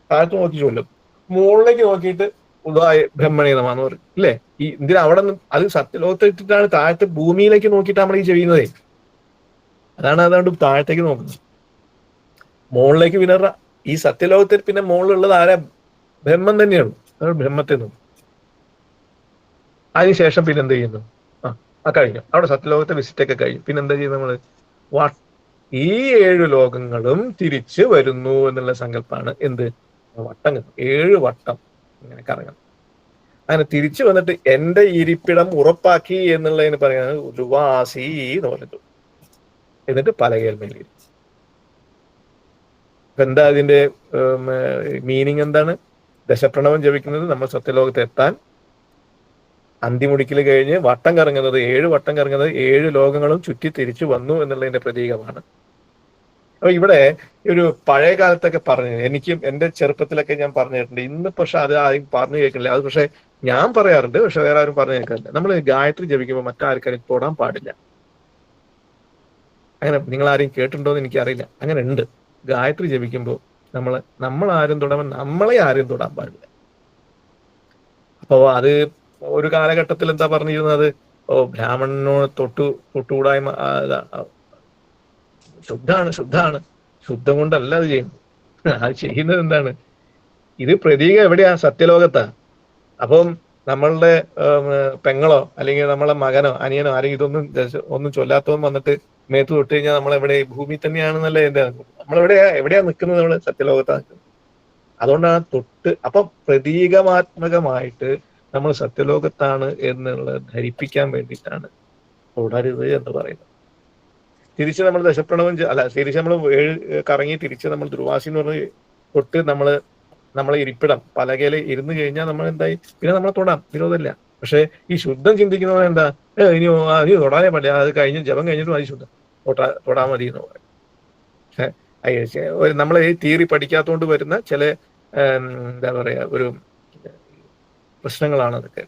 താഴ്ത്തു നോക്കി ചൊല്ലും. മുകളിലേക്ക് നോക്കിയിട്ട് ഉദായ ബ്രഹ്മണേ നമാന്ന് പറയും. ഇല്ലേ? ഈ എന്തിനാ അവിടെ അത് സത്യലോകത്ത് ഇട്ടിട്ടാണ് താഴത്തെ ഭൂമിയിലേക്ക് നോക്കിയിട്ട് നമ്മൾ ഈ ചെയ്യുന്നതേ. അതുകൊണ്ട് താഴത്തേക്ക് നോക്കുന്നത്. മുകളിലേക്ക് വിനറ ഈ സത്യലോകത്തിൽ പിന്നെ മുകളിലുള്ളത് ആരാ? ബ്രഹ്മം തന്നെയാണ്. അത് ബ്രഹ്മത്തെ നോക്കും. അതിനുശേഷം പിന്നെ എന്ത് ചെയ്യുന്നു? കഴിഞ്ഞു. അവിടെ സത്യലോകത്തെ വിസിറ്റൊക്കെ കഴിഞ്ഞു. പിന്നെ എന്താ ചെയ്യുന്നത് നമ്മള്? ഈ 7 ലോകങ്ങളും തിരിച്ച് വരുന്നു എന്നുള്ള സങ്കല്പമാണ്. എന്ത്? വട്ടം 7 വട്ടം ഇങ്ങനെ കറങ്ങണം. അങ്ങനെ തിരിച്ചു വന്നിട്ട് എന്റെ ഇരിപ്പിടം ഉറപ്പാക്കി എന്നുള്ളതിന് പറയുന്നത് ഉരുവാസി എന്ന് പറഞ്ഞിട്ടു. എന്നിട്ട് പലകേൽമേൽ. എന്താ അതിന്റെ മീനിങ് എന്താണ്? ദശപ്രണവം ജപിക്കുന്നത് നമ്മൾ സത്യലോകത്ത് എത്താൻ, അന്തിമുടിക്കൽ കഴിഞ്ഞ് വട്ടം കറങ്ങുന്നത് 7 വട്ടം കറങ്ങുന്നത് 7 ലോകങ്ങളും ചുറ്റി തിരിച്ചു വന്നു എന്നുള്ളതിന്റെ പ്രതീകമാണ്. അപ്പൊ ഇവിടെ ഒരു പഴയ കാലത്തൊക്കെ പറഞ്ഞു, എനിക്കും എന്റെ ചെറുപ്പത്തിലൊക്കെ ഞാൻ പറഞ്ഞു കേട്ടിട്ടുണ്ട്. ഇന്ന് പക്ഷെ അത് ആരും പറഞ്ഞു കേൾക്കില്ല. അത് പക്ഷെ ഞാൻ പറയാറുണ്ട്, പക്ഷെ വേറെ ആരും പറഞ്ഞു കേൾക്കാറില്ല. നമ്മൾ ഗായത്രി ജപിക്കുമ്പോൾ മറ്റാർക്കാരും തൊടാൻ പാടില്ല. അങ്ങനെ നിങ്ങൾ ആരെയും കേട്ടിട്ടുണ്ടോ എന്ന് എനിക്കറിയില്ല. അങ്ങനെ ഉണ്ട്. ഗായത്രി ജപിക്കുമ്പോൾ നമ്മൾ ആരും തൊടാൻ, നമ്മളെ ആരും തൊടാൻ പാടില്ല. അപ്പോ അത് ഒരു കാലഘട്ടത്തിൽ എന്താ പറഞ്ഞിരുന്നത്? ബ്രാഹ്മണനോട് തൊട്ടുകൂടായ്മ, ശുദ്ധാണ്. ശുദ്ധം കൊണ്ടല്ല അത് ചെയ്യുന്നത്. അത് ചെയ്യുന്നത് എന്താണ്? ഇത് പ്രതീകം എവിടെയാ? സത്യലോകത്താ. അപ്പം നമ്മളുടെ പെങ്ങളോ അല്ലെങ്കിൽ നമ്മളെ മകനോ അനിയനോ ആരെങ്കിലും ഒന്നും ചൊല്ലാത്തവൻ വന്നിട്ട് മേത്ത് തൊട്ട് കഴിഞ്ഞാൽ നമ്മളെവിടെ? ഭൂമി തന്നെയാണെന്നല്ലേ എന്താ? എവിടെയാ നിൽക്കുന്നത്? നമ്മള് സത്യലോകത്താ നിൽക്കുന്നത്. അതുകൊണ്ടാണ് അപ്പം പ്രതീകാത്മകമായിട്ട് നമ്മൾ സത്യലോകത്താണ് എന്നുള്ളത് ധരിപ്പിക്കാൻ വേണ്ടിയിട്ടാണ് തുടരുത് എന്ന് പറയുന്നത്. തിരിച്ച് നമ്മൾ ദശപ്രണവം തിരിച്ച് നമ്മൾ 7 കറങ്ങി തിരിച്ച് നമ്മൾ ദുർവാസി എന്ന് പറഞ്ഞ് തൊട്ട് നമ്മളെ ഇരിപ്പിടം പലകയിൽ ഇരുന്ന് കഴിഞ്ഞാൽ നമ്മൾ എന്തായി? പിന്നെ നമ്മളെ തൊടാം, വിരോധമില്ല. പക്ഷെ ഈ ശുദ്ധം ചിന്തിക്കുന്നവൻ എന്താ? ഇനി തൊടാനേ പാടില്ല, അത് കഴിഞ്ഞ് ജപം കഴിഞ്ഞിട്ട് മതി ശുദ്ധം, തൊടാൻ മതി എന്ന് പറയും. പക്ഷെ നമ്മൾ ഈ തിയറി പഠിക്കാത്തതുകൊണ്ട് വരുന്ന ചില എന്താ പറയാ ഒരു പ്രശ്നങ്ങളാണ് അതൊക്കെ.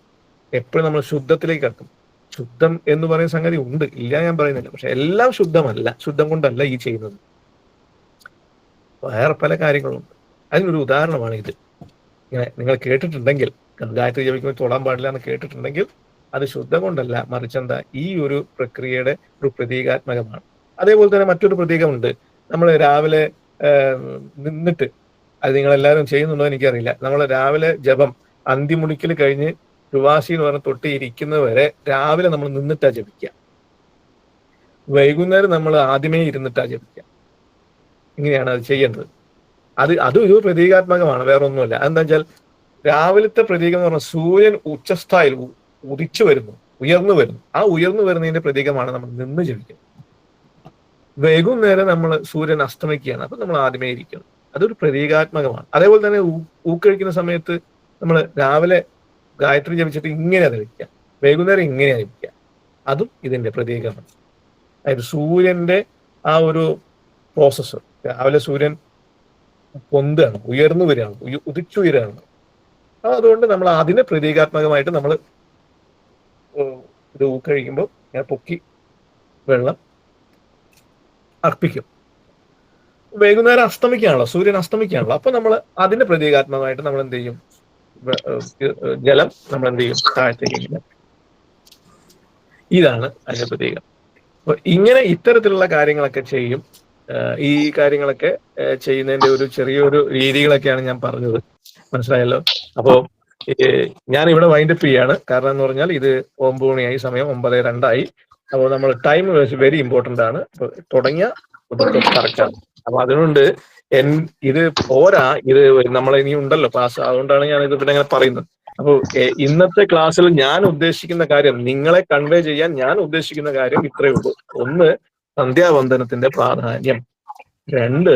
എപ്പോഴും നമ്മൾ ശുദ്ധത്തിലേക്ക് കിടക്കും. ശുദ്ധം എന്ന് പറയുന്ന സംഗതി ഉണ്ട്, ഇല്ല ഞാൻ പറയുന്നില്ല. പക്ഷെ എല്ലാം ശുദ്ധമല്ല. ശുദ്ധം കൊണ്ടല്ല ഈ ചെയ്യുന്നത്. വേറെ പല കാര്യങ്ങളുണ്ട്. അതിനൊരു ഉദാഹരണമാണ് ഇത്. ഇങ്ങനെ നിങ്ങൾ കേട്ടിട്ടുണ്ടെങ്കിൽ, ഗായത്രി ജപിക്കുമ്പോൾ തൊടാൻ പാടില്ല എന്ന് കേട്ടിട്ടുണ്ടെങ്കിൽ അത് ശുദ്ധം കൊണ്ടല്ല, മറിച്ച് എന്താ, ഈ ഒരു പ്രക്രിയയുടെ ഒരു പ്രതീകാത്മകമാണ്. അതേപോലെ തന്നെ മറ്റൊരു പ്രതീകമുണ്ട്. നമ്മൾ രാവിലെ നിന്നിട്ട്, അത് നിങ്ങളെല്ലാവരും ചെയ്യുന്നുണ്ടോ എനിക്കറിയില്ല, നമ്മൾ രാവിലെ ജപം അന്തിമുടിക്കൽ കഴിഞ്ഞ് ധ്രുവാസി എന്ന് പറഞ്ഞ തൊട്ട് ഇരിക്കുന്നത് വരെ രാവിലെ നമ്മൾ നിന്നിട്ടാ ജപിക്കുക. വൈകുന്നേരം നമ്മൾ ആദ്യമേ ഇരുന്നിട്ടാ ജപിക്കുക. ഇങ്ങനെയാണ് അത് ചെയ്യേണ്ടത്. അതും ഇത് പ്രതീകാത്മകമാണ്, വേറെ ഒന്നുമല്ല. അതെന്താ വെച്ചാൽ രാവിലത്തെ പ്രതീകം എന്ന് പറഞ്ഞാൽ സൂര്യൻ ഉച്ചസ്ഥായിൽ ഉദിച്ചു വരുന്നു, ഉയർന്നു വരുന്നു. ആ ഉയർന്നു വരുന്നതിന്റെ പ്രതീകമാണ് നമ്മൾ നിന്ന് ജപിക്കുന്നത്. വൈകുന്നേരം നമ്മൾ സൂര്യൻ അസ്തമിക്കുകയാണ്, അപ്പൊ നമ്മൾ ആദ്യമേ ഇരിക്കണം. അതൊരു പ്രതീകാത്മകമാണ്. അതേപോലെ തന്നെ ഊക്കഴിക്കുന്ന സമയത്ത് നമ്മൾ രാവിലെ ഗായത്രി ജപിച്ചിട്ട് ഇങ്ങനെ ജപിക്കുക, വൈകുന്നേരം ഇങ്ങനെയാ ജപിക്കുക. അതും ഇതിന്റെ പ്രതീകമാണ്. അതായത് സൂര്യന്റെ ആ ഒരു പ്രോസസ്സ്, രാവിലെ സൂര്യൻ പൊന്താണ്, ഉയർന്നു വരികയാണ്, ഉദിച്ചുയരാണ്. അതുകൊണ്ട് നമ്മൾ അതിനെ പ്രതീകാത്മകമായിട്ട് നമ്മൾ ഇത് ഊക്കഴിക്കുമ്പോൾ ഞാൻ പൊക്കി വെള്ളം അർപ്പിക്കും. വൈകുന്നേരം അസ്തമിക്കുകയാണല്ലോ, സൂര്യൻ അസ്തമിക്കുകയാണല്ലോ, അപ്പൊ നമ്മൾ അതിന്റെ പ്രതീകാത്മകമായിട്ട് നമ്മൾ എന്ത് ചെയ്യും, ജലം നമ്മൾ എന്ത് ചെയ്യും, താഴത്തേക്ക്. ഇതാണ് അതിന്റെ പ്രതീകം. അപ്പൊ ഇങ്ങനെ ഇത്തരത്തിലുള്ള കാര്യങ്ങളൊക്കെ ചെയ്യും. ഈ കാര്യങ്ങളൊക്കെ ചെയ്യുന്നതിന്റെ ഒരു ചെറിയൊരു രീതികളൊക്കെയാണ് ഞാൻ പറഞ്ഞത്, മനസ്സിലായല്ലോ. അപ്പോ ഞാൻ ഇവിടെ വൈൻഡപ്പ് ചെയ്യാണ്. കാരണം എന്ന് പറഞ്ഞാൽ ഇത് 9 മണിയായി, സമയം 9:02. അപ്പോൾ നമ്മൾ ടൈം വെരി ഇമ്പോർട്ടന്റ് ആണ്. തുടങ്ങിയ കറക്റ്റാണ്. അപ്പൊ അതുകൊണ്ട് ഇത് പോരാ, ഇത് നമ്മളെ ഇനി ഉണ്ടല്ലോ ക്ലാസ്, അതുകൊണ്ടാണ് ഞാൻ ഇത് പിന്നെ അങ്ങനെ പറയുന്നത്. അപ്പോൾ ഇന്നത്തെ ക്ലാസ്സിൽ ഞാൻ ഉദ്ദേശിക്കുന്ന കാര്യം, നിങ്ങളെ കൺവേ ചെയ്യാൻ ഞാൻ ഉദ്ദേശിക്കുന്ന കാര്യം ഇത്രയേ ഉള്ളൂ. ഒന്ന്, സന്ധ്യാവന്ദനത്തിന്റെ പ്രാധാന്യം. 2,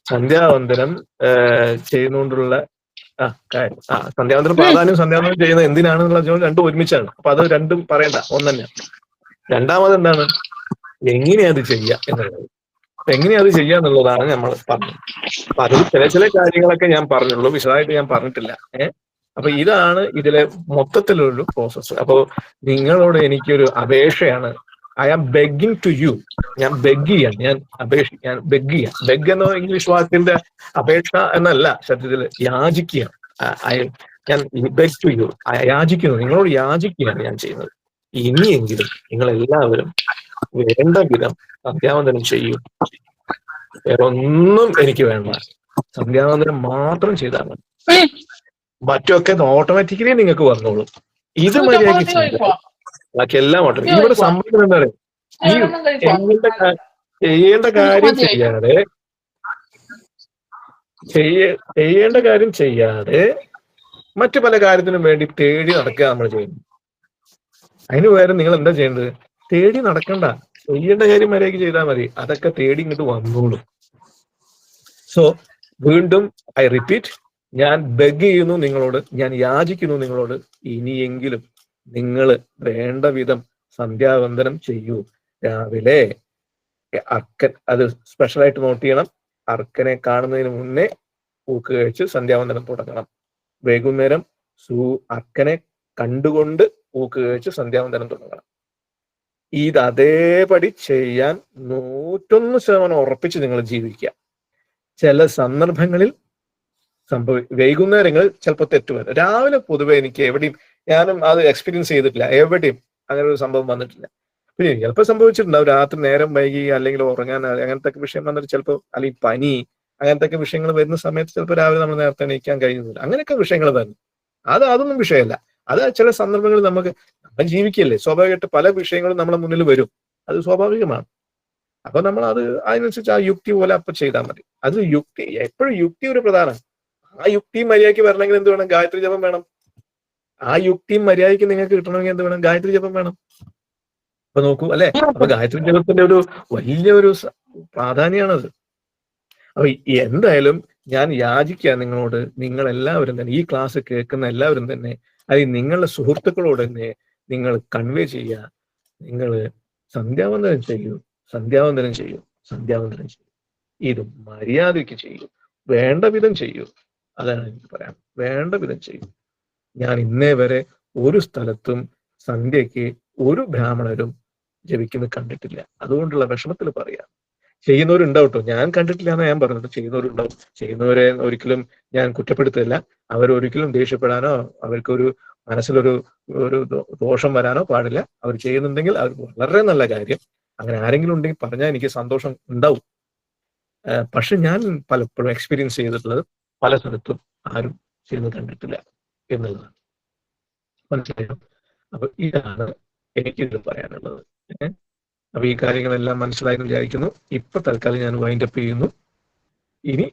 സന്ധ്യാവന്ദനം ചെയ്യുന്നോണ്ടുള്ള സന്ധ്യാവന്ദനം പ്രാധാന്യം, സന്ധ്യാവന്ദനം ചെയ്യുന്നത് എന്തിനാണെന്നുള്ള രണ്ടും ഒരുമിച്ചാണ്. അപ്പൊ അത് രണ്ടും പറയണ്ട, ഒന്ന് തന്നെ. രണ്ടാമത് എന്താണ്, എങ്ങനെയാ അത് ചെയ്യുക എന്നുള്ളത്. എങ്ങനെയാ അത് ചെയ്യുക എന്നുള്ളതാണ് നമ്മൾ പറഞ്ഞത്. അപ്പൊ അതിൽ ചില കാര്യങ്ങളൊക്കെ ഞാൻ പറഞ്ഞുള്ളൂ, വിശദമായിട്ട് ഞാൻ പറഞ്ഞിട്ടില്ല. അപ്പൊ ഇതാണ് ഇതിലെ മൊത്തത്തിലൊരു പ്രോസസ്സ്. അപ്പോ നിങ്ങളോട് എനിക്കൊരു അപേക്ഷയാണ്. I am begging to you. ഞാൻ ബെഗ് ചെയ്യാൻ, ഞാൻ ബെഗ് ചെയ്യാം. ബെഗ് എന്ന ഇംഗ്ലീഷ് വാക്കിന്റെ അപേക്ഷ എന്നല്ല, സത്യത്തിൽ യാചിക്കുകയാണ്. ഞാൻ ബെഗ് ടു യു, യാചിക്കുന്നു, നിങ്ങളോട് യാചിക്കുകയാണ് ഞാൻ ചെയ്യുന്നത്. ഇനിയെങ്കിലും നിങ്ങൾ എല്ലാവരും വേണ്ട വിധം സന്ധ്യാവന്ദനം ചെയ്യൂ. വേറെ ഒന്നും എനിക്ക് വേണ്ട, സന്ധ്യാവന്ദനം മാത്രം ചെയ്താൽ മതി. മറ്റൊക്കെ ഓട്ടോമാറ്റിക്കലി നിങ്ങൾക്ക് വന്നോളും. ഇത് മര്യാദയ്ക്ക് ചെയ്താൽ ബാക്കി എല്ലാം ഓട്ടോമാറ്റിക്. ഇവിടെ സംഭവിക്കുന്നത് എന്താ പറയുക, ഈ ചെയ്യേണ്ട കാര്യം ചെയ്യാതെ മറ്റു പല കാര്യത്തിനും വേണ്ടി തേടി നടക്കുക നമ്മൾ ചെയ്യുന്നു. അതിന് പകരം നിങ്ങൾ എന്താ ചെയ്യേണ്ടത്, തേടി നടക്കണ്ട, ചെയ്യേണ്ട കാര്യം മര്യാദയ്ക്ക് ചെയ്താൽ മതി. അതൊക്കെ തേടി ഇങ്ങോട്ട് വന്നോളും. സോ വീണ്ടും ഐ റിപ്പീറ്റ്, ഞാൻ ബെഗ് ചെയ്യുന്നു നിങ്ങളോട്, ഞാൻ യാചിക്കുന്നു നിങ്ങളോട്, ഇനിയെങ്കിലും നിങ്ങൾ വേണ്ട വിധം സന്ധ്യാവന്ദനം ചെയ്യൂ. രാവിലെ അർക്കൻ, അത് സ്പെഷ്യലായിട്ട് നോട്ട് ചെയ്യണം, അർക്കനെ കാണുന്നതിന് മുന്നേ പൂക്ക് കഴിച്ച് സന്ധ്യാവന്ദനം തുടങ്ങണം. വൈകുന്നേരം അർക്കനെ കണ്ടുകൊണ്ട് പൂക്ക് കഴിച്ച് സന്ധ്യാവന്ദനം തുടങ്ങണം. ഇത് അതേപടി ചെയ്യാൻ 101% ഉറപ്പിച്ച് നിങ്ങൾ ജീവിക്കുക. ചില സന്ദർഭങ്ങളിൽ വൈകുന്നേരങ്ങളിൽ ചിലപ്പോൾ തെറ്റുവരും. രാവിലെ പൊതുവെ എനിക്ക് എവിടെയും, ഞാനും അത് എക്സ്പീരിയൻസ് ചെയ്തിട്ടില്ല, എവിടെയും അങ്ങനെ ഒരു സംഭവം വന്നിട്ടില്ല. പിന്നെ ചിലപ്പോൾ സംഭവിച്ചിട്ടുണ്ടാവും, രാത്രി നേരം വൈകി അല്ലെങ്കിൽ ഉറങ്ങാൻ അങ്ങനത്തെ വിഷയം വന്നിട്ട് ചിലപ്പോൾ, അല്ലെങ്കിൽ പനി അങ്ങനത്തെ വിഷയങ്ങൾ വരുന്ന സമയത്ത് ചിലപ്പോൾ രാവിലെ നമ്മൾ നേരത്തെ എണീക്കാൻ കഴിയുന്നില്ല. അങ്ങനെയൊക്കെ വിഷയങ്ങൾ വരുന്നു. അതൊന്നും വിഷയമല്ല. അത് ചില സന്ദർഭങ്ങളിൽ നമ്മൾ ജീവിക്കല്ലേ, സ്വാഭാവികമായിട്ട് പല വിഷയങ്ങളും നമ്മുടെ മുന്നിൽ വരും. അത് സ്വാഭാവികമാണ്. അപ്പൊ നമ്മൾ അതിനനുസരിച്ച് ആ യുക്തി പോലെ അപ്പൊ ചെയ്താൽ മതി. അത് യുക്തി, എപ്പോഴും യുക്തി ഒരു പ്രധാനമാണ്. ആ യുക്തിയും മര്യാദയ്ക്ക് വരണമെങ്കിൽ എന്ത് വേണം, ഗായത്രി ജപം വേണം. ആ യുക്തിയും മര്യാദയ്ക്ക് നിങ്ങൾക്ക് കിട്ടണമെങ്കിൽ എന്ത് വേണം, ഗായത്രി ജപം വേണം. അപ്പൊ നോക്കൂ അല്ലെ, അപ്പൊ ഗായത്രി ജപത്തിന്റെ ഒരു വലിയൊരു പ്രാധാന്യമാണത്. അപ്പൊ എന്തായാലും ഞാൻ യാചിക്കുക നിങ്ങളോട്, നിങ്ങൾ എല്ലാവരും തന്നെ, ഈ ക്ലാസ് കേൾക്കുന്ന എല്ലാവരും തന്നെ, അത് നിങ്ങളുടെ സുഹൃത്തുക്കളോട് തന്നെ നിങ്ങൾ കൺവേ ചെയ്യുക. നിങ്ങൾ സന്ധ്യാവന്ദനം ചെയ്യൂ, സന്ധ്യാവന്ദനം ചെയ്യൂ, സന്ധ്യാവന്ദനം ചെയ്യൂ. ഇത് മര്യാദയ്ക്ക് ചെയ്യൂ, വേണ്ട വിധം ചെയ്യൂ. അതാണ് എനിക്ക് പറയാം, വേണ്ട വിധം ചെയ്യൂ. ഞാൻ ഇന്നേ വരെ ഒരു സ്ഥലത്തും സന്ധ്യയ്ക്ക് ഒരു ബ്രാഹ്മണരും ജപിക്കുന്നത് കണ്ടിട്ടില്ല. അതുകൊണ്ടുള്ള വിഷമത്തിൽ പറയാം, ചെയ്യുന്നവരുണ്ടാവും കേട്ടോ. ഞാൻ കണ്ടിട്ടില്ല എന്ന് ഞാൻ പറഞ്ഞത്. ചെയ്യുന്നവരുണ്ടാവും. ചെയ്യുന്നവരെ ഒരിക്കലും ഞാൻ കുറ്റപ്പെടുത്തില്ല. അവരൊരിക്കലും ദേഷ്യപ്പെടാനോ അവർക്കൊരു മനസ്സിലൊരു ഒരു ദോഷം വരാനോ പാടില്ല. അവർ ചെയ്യുന്നുണ്ടെങ്കിൽ അത് വളരെ നല്ല കാര്യം. അങ്ങനെ ആരെങ്കിലും ഉണ്ടെങ്കിൽ പറഞ്ഞാൽ എനിക്ക് സന്തോഷം ഉണ്ടാവും. പക്ഷെ ഞാൻ പലപ്പോഴും എക്സ്പീരിയൻസ് ചെയ്തിട്ടുള്ളത് പല സ്ഥലത്തും ആരും ചെയ്യുന്നത് കണ്ടിട്ടില്ല എന്നുള്ളതാണ്. മനസ്സിലായോ? അപ്പൊ ഇതാണ് എനിക്കിത് പറയാനുള്ളത്. അപ്പൊ ഈ കാര്യങ്ങളെല്ലാം മനസ്സിലായെന്ന് വിചാരിക്കുന്നു. ഇപ്പൊ തൽക്കാലം ഞാൻ വൈൻഡപ്പ് ചെയ്യുന്നു. ഇനി